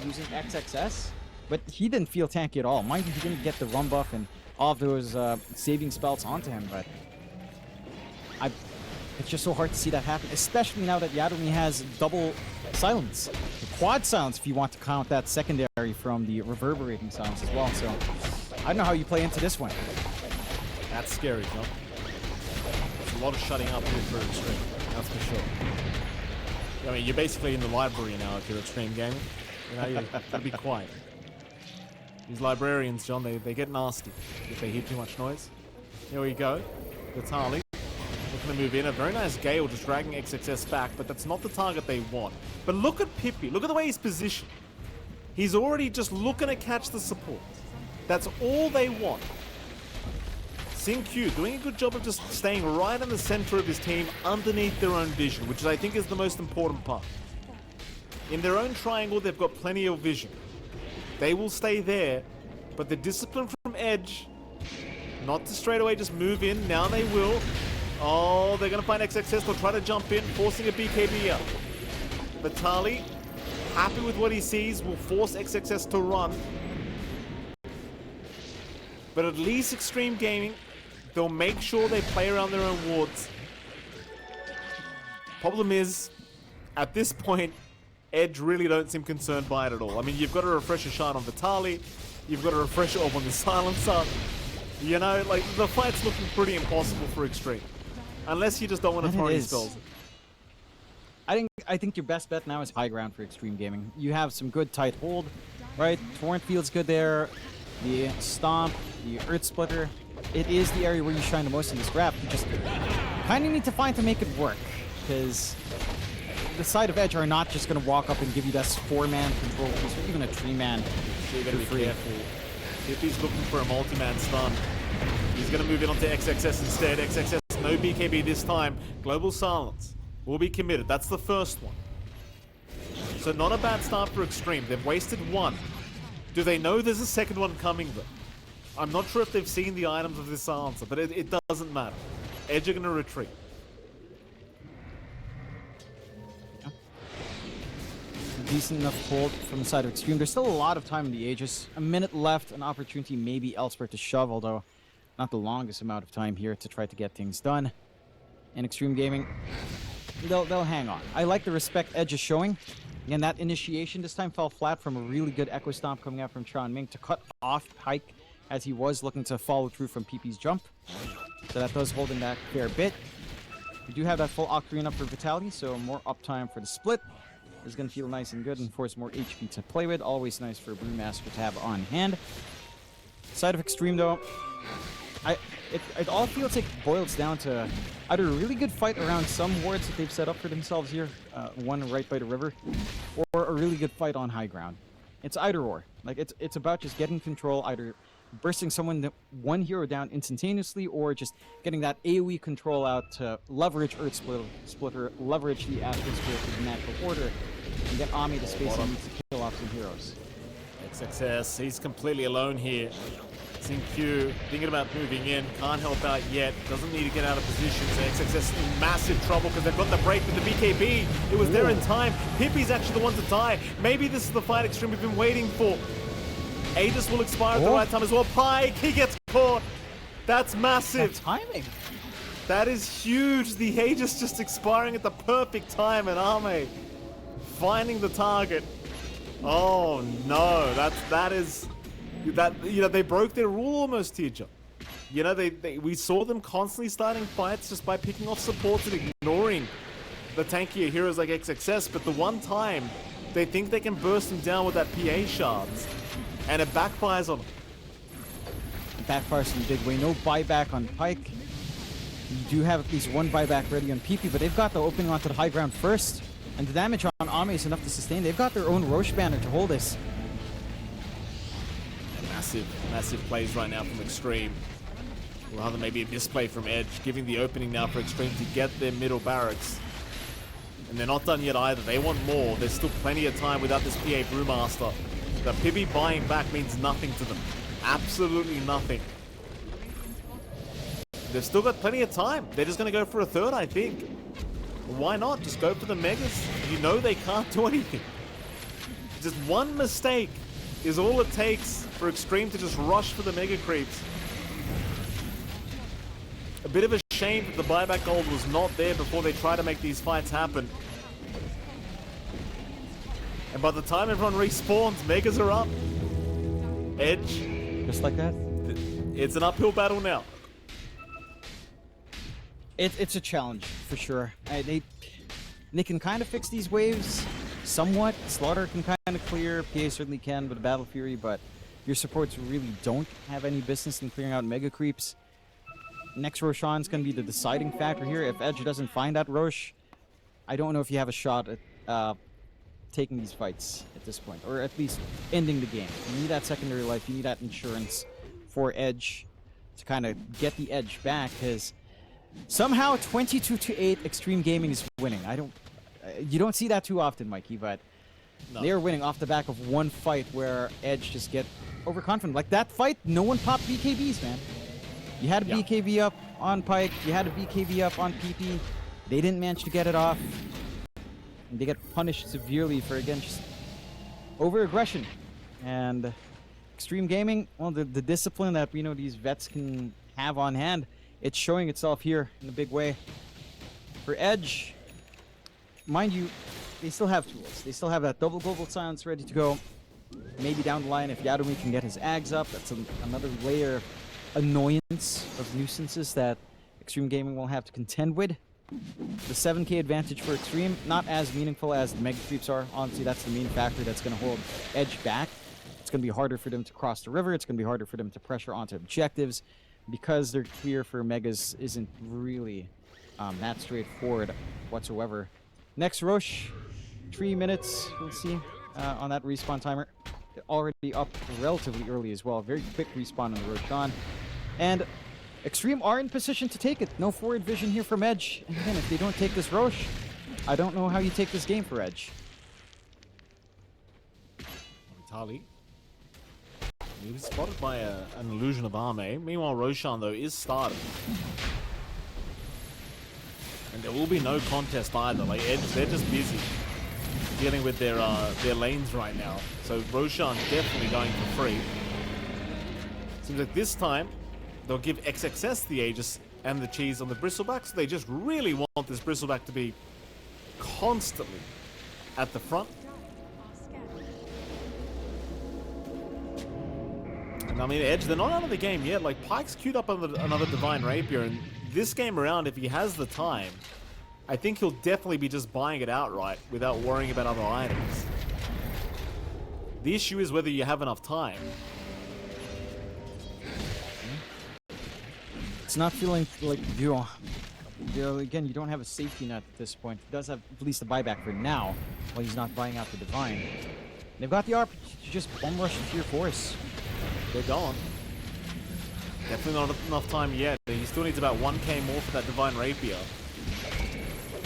using XXS. But he didn't feel tanky at all. Mind you, he didn't get the run buff and all of those saving spells onto him. But it's just so hard to see that happen. Especially now that Yadomi has double silence. Quad silence if you want to count that secondary from the reverberating silence as well. So I don't know how you play into this one. That's scary, John. There's a lot of shutting up here for Xtreme, that's for sure. I mean, you're basically in the library now if you're Xtreme Gaming. You know, you gotta be quiet. These librarians, John, they get nasty if they hear too much noise. Here we go. Vitaly looking to move in. A very nice Gale just dragging XXS back, but that's not the target they want. But look at Pippi. Look at the way he's positioned. He's already just looking to catch the support. That's all they want. Xingqiu doing a good job of just staying right in the center of his team underneath their own vision, which I think is the most important part. In their own triangle, they've got plenty of vision. They will stay there, but the discipline from Edge, not to straight away just move in. Now they will. Oh, they're going to find XXS. They'll try to jump in, forcing a BKB up. Vitaly, happy with what he sees, will force XXS to run. But at least Xtreme Gaming, they'll make sure they play around their own wards. Problem is, at this point, Edge really don't seem concerned by it at all. I mean, you've got a refresher shine on Vitaly, you've got a refresher orb on the silencer. You know, like, the fight's looking pretty impossible for Xtreme. Unless you just don't want to throw any spells. I think your best bet now is high ground for Xtreme Gaming. You have some good tight hold, right? Torrent feels good there. The Stomp, the Earth Splitter. It is the area where you shine the most in this graph. You just kind of need to find to make it work. Because the side of Edge are not just going to walk up and give you that 4-man control piece, or even a 3-man. So you got to be careful. If he's looking for a multi-man stun, he's going to move in onto XXS instead. XXS, no BKB this time. Global Silence will be committed. That's the first one. So not a bad start for Xtreme. They've wasted one. Do they know there's a second one coming though? I'm not sure if they've seen the items of this silencer, but it doesn't matter. Edge are going to retreat. Decent enough hold from the side of Xtreme. There's still a lot of time in the Aegis. A minute left, an opportunity maybe elsewhere to shove, although not the longest amount of time here to try to get things done. And Xtreme Gaming, they'll hang on. I like the respect Edge is showing. Again, that initiation this time fell flat from a really good Echo Stomp coming out from Chan Ming to cut off Pike as he was looking to follow through from PP's jump. So that does hold him back a fair bit. We do have that full Octarine up for Vitality, so more uptime for the split. Is going to feel nice and good and force more HP to play with. Always nice for a Brewmaster to have on hand. Side of Xtreme though, it all feels like it boils down to either a really good fight around some wards that they've set up for themselves here, one right by the river, or a really good fight on high ground. It's either or. Like it's about just getting control, either bursting one hero down instantaneously, or just getting that AoE control out to leverage Earth Splitter, leverage the Astral Spirit to the natural order, and get Ami the space he needs to kill off some heroes. XXS, he's completely alone here. Xingqiu thinking about moving in, can't help out yet, doesn't need to get out of position, so XXS in massive trouble because they've got the break with the BKB. It was there in time. Pippi's actually the one to die. Maybe this is the fight Xtreme have been waiting for. Aegis will expire at the right time as well. Pike, he gets caught. That's massive. That timing. That is huge. The Aegis just expiring at the perfect time, and Ame finding the target. Oh no, they broke their rule almost here, John. You know, we saw them constantly starting fights just by picking off supports and ignoring the tankier heroes like XXS, but the one time they think they can burst them down with that PA shards, and it backfires on them. It backfires in a big way. No buyback on Pike. You do have at least one buyback ready on PP, but they've got the opening onto the high ground first, and the damage on Ame is enough to sustain. They've got their own Roche banner to hold this. Massive plays right now from Xtreme. Rather maybe a misplay from Edge, giving the opening now for Xtreme to get their middle barracks. And they're not done yet either. They want more. There's still plenty of time without this PA Brewmaster. The Pibby buying back means nothing to them. Absolutely nothing. They've still got plenty of time. They're just going to go for a third, I think. Why not? Just go for the Megas. You know they can't do anything. Just one mistake is all it takes for Xtreme to just rush for the Mega Creeps. A bit of a shame that the buyback gold was not there before they try to make these fights happen. And by the time everyone respawns, Megas are up. Edge. Just like that? It's an uphill battle now. It's a challenge, for sure. They can kind of fix these waves somewhat. Slaughter can kind of clear. PA certainly can with Battle Fury, but your supports really don't have any business in clearing out Mega Creeps. Next Roshan's going to be the deciding factor here. If Edge doesn't find that Rosh, I don't know if you have a shot at taking these fights at this point, or at least ending the game. You need that secondary life. You need that insurance for Edge to kind of get the edge back, because somehow 22-8 Xtreme Gaming is winning. You don't see that too often, Mikey, but they are winning off the back of one fight where Edge just get overconfident. Like that fight, no one popped BKBs, man. You had a BKB up on Pike, you had a BKB up on PP. They didn't manage to get it off. And they get punished severely for, again, just over-aggression. And Xtreme Gaming, well, the discipline that we know these vets can have on hand, it's showing itself here in a big way. For Edge, mind you, they still have tools. They still have that double global silence ready to go. Maybe down the line, if Yadomi can get his Ags up, that's another layer of annoyance, of nuisances that Xtreme Gaming will have to contend with. The 7k advantage for Xtreme, not as meaningful as the Mega Creeps are. Honestly, that's the main factor that's going to hold Edge back. It's going to be harder for them to cross the river. It's going to be harder for them to pressure onto objectives, because their clear for Megas isn't really that straightforward whatsoever. Next Rosh, 3 minutes, we'll see, on that respawn timer. Already up relatively early as well. Very quick respawn on the Roshan. And Xtreme are in position to take it. No forward vision here from Edge. And again, if they don't take this Rosh, I don't know how you take this game for Edge. Vitali. He was spotted by an illusion of Arme. Meanwhile, Roshan, though, is started. And there will be no contest either. Like, Edge, they're just busy dealing with their lanes right now. So Roshan definitely going for free. Seems like this time they'll give XXS the Aegis and the cheese on the Bristleback, so they just really want this Bristleback to be constantly at the front. And I mean, Edge, they're not out of the game yet. Like, Pike's queued up on another Divine Rapier, and this game around, if he has the time, I think he'll definitely be just buying it outright without worrying about other items. The issue is whether you have enough time. It's not feeling like again, you don't have a safety net at this point. He does have at least a buyback for now, while he's not buying out the Divine. They've got the opportunity to just bomb rush the tier 4s. They're gone. Definitely not enough time yet. He still needs about 1k more for that Divine Rapier.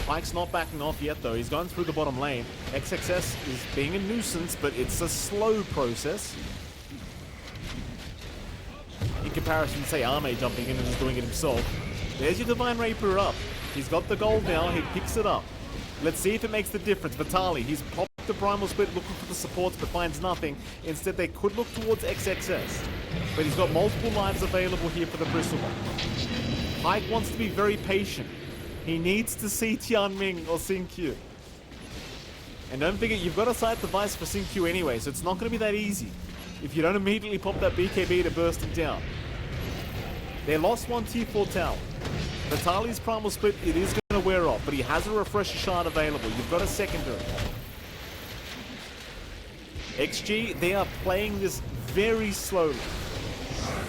Pike's not backing off yet, though. He's going through the bottom lane. XXS is being a nuisance, but it's a slow process. In comparison to, say, Arme jumping in and just doing it himself. There's your Divine Rapier up. He's got the gold now. He picks it up. Let's see if it makes the difference. Vitali, he's popped the Primal Split looking for the supports, but finds nothing. Instead, they could look towards XXS. But he's got multiple lives available here for the Bristleback. Pike wants to be very patient. He needs to see Tianming or Xingqiu. And don't forget, you've got a side device for Xingqiu anyway, so it's not going to be that easy if you don't immediately pop that BKB to burst him down. They lost one tier 4 tower. Vitali's Primal Split, it is going to wear off, but he has a Refresher Shard available. You've got a secondary. XG, they are playing this very slowly.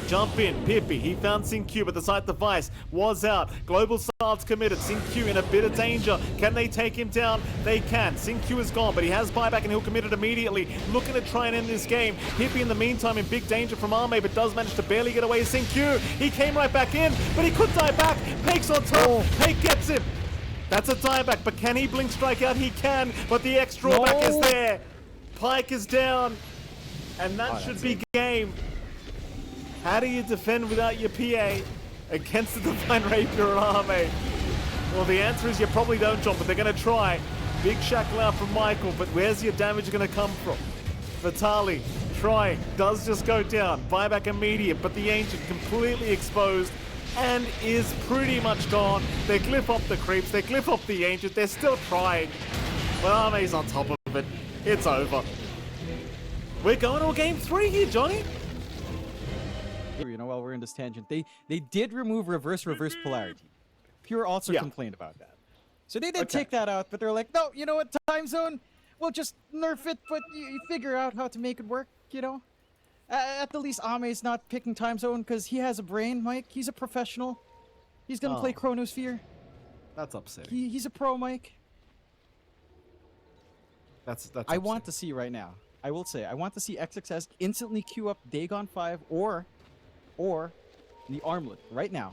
jump in. Pippi, he found SyncQ, but the site device was out. Global Salt's committed. SyncQ in a bit of danger. Can they take him down? They can. SyncQ is gone, but he has buyback and he'll commit it immediately. Looking to try and end this game. Pippi in the meantime in big danger from Arme, but does manage to barely get away. SyncQ, he came right back in, but he could die back. Pake's on top. Pake gets him. That's a dieback, but can he blink strike out? He can, but the X drawback is there. Pike is down, and that should be game. How do you defend without your PA against the Divine Rapier and Arme? Well, the answer is you probably don't, John, but they're going to try. Big shackle out from Michael, but where's your damage going to come from? Vitali trying, does just go down. Buyback immediate, but the Ancient completely exposed and is pretty much gone. They glyph off the creeps, they glyph off the Ancient, they're still trying. But Arme's on top of it. It's over. We're going to a game 3 here, Johnny. You know, while we're in this tangent, they did remove reverse polarity. Pure also complained about that. So they did take that out, but they're like, no, you know what, time zone, we'll just nerf it, but you figure out how to make it work, you know? At the least, Ame's not picking time zone because he has a brain, Mike. He's a professional. He's gonna play Chronosphere. That's upsetting. He's a pro, Mike. That's I want to see right now. I will say, I want to see XXS instantly queue up Dagon 5 or the Armlet right now.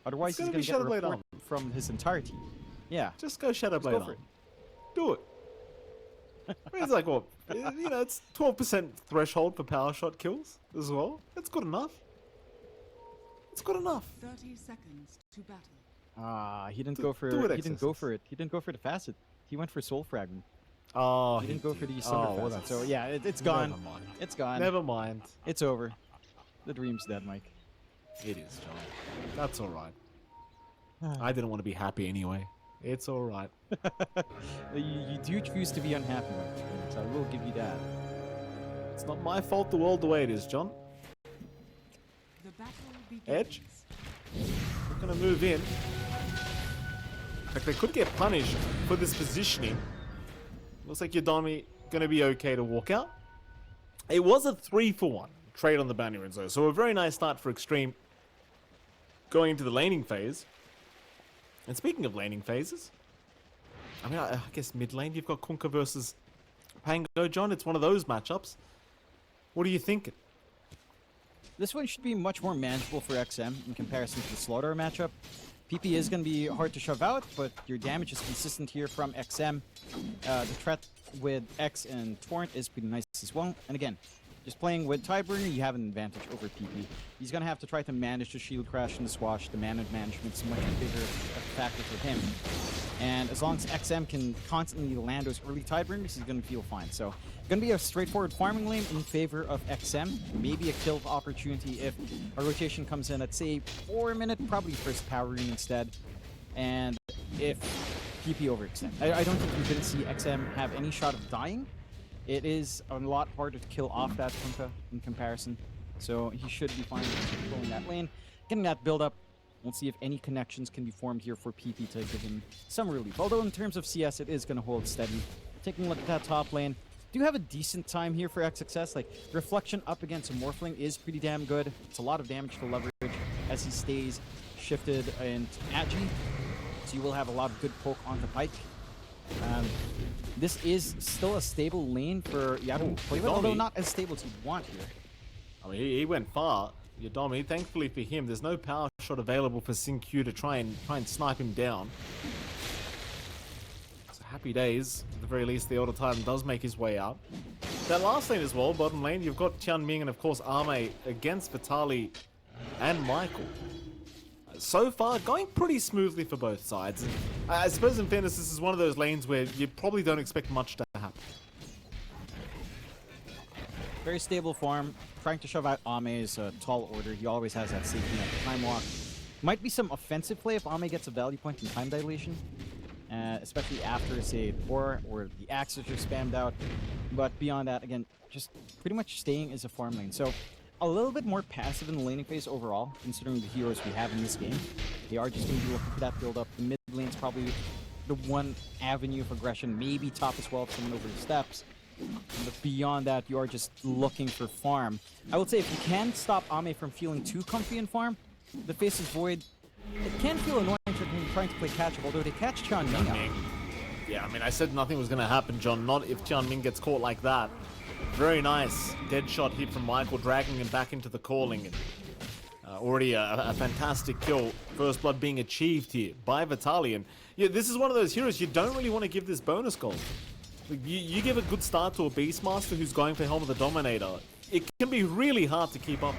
Otherwise, he's gonna get a report from his entire team. Yeah. Just go Shadowblade on. Do it. It's like, what? You know, it's 12% threshold for power shot kills as well. That's good enough. It's good enough. 30 seconds to battle. Ah, he didn't go for he didn't go for it. He didn't go for the facet. He went for Soul Fragment. Oh, he didn't go for the Sunder facet. So yeah, it's gone. Never mind. It's gone. Never mind. It's over. The dream's dead, Mike. It is, John. That's all right. I didn't want to be happy anyway. It's all right. You do choose to be unhappy, Mike. So I will give you that. It's not my fault the world the way it is, John. The battle begins. Edge. We're going to move in. In fact, they could get punished for this positioning. Looks like Yodomi going to be okay to walk out. It was a 3-for-1 trade on the bounty run zone, so a very nice start for Xtreme going into the laning phase. And speaking of laning phases, I mean, I guess mid lane, you've got Kunkka versus Pango, John. It's one of those matchups. What are you thinking? This one should be much more manageable for XM in comparison to the Slaughter matchup. PP is going to be hard to shove out, but your damage is consistent here from XM. The threat with X and Torrent is pretty nice as well. And again, just playing with Tidebringer, you have an advantage over PP. He's going to have to try to manage the shield crash and the swash. The mana management's much bigger factor for him. And as long as XM can constantly land those early Tidebringers, he's going to feel fine. So, going to be a straightforward farming lane in favor of XM. Maybe a kill opportunity if a rotation comes in at, say, 4 minute, probably first power rune instead. And if PP overextend. I don't think you're going to see XM have any shot of dying. It is a lot harder to kill off that Kunkka in comparison. So he should be fine controlling that lane. Getting that build up. We'll see if any connections can be formed here for PP to give him some relief. Although in terms of CS, it is going to hold steady. Taking a look at that top lane. Do have a decent time here for XXS. Like, Reflection up against a Morphling is pretty damn good. It's a lot of damage to leverage as he stays shifted into Agi. So you will have a lot of good poke on the Pike. This is still a stable lane for Yaru, although not as stable as you'd want here. I mean, he went far. Yodomi, thankfully for him, there's no power shot available for SyncQ to try and snipe him down. So happy days. At the very least, the Elder Titan does make his way out. That last lane as well, bottom lane, you've got Tianming and of course Arme against Vitali and Michael. So far, going pretty smoothly for both sides. I suppose in fairness, this is one of those lanes where you probably don't expect much to happen. Very stable farm. Trying to shove out Ame's tall order. He always has that safety net. Time walk. Might be some offensive play if Ame gets a value point in time dilation. Especially after, say, the Boar or the Axes are spammed out. But beyond that, again, just pretty much staying as a farm lane. So, a little bit more passive in the laning phase overall, considering the heroes we have in this game. They are just going to be looking for that build-up. The mid lane's probably the one avenue of aggression, maybe top as well if someone oversteps. But beyond that, you are just looking for farm. I would say if you can stop Ame from feeling too comfy in farm, the Faces Void, it can feel annoying for him trying to play catch-up, although they catch Tianming out. Yeah, I mean, I said nothing was going to happen, John. Not if Tianming gets caught like that. Very nice. Dead shot hit from Michael, dragging him back into the calling. And, already a fantastic kill. First blood being achieved here by Vitaly. And yeah, this is one of those heroes you don't really want to give this bonus gold. Like, you give a good start to a Beastmaster who's going for Helm of the Dominator. It can be really hard to keep up.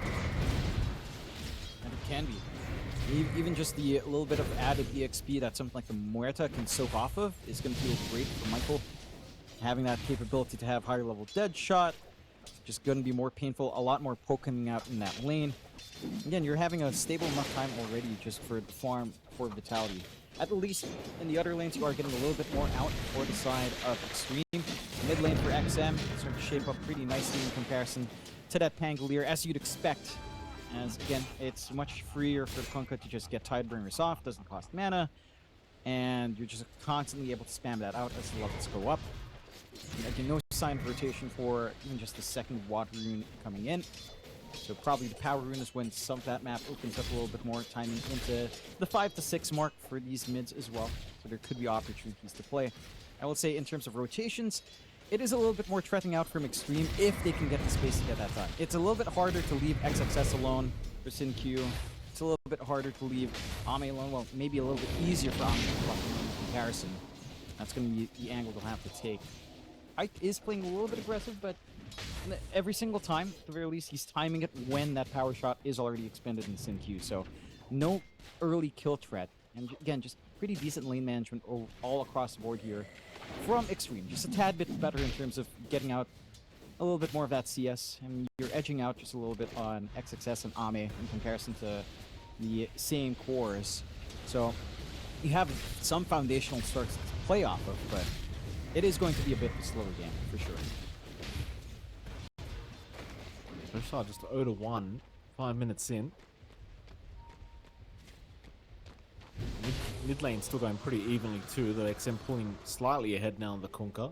And it can be. Even just the little bit of added EXP that something like the Muerta can soak off of is going to feel great for Michael. Having that capability to have higher level dead shot, just going to be more painful, a lot more poke coming out in that lane. Again, you're having a stable enough time already just for the farm for Vitality. At least in the other lanes, you are getting a little bit more out for the side of Xtreme. Mid lane for XM is starting to shape up pretty nicely in comparison to that Pangolier, as you'd expect. As again, it's much freer for Kunkka to just get Tidebringers off, doesn't cost mana, and you're just constantly able to spam that out as the levels go up. And again, no sign of rotation for even just the second Water Rune coming in. So probably the Power Rune is when some of that map opens up a little bit more, timing into the 5 to 6 mark for these mids as well. So there could be opportunities to play. I will say in terms of rotations, it is a little bit more threatening out from Xtreme if they can get the space to get that done. It's a little bit harder to leave XXS alone for SinQ. It's a little bit harder to leave Ame alone. Well, maybe a little bit easier for Ame in comparison. That's going to be the angle they'll have to take. Ike is playing a little bit aggressive, but every single time, at the very least, he's timing it when that power shot is already expended in SinQ. So no early kill threat. And again, just pretty decent lane management all across the board here from Xtreme. Just a tad bit better in terms of getting out a little bit more of that CS. And you're edging out just a little bit on XXS and Ame in comparison to the same cores. So you have some foundational starts to play off of, but it is going to be a bit of a slower game, for sure. First shot just 0-1, 5 minutes in. Mid lane still going pretty evenly too, the XM pulling slightly ahead now on the Kunkka.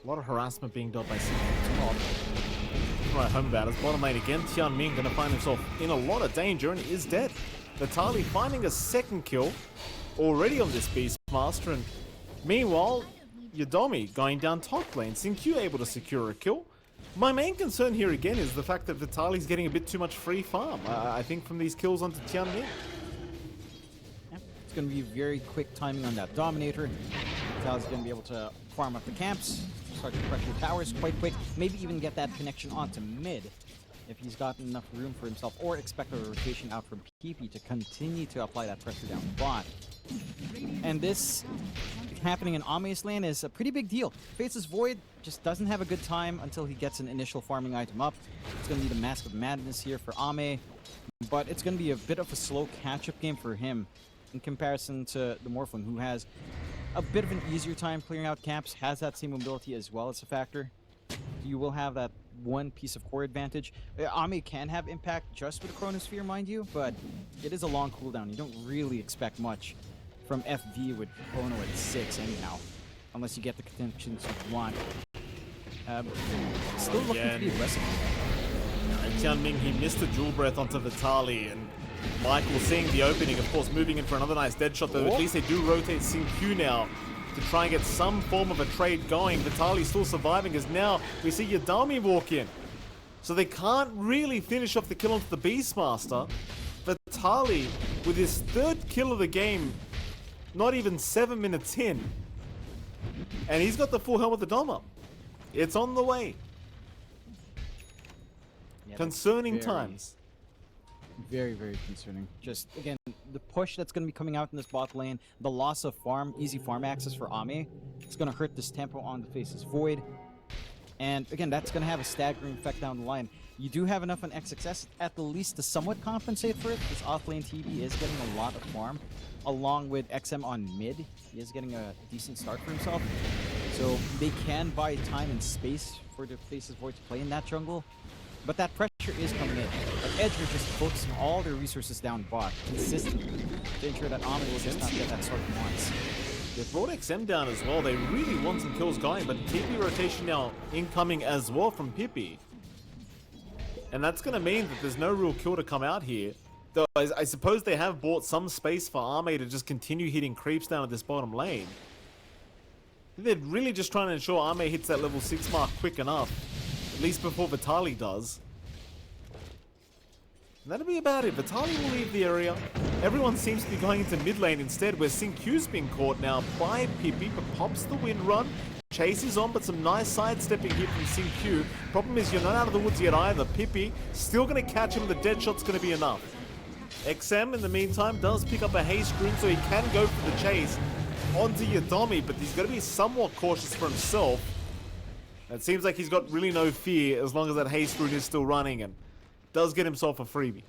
A lot of harassment being done by CM. Right home about us. Bottom lane again, Tianming going to find himself in a lot of danger and is dead. Vitaly finding a second kill already on this Beastmaster, and meanwhile, Yodomi going down top lane. SinQ able to secure a kill. My main concern here again is the fact that Vitaly's getting a bit too much free farm. I think from these kills onto Tianming. Yeah, it's going to be very quick timing on that Dominator. Vitaly's going to be able to farm up the camps, start to pressure towers quite quick, maybe even get that connection onto mid if he's got enough room for himself, or expect a rotation out from PP to continue to apply that pressure down bot. And this happening in Ame's lane is a pretty big deal. Faces Void just doesn't have a good time until he gets an initial farming item up. It's going to be the Mask of Madness here for Ame, but it's going to be a bit of a slow catch-up game for him in comparison to the Morphling, who has a bit of an easier time clearing out camps, has that same mobility as well as a factor. You will have that one piece of core advantage. Ame can have impact just with the Chronosphere, mind you, but it is a long cooldown. You don't really expect much from FV with Chrono at 6 anyhow, unless you get the contentions you want. Still looking to be aggressive. And Tianming, he missed a dual breath onto Vitaly, and Michael seeing the opening, of course, moving in for another nice dead shot, though at least they do rotate SinQ now to try and get some form of a trade going. Vitaly still surviving, as now we see Yodomi walk in. So they can't really finish off the kill onto the Beastmaster. Vitaly, with his third kill of the game, not even 7 minutes in, and he's got the full Helm of the Dom up. It's on the way. Yeah, concerning times. Very, very concerning. Just, again, the push that's going to be coming out in this bot lane, the loss of farm, easy farm access for Ame, it's going to hurt this tempo on the Faces Void. And, again, that's going to have a staggering effect down the line. You do have enough on XXS, at the least, to somewhat compensate for it. This off-lane TB is getting a lot of farm, along with XM on mid. He is getting a decent start for himself. So they can buy time and space for the Faces Void to play in that jungle. But that pressure is coming in. But Edge are just focusing all their resources down bot consistently to ensure that Ame will just not get that sort of once. They've brought XM down as well. They really want some kills going, but TP rotation now incoming as well from Pippi. And that's going to mean that there's no real kill to come out here. Though I suppose they have bought some space for Arme to just continue hitting creeps down at this bottom lane. They're really just trying to ensure Arme hits that level 6 mark quick enough. At least before Vitali does. And that'll be about it. Vitali will leave the area. Everyone seems to be going into mid lane instead, where Sinq's being caught now by Pippi, but pops the wind run. Chase is on, but some nice sidestepping here from Sinq. Problem is, you're not out of the woods yet either. Pippi still going to catch him. The dead shot's going to be enough. XM, in the meantime, does pick up a haste rune, so he can go for the chase onto Yadomi, but he's going to be somewhat cautious for himself. It seems like he's got really no fear as long as that haste rune is still running, and does get himself a freebie.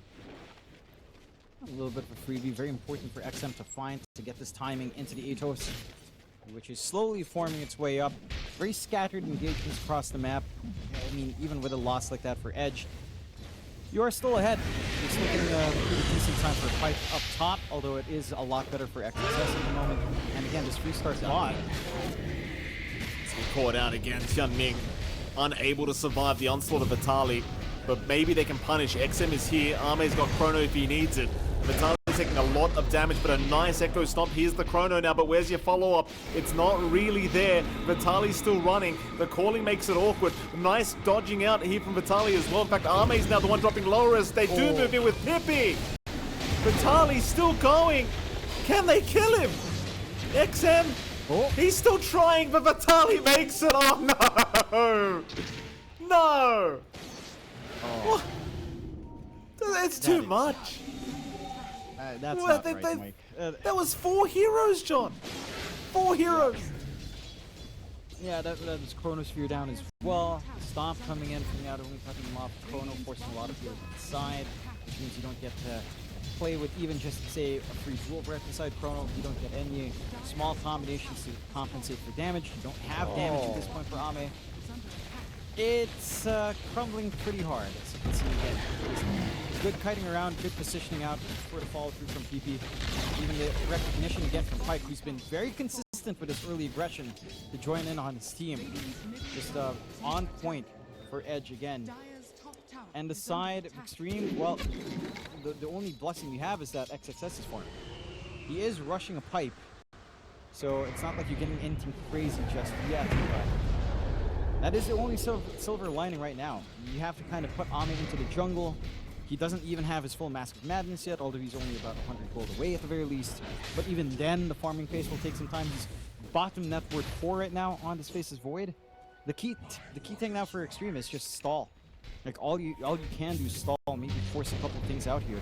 A little bit of a freebie, very important for XM to find to get this timing into the Atos, which is slowly forming its way up. Very scattered engagements across the map. I mean, even with a loss like that for Edge, you are still ahead. You're still getting a pretty decent time for a fight up top, although it is a lot better for XSS at the moment. And again, this restart's bot. Caught out again, Tianming unable to survive the onslaught of Vitali. But maybe they can punish. XM is here. Arme's got Chrono if he needs it. Vitali's taking a lot of damage, but a nice Echo Stomp. Here's the Chrono now, but where's your follow-up? It's not really there. Vitali's still running. The calling makes it awkward. Nice dodging out here from Vitali as well. In fact, Arme's now the one dropping lower as they do move in with Pippi. Vitali's still going. Can they kill him? XM, he's still trying, but Vitali makes it. Oh, no. No. What? It's too much. That's not right, Mike. That was 4 heroes, John. 4 heroes. Yeah, that was Chronosphere down as well. Stomp coming in from the outer wing, cutting him off. Chrono forcing a lot of heroes inside, which means you don't get to play with even just, say, a free dual breath inside Chrono. You don't get any small combinations to compensate for damage. You don't have damage at this point for Ame. It's crumbling pretty hard, as you can see again. Good kiting around, good positioning out for the follow through from PP. Even the recognition again from Pike, who's been very consistent with his early aggression to join in on his team. Just on point for Edge again. And the side of Xtreme, well, the only blessing we have is that XXS is forming. He is rushing a pipe, so it's not like you're getting anything crazy just yet. But that is the only silver lining right now. You have to kind of put Ame into the jungle. He doesn't even have his full Mask of Madness yet, although he's only about 100 gold away at the very least. But even then, the farming pace will take some time. He's bottom net worth 4 right now on this Face's Void. The key thing now for Xtreme is just stall. Like all you can do is stall, maybe force a couple things out here.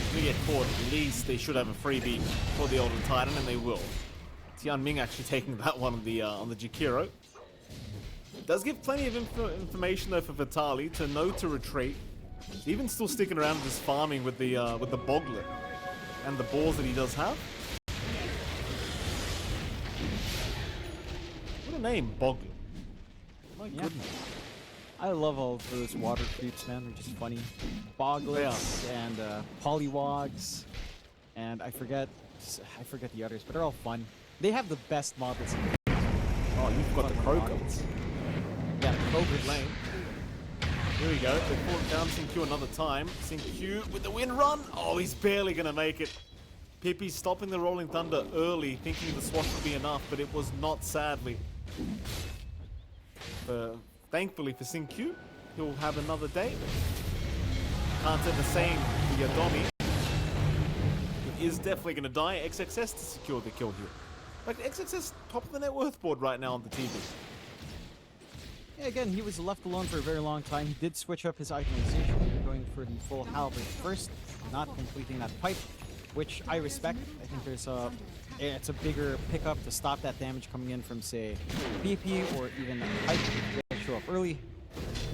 If we get caught, at least they should have a freebie for the Elder Titan, and they will. Tianming actually taking that one on the Jakiro. Does give plenty of information though for Vitali to know to retreat. Even still sticking around just farming with the Boglet and the balls that he does have. What a name, Boglet. My goodness. I love all of those water creeps, man. They're just funny. Boglets and Polywogs, and I forget the others, but they're all fun. They have the best models. Oh, you've got the Croaker. Yeah, Croaker's lane. Here we go. They pulled down Sinq another time. Sinq with the wind run. Oh, he's barely going to make it. Pippi stopping the Rolling Thunder early, thinking the swash would be enough, but it was not, sadly. Thankfully for Sinq, he'll have another day. Can't say the same for Yadomi. He is definitely going to die. XXS to secure the kill here. Like, XXS top of the net worth board right now on the TV. Yeah, again, he was left alone for a very long time. He did switch up his itemization, going for the full halberd first, not completing that pipe, which I respect. I think it's a bigger pickup to stop that damage coming in from, say, BP or even a pipe that show up early.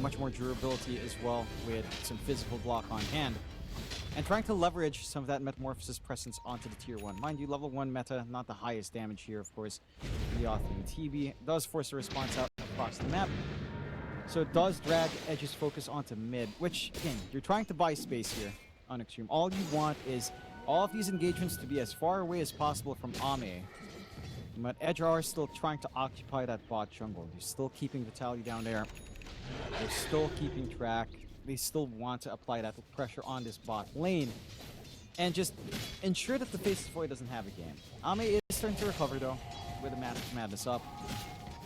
Much more durability as well with some physical block on hand. And trying to leverage some of that Metamorphosis presence onto the tier 1. Mind you, level 1 meta, not the highest damage here, of course. The offering TB does force a response out across the map. So it does drag Edge's focus onto mid, which, again, you're trying to buy space here on Xtreme. All you want is all of these engagements to be as far away as possible from Ame. But Edge are still trying to occupy that bot jungle. They're still keeping Vitaly down there. They're still keeping track. They still want to apply that pressure on this bot lane. And just ensure that the Faceless Void doesn't have a game. Ame is starting to recover though, with the Madness up.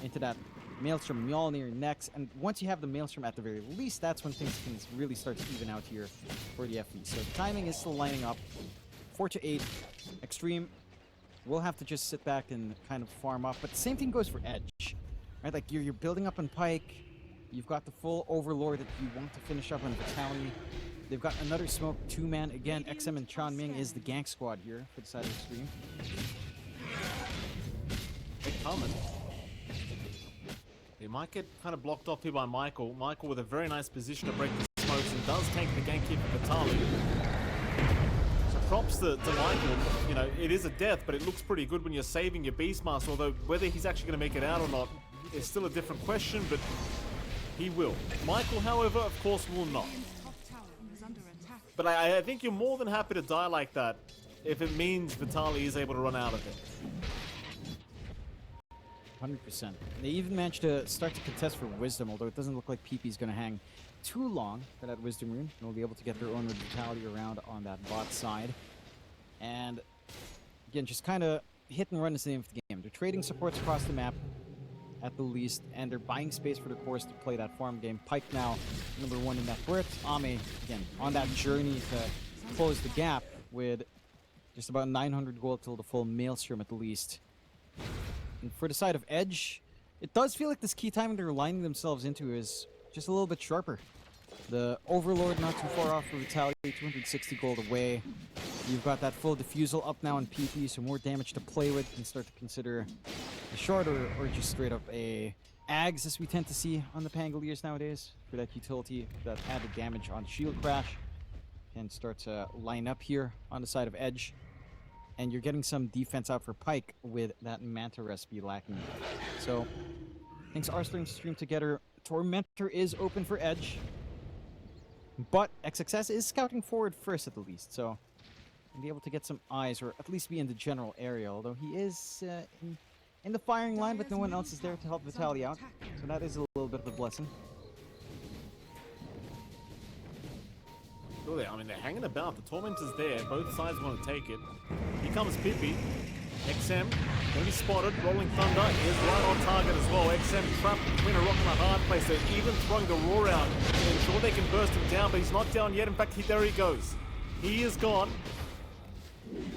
Into that Maelstrom Mjolnir next. And once you have the Maelstrom at the very least, that's when things can really start to even out here for the FV. So the timing is still lining up. 4 to 8. Xtreme will have to just sit back and kind of farm up. But the same thing goes for Edge. Right? Like you're building up on Pike. You've got the full Overlord that you want to finish up on Vitaly. They've got another smoke, 2-man. Again, XM and Chanming is the gank squad here for the side of Xtreme. They're coming. They might get kind of blocked off here by Michael. Michael with a very nice position to break the smokes and does take the gank here for Vitaly. So props to Michael. You know, it is a death, but it looks pretty good when you're saving your Beastmaster, although whether he's actually going to make it out or not is still a different question, but he will. Michael, however, of course, will not. But I think you're more than happy to die like that if it means Vitaly is able to run out of it. 100%. They even managed to start to contest for Wisdom, although it doesn't look like PP is going to hang too long for that Wisdom rune. They'll be able to get their own Vitality around on that bot side. And again, just kind of hit and run is the name of the game. They're trading supports across the map at the least, and they're buying space for the course to play that farm game. Pike now number 1 in that burst. Ame, again, on that journey to close the gap with just about 900 gold till the full Maelstrom at the least. And for the side of Edge, it does feel like this key timing they're lining themselves into is just a little bit sharper. The Overlord not too far off for Vitaly, 260 gold away. You've got that full diffusal up now in PP, so more damage to play with. You can start to consider a shorter or just straight up a Ags, as we tend to see on the Pangoliers nowadays, for that utility, that added damage on shield crash. Can start to line up here on the side of Edge. And you're getting some defense out for Pike with that Manta recipe lacking. So things are starting to stream together. Tormentor is open for Edge. But XXS is scouting forward first at the least, so he'll be able to get some eyes, or at least be in the general area, although he is in the firing line, but no one else is there to help Vitaly out. So that is a little bit of a blessing. Look, I mean, they're hanging about. The Tormentor's there. Both sides want to take it. Here comes Pippi. XM, going to be spotted. Rolling Thunder is right on target as well. XM trapped between a rock and a hard place. They're even throwing the roar out to ensure they can burst him down, but he's not down yet. In fact, there he goes. He is gone.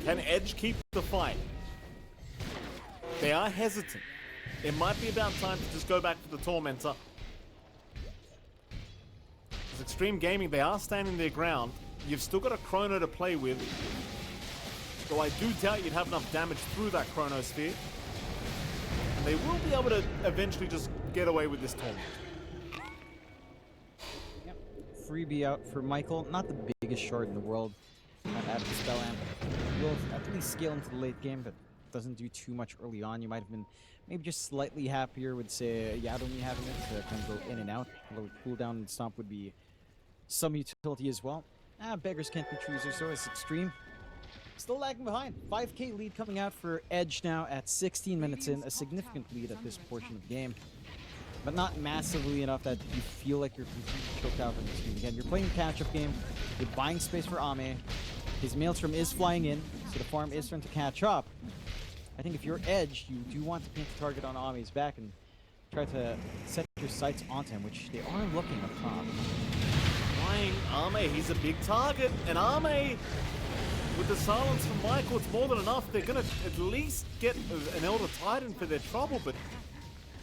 Can Edge keep the fight? They are hesitant. It might be about time to just go back for the Tormentor. As Xtreme Gaming, they are standing their ground. You've still got a Chrono to play with. Though I do doubt you'd have enough damage through that Chronosphere. And they will be able to eventually just get away with this Torment. Yep. Freebie out for Michael. Not the biggest shard in the world. Not having the spell amp. Will at least scale into the late game, but doesn't do too much early on. You might have been maybe just slightly happier with, say, Yadomi having it to kind of go in and out. A little cooldown and stomp would be some utility as well. Beggars can't be choosers, so it's Xtreme. Still lagging behind. 5k lead coming out for Edge now at 16 minutes in. A significant lead at this portion of the game. But not massively enough that you feel like you're completely choked out on this game. Again, you're playing a catch-up game. You're buying space for Ame. His Maelstrom is flying in, so the farm is starting to catch up. I think if you're Edge, you do want to paint the target on Ame's back and try to set your sights onto him, which they are looking up top. Flying Ame, he's a big target, and Ame, with the silence from Michael, it's more than enough. They're going to at least get an Elder Titan for their trouble, but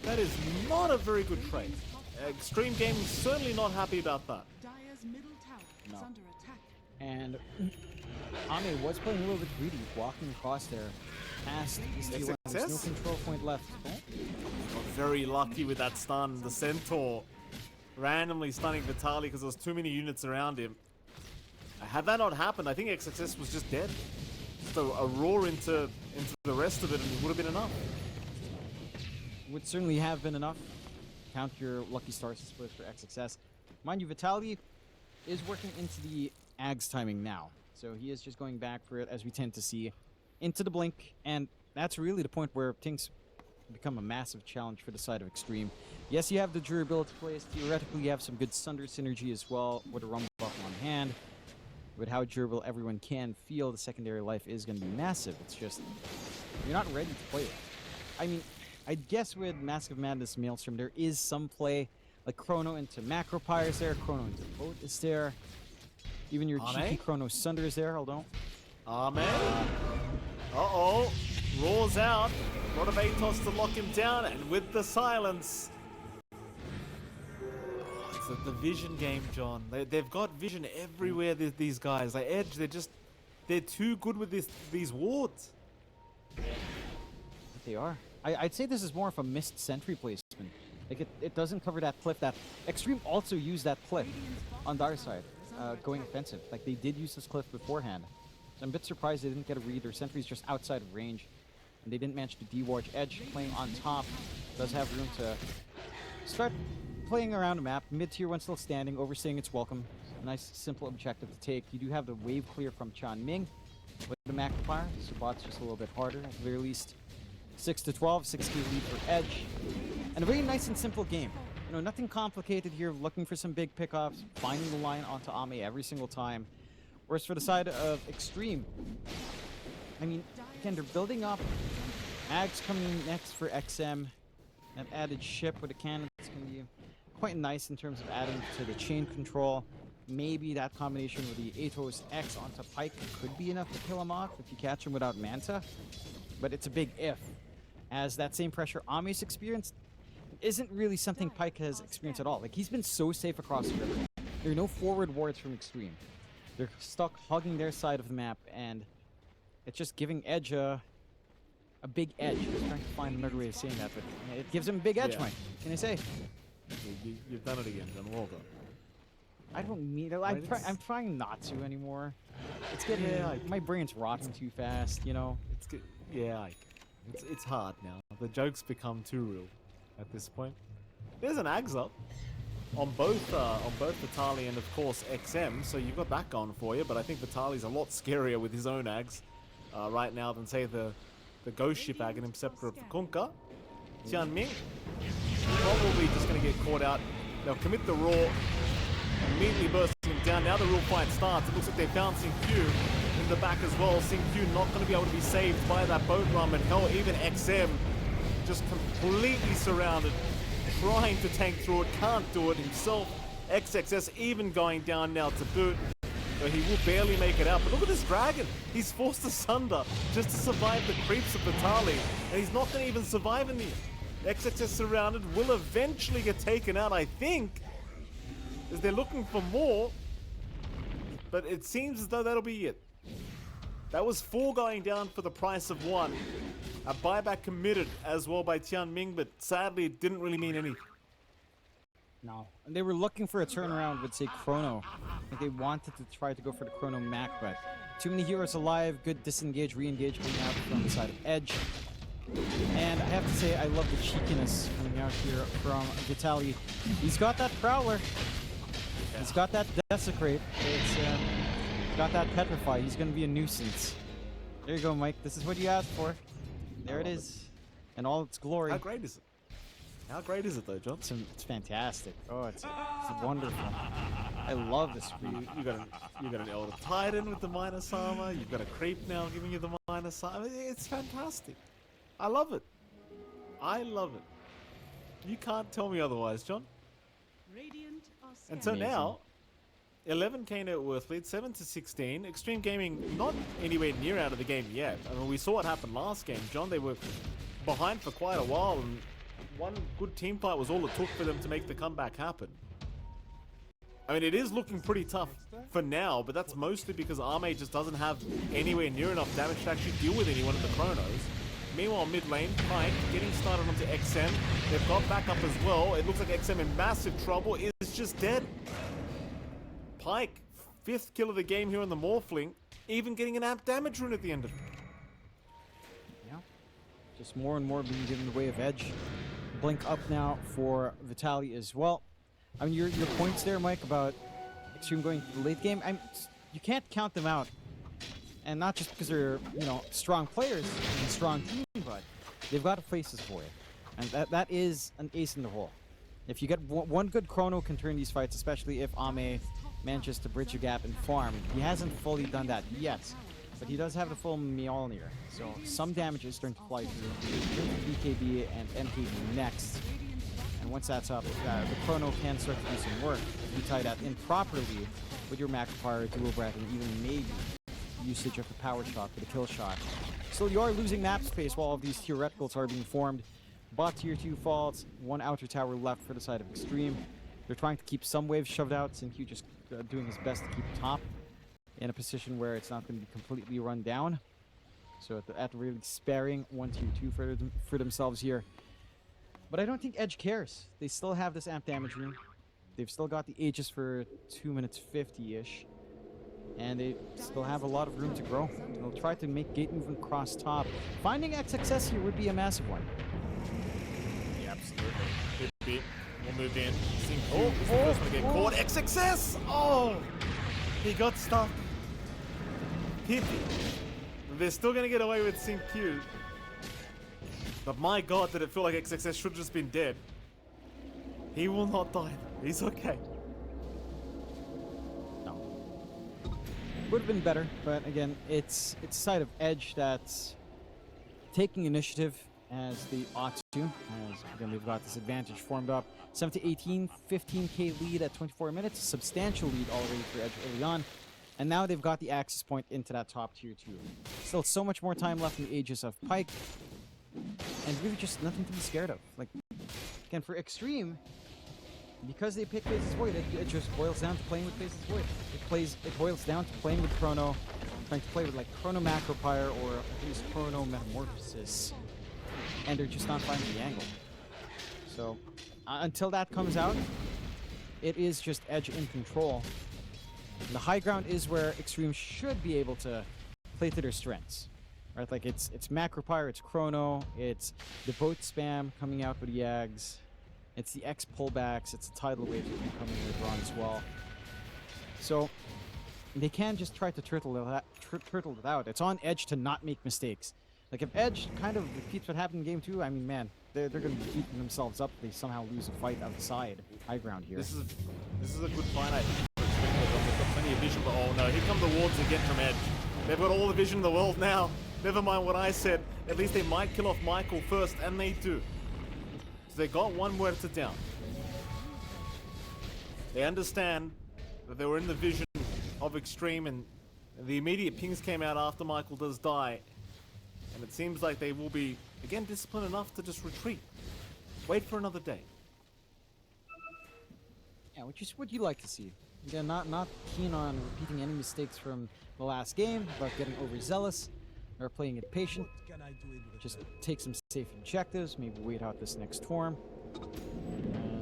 that is not a very good trade. Xtreme Gaming certainly not happy about that. Dire's middle tower is under attack. And Ame was playing a little bit greedy, walking across there. Past the there's no control point left. Got very lucky with that stun. The Centaur randomly stunning Vitaly because there was too many units around him. Had that not happened, I think XXS was just dead. Just a roar into the rest of it, and it would have been enough. Would certainly have been enough. Count your lucky stars, I suppose, for XXS. Mind you, Vitaly is working into the Ags timing now. So he is just going back for it, as we tend to see, into the blink. And that's really the point where things become a massive challenge for the side of Xtreme. Yes, you have the durability plays. Theoretically, you have some good Sunder synergy as well with a Rumble buff on hand. With how durable everyone can feel, the secondary life is going to be massive. It's just, you're not ready to play it. I mean, I guess with Mask of Madness Maelstrom, there is some play, like Chrono into Macropyre is there, Chrono into Boat is there. Even your cheeky Chrono Sunder is there, hold on. Amen. Uh-oh. Roars out. A lot of Atos to lock him down, and with the silence. It's the vision game, John. They've got vision everywhere, these guys. Like Edge, they're too good with these wards. They are. I'd say this is more of a missed sentry placement. Like it doesn't cover that cliff. That Xtreme also used that cliff on their side, going offensive. Like they did use this cliff beforehand. So I'm a bit surprised they didn't get a read. Their sentry's just outside of range, and they didn't manage to dewatch. Edge playing on top does have room to start playing around the map. Mid-tier one still standing, overstaying its welcome. A nice, simple objective to take. You do have the wave clear from Chan Ming with the Macropyre. So bot's just a little bit harder. At the very least, 6-12, 6K lead for Edge. And a very nice and simple game. You know, nothing complicated here. Looking for some big pickoffs, finding the line onto Ame every single time. Whereas for the side of Xtreme, I mean, again, they're building up. Mag's coming in next for XM. That added ship with a cannon is going to be quite nice in terms of adding to the chain control. Maybe that combination with the Atos X onto Pyke could be enough to kill him off if you catch him without Manta. But it's a big if, as that same pressure Ame's experienced isn't really something Pyke has experienced at all. Like, he's been so safe across the river. There are no forward wards from Xtreme. They're stuck hugging their side of the map, and it's just giving Edge a big edge. I'm trying to find another way of saying that, but it gives him a big edge, Mike. What can I say? You've done it again, John. Well done. I don't mean it. I'm trying not to anymore. It's getting my brain's rotting too fast, you know. It's good. Yeah, it's hard now. The jokes become too real at this point. There's an Ags up on both Vitaly and of course XM, so you've got that going for you. But I think Vitaly's a lot scarier with his own Ags right now than say the Ghost Ship Ag and Scepter of the Kunkka. Tian Ming probably just going to get caught out. They'll commit the Roar, immediately bursting him down. Now the real fight starts. It looks like they found Xingqiu in the back as well. Xingqiu not going to be able to be saved by that boat rum, and hell, even XM just completely surrounded, trying to tank through it, can't do it himself. XXS even going down now to boot, so he will barely make it out. But look at this dragon. He's forced asunder just to survive the creeps of Vitaly, and he's not going to even survive in the end. XXS surrounded, will eventually get taken out, I think, as they're looking for more, but it seems as though that'll be it. That was 4 going down for the price of 1. A buyback committed as well by Tian Ming, but sadly it didn't really mean anything. No. And they were looking for a turnaround with, say, Chrono. Like they wanted to try to go for the Chrono Mac, but too many heroes alive, good disengage, re-engage coming out from the side of Edge. And I have to say, I love the cheekiness coming out here from Vitaly. He's got that Prowler. He's got that Desecrate. He's got that Petrify. He's going to be a nuisance. There you go, Mike. This is what you asked for. There it is. In all its glory. How great is it? How great is it though, John? It's fantastic. Oh, it's wonderful. I love this for you. You got an Elder Titan with the minus armor. You've got a creep now giving you the minus armor. It's fantastic. I love it. I love it. You can't tell me otherwise, John. Radiant are And so Amazing. now, 11k net worth lead, 7-16. Xtreme Gaming not anywhere near out of the game yet. I mean, we saw what happened last game, John. They were behind for quite a while, and one good team fight was all it took for them to make the comeback happen. I mean, it is looking pretty tough for now, but that's mostly because Ame just doesn't have anywhere near enough damage to actually deal with anyone in the Chronos. Meanwhile, mid lane, Pyke getting started onto XM. They've got backup as well. It looks like XM in massive trouble. Is just dead. Pyke, 5th kill of the game here on the Morphling, even getting an amp damage rune at the end of it. Yeah. Just more and more being given the way of Edge. Blink up now for Vitaly as well. I mean, your points there, Mike, about Xtreme going to the late game, you can't count them out And not just because they're, strong players and a strong team, but they've got to face this Void. And that is an ace in the hole. If you get one good chrono can turn these fights, especially if Ame manages to bridge a gap and farm. He hasn't fully done that yet, but he does have the full Mjolnir. So some damage is starting to fly through BKB and MKB next. And once that's up, the chrono can start to do some work. If you tie that in properly with your macro power, dual breath, and even maybe usage of the power shot for the kill shot. Still, you are losing map space while all of these theoreticals are being formed. Bot tier 2 falls, one outer tower left for the side of Xtreme. They're trying to keep some waves shoved out, Xingqiu just doing his best to keep top in a position where it's not going to be completely run down. So at really sparing 1 tier 2 for themselves here. But I don't think Edge cares. They still have this amp damage room. They've still got the Aegis for 2 minutes 50-ish. And they still have a lot of room to grow. They'll try to make gate movement across top. Finding XXS here would be a massive one. Yeah, absolutely. Good bit. We'll move in. Xingqiu is the first one to get caught. XXS! Oh! He got stuck. Pity. They're still going to get away with Xingqiu. But my god, did it feel like XXS should have just been dead. He will not die. He's okay. Would have been better, but again, it's a side of Edge that's taking initiative as they ought to. As again, they've got this advantage formed up. 7-18, 15k lead at 24 minutes. Substantial lead already for Edge early on. And now they've got the access point into that top tier 2. Still so much more time left in the Aegis of Pyke. And really just nothing to be scared of. Like, again, for Xtreme, because they pick Faceless Void, it just boils down to playing with Faceless Void. It boils down to playing with Chrono, trying to play with like Chrono Macropyre or at least Chrono Metamorphosis, and they're just not finding the angle. So until that comes out, it is just Edge in control. And the high ground is where Xtreme should be able to play to their strengths. Right, like it's Macropyre, it's Chrono, it's the boat spam coming out with Yags. It's the X pullbacks, it's the tidal waves that keep coming later on as well. So they can just try to turtle it out. It's on Edge to not make mistakes. Like if Edge kind of repeats what happened in game 2, I mean, man, they're going to be beating themselves up if they somehow lose a fight outside high ground here. This is a good fight. They've got plenty of vision, but oh no, here come the wards again from Edge. They've got all the vision in the world now. Never mind what I said. At least they might kill off Michael first, and they do. They got one Muerta down. They understand that they were in the vision of Xtreme, and the immediate pings came out after Michael does die. And it seems like they will be, again, disciplined enough to just retreat. Wait for another day. Yeah, which is what you like to see. Again, not keen on repeating any mistakes from the last game, about getting overzealous, or playing it patient. Just take some safe objectives, maybe wait out this next Torm,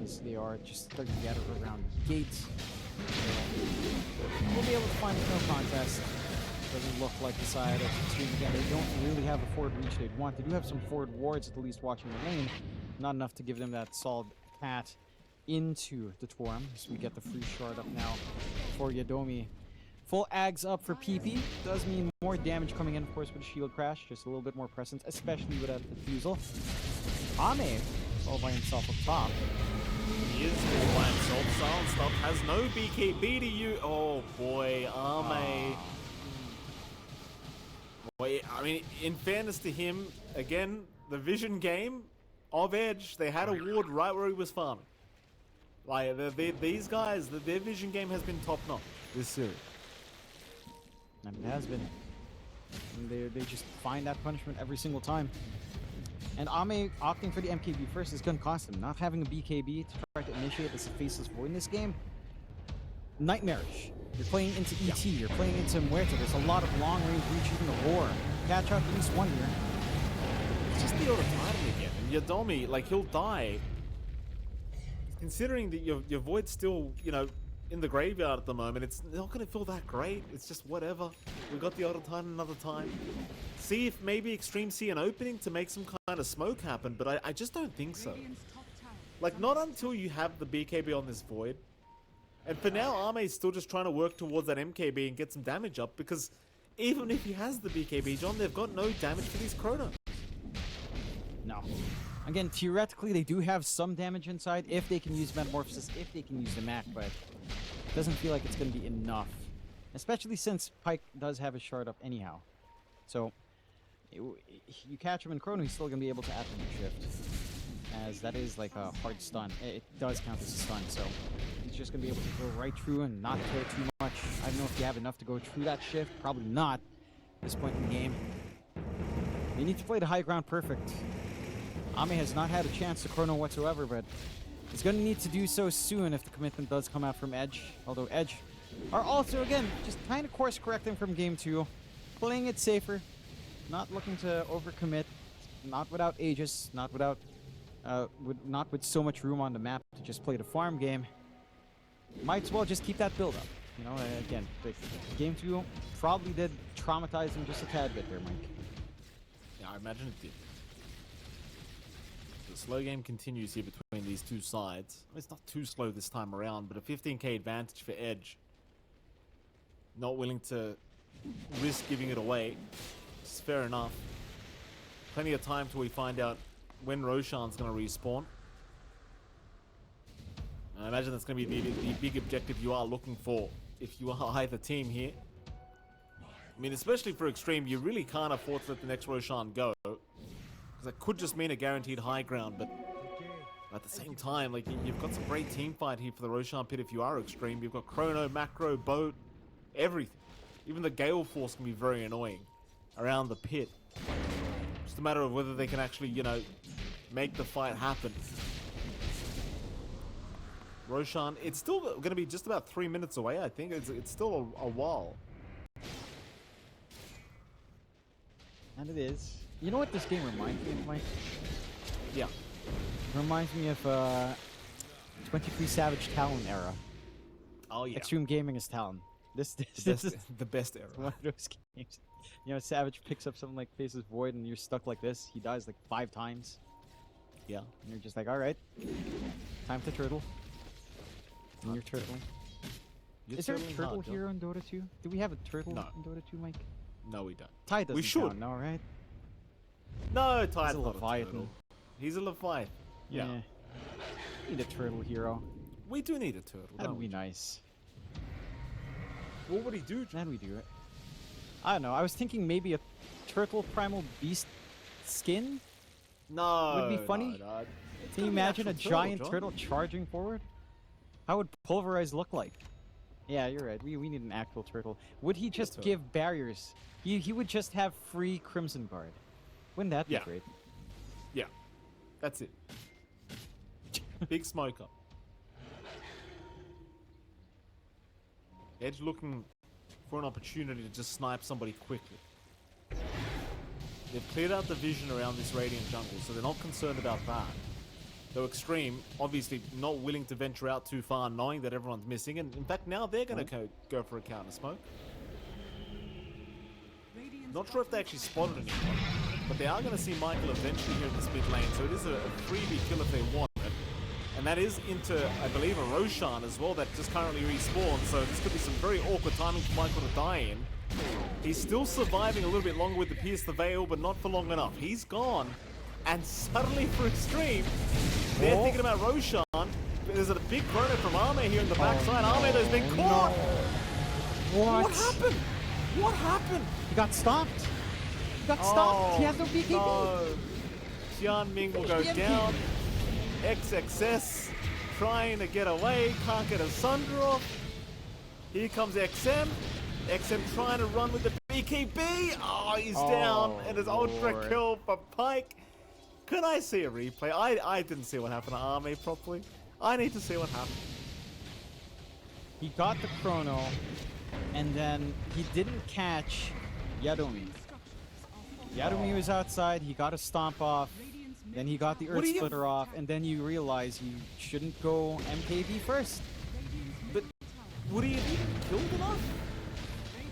as they are just starting to gather around the gates. We'll be able to find no contest. Doesn't look like the side of Xtreme again. They don't really have the forward reach they'd want. They do have some forward wards at least watching the lane. Not enough to give them that solid pat into the Torm. So we get the free shard up now for Yadomi. Full Ags up for PP. Does mean more damage coming in, of course, with a shield crash. Just a little bit more presence, especially with a defusal. Ame all by himself up top. He is all by himself. Silent Stuff has no BKB to you. Oh boy, Ame. Boy, I mean, in fairness to him, again, the vision game of Edge, they had a ward right where he was farming. Like, these guys, their vision game has been top-notch this series. And it has been. And they just find that punishment every single time. And Ame opting for the MKB first is going to cost him. Not having a BKB to try to initiate this Faceless Void in this game, nightmarish. You're playing into ET, you're playing into Muerta. There's a lot of long-range reach, even the Roar. Catch out at least one here. It's just the Titan again. And Yadomi, like, he'll die. Considering that your Void's still, you know, in the graveyard at the moment, it's not going to feel that great. It's just whatever. We got the Titan another time. See if maybe Xtreme see an opening to make some kind of smoke happen, but I just don't think so. Like, not until you have the BKB on this Void. And for now, Ame is still just trying to work towards that MKB and get some damage up, because even if he has the BKB, John, they've got no damage for these Chrono. No. Again, theoretically, they do have some damage inside if they can use Metamorphosis, if they can use the Mac, but it doesn't feel like it's going to be enough. Especially since Pyke does have a shard up anyhow. So, you catch him in Chrono, he's still going to be able to attribute shift. As that is like a hard stun. It does count as a stun, so he's just going to be able to go right through and not kill too much. I don't know if you have enough to go through that shift. Probably not at this point in the game. You need to play the high ground perfect. Ame has not had a chance to Chrono whatsoever, but he's going to need to do so soon if the commitment does come out from Edge. Although Edge are also, again, just kind of course correcting from game 2. Playing it safer. Not looking to overcommit. Not without Aegis. Not without... not with so much room on the map to just play the farm game. Might as well just keep that build up. You know, again, game 2 probably did traumatize him just a tad bit there, Mike. Yeah, I imagine it did. The slow game continues here between these two sides. I mean, it's not too slow this time around, but a 15k advantage for Edge. Not willing to risk giving it away. It's fair enough. Plenty of time till we find out when Roshan's going to respawn. I imagine that's going to be the big objective you are looking for if you are either team here. I mean, especially for Xtreme, you really can't afford to let the next Roshan go. Because that could just mean a guaranteed high ground, but at the same time, like, you've got some great team fight here for the Roshan pit if you are Xtreme. You've got Chrono, Macro, Boat, everything. Even the Gale Force can be very annoying around the pit. Just a matter of whether they can actually, you know, make the fight happen. Roshan, it's still going to be just about 3 minutes away, I think. It's still a while. And it is. You know what this game reminds me of, Mike? Yeah. It reminds me of 23 Savage Talon era. Oh, yeah. Xtreme Gaming is Talon. This Best, is the best era. one of those games. You know, Savage picks up something like Faces Void and you're stuck like this. He dies like 5 times. Yeah. And you're just like, alright. Time to turtle. And you're turtling. Is there a turtle hero in Dota 2? Do we have a turtle in Dota 2, Mike? No, we don't. Tide doesn't We should. count, no, right? No, Tide's He's a not Leviathan. turtle. He's a Leviathan. Yeah. Need a turtle hero. We do need a turtle, That'd don't be we? nice. What would he do? Then we do it. I don't know. I was thinking maybe a turtle primal beast skin. No. Would be funny. No, no. Can you imagine a giant turtle charging forward? How would Pulverize look like? Yeah, you're right. We need an actual turtle. Would he just give barriers? He would just have free Crimson Guard. Wouldn't that be great? Yeah. That's it. Big smoker. Edge looking for an opportunity to just snipe somebody quickly. They've cleared out the vision around this Radiant jungle, so they're not concerned about that. Though Xtreme, obviously not willing to venture out too far, knowing that everyone's missing, and in fact now they're going to go for a counter smoke. Not sure if they actually spotted anyone, but they are going to see Michael eventually here in this mid lane, so it is a freebie kill if they want it. And that is into, I believe, a Roshan as well that just currently respawned, so this could be some very awkward timing for Michael to die in. He's still surviving a little bit longer with the Pierce the Veil, but not for long enough. He's gone, and suddenly for Xtreme, they're thinking about Roshan. There's a big burner from Ame here in the backside. Ame has been caught! What happened? What happened? He got stopped. He got stopped. He has no BKB. No. Xianming will go down. XXS trying to get away. Can't get a Sunder off. Here comes XM. XM trying to run with the BKB. Oh, he's down. And his ultra kill for Pyke. Could I see a replay? I didn't see what happened to Ame properly. I need to see what happened. He got the chrono, and then he didn't catch Yadomi. Yadomi was outside, he got a stomp off, then he got the Earth Splitter off, and then you realize you shouldn't go MKB first. But would he have even killed enough?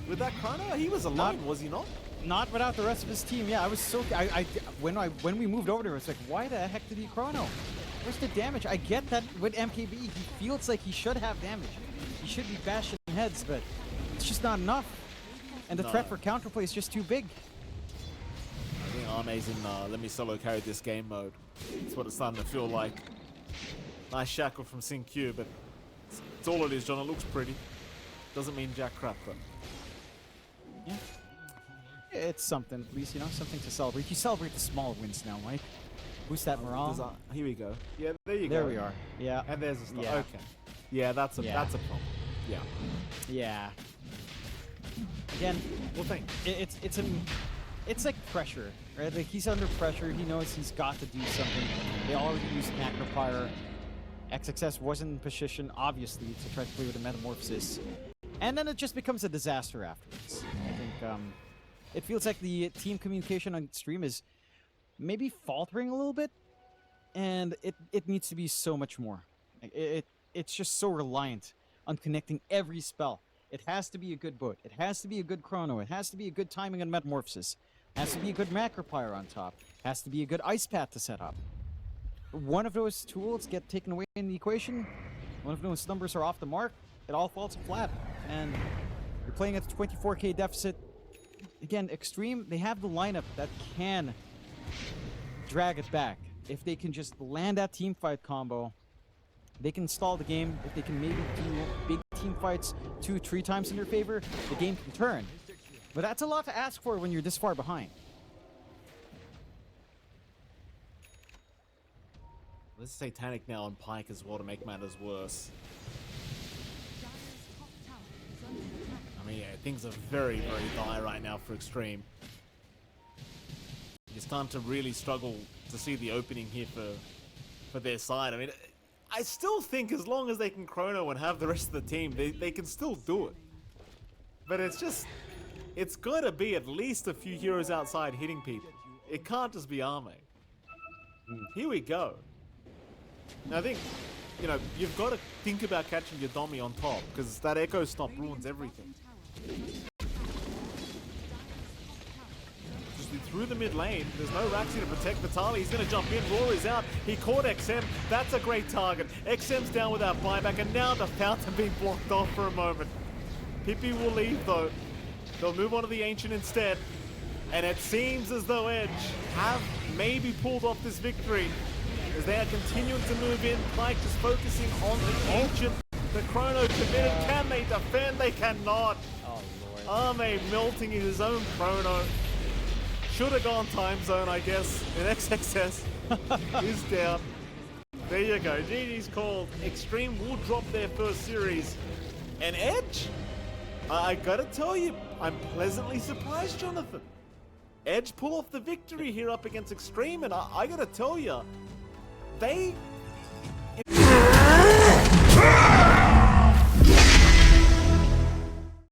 With that chrono? He was alone, was he not? Not without the rest of his team. Yeah, I was so... When we moved over there, I was like, why the heck did he chrono? Where's the damage? I get that with MKB, he feels like he should have damage. He should be bashing heads, but it's just not enough. And the threat for counterplay is just too big. I think Arme's in let me solo carry this game mode. That's what it's starting to feel like. Nice shackle from SyncQ, but it's all it is, John. It looks pretty. Doesn't mean jack crap, though. Yeah. It's something, at least, you know, something to celebrate. You celebrate the small wins now, Mike. Boost that morale. Here we go. Yeah, there you go. There we are. Yeah. And there's a start. Yeah. Okay. Yeah, that's a problem. Yeah. Yeah. Again, Well, thank you. it's like pressure, right? Like he's under pressure. He knows he's got to do something. They already used Macropire. XXS wasn't in position, obviously, to try to play with a Metamorphosis. And then it just becomes a disaster afterwards. I think it feels like the team communication on stream is maybe faltering a little bit. And it needs to be so much more. It's just so reliant on connecting every spell. It has to be a good boot. It has to be a good chrono. It has to be a good timing on Metamorphosis. It has to be a good Macropire on top. It has to be a good Ice Path to set up. One of those tools get taken away in the equation. One of those numbers are off the mark. It all falls flat. And you're playing at a 24k deficit. Again, Xtreme, they have the lineup that can drag it back. If they can just land that team fight combo, they can stall the game. If they can maybe do big team fights 2-3 times in their favor, the game can turn. But that's a lot to ask for when you're this far behind. Let's Satanic now on Pike as well to make matters worse. Dire's top tower is under attack. I mean, yeah, things are very, very dire right now for Xtreme. It's time to really struggle to see the opening here for their side. I mean, I still think as long as they can chrono and have the rest of the team, they can still do it. But it's just, it's got to be at least a few heroes outside hitting people. It can't just be Arme. Here we go. Now I think, you know, you've got to think about catching your Dommy on top, because that Echo Stomp ruins everything. Just through the mid lane, there's no Raxi to protect Vitali. He's going to jump in, Rory's out. He caught XM. That's a great target. XM's down without buyback, and now the fountain being blocked off for a moment. Pippi will leave though. They'll move on to the Ancient instead. And it seems as though Edge have maybe pulled off this victory, as they are continuing to move in. Pike just focusing on the Ancient. The Chrono committed. Can they defend? They cannot. Oh, Lord. Arme melting in his own Chrono. Should have gone time zone, I guess. And XXS is down. There you go. GG's called. Xtreme will drop their first series. And Edge, I gotta tell you, I'm pleasantly surprised, Jonathan. Edge pull off the victory here up against Xtreme, and I gotta tell you, they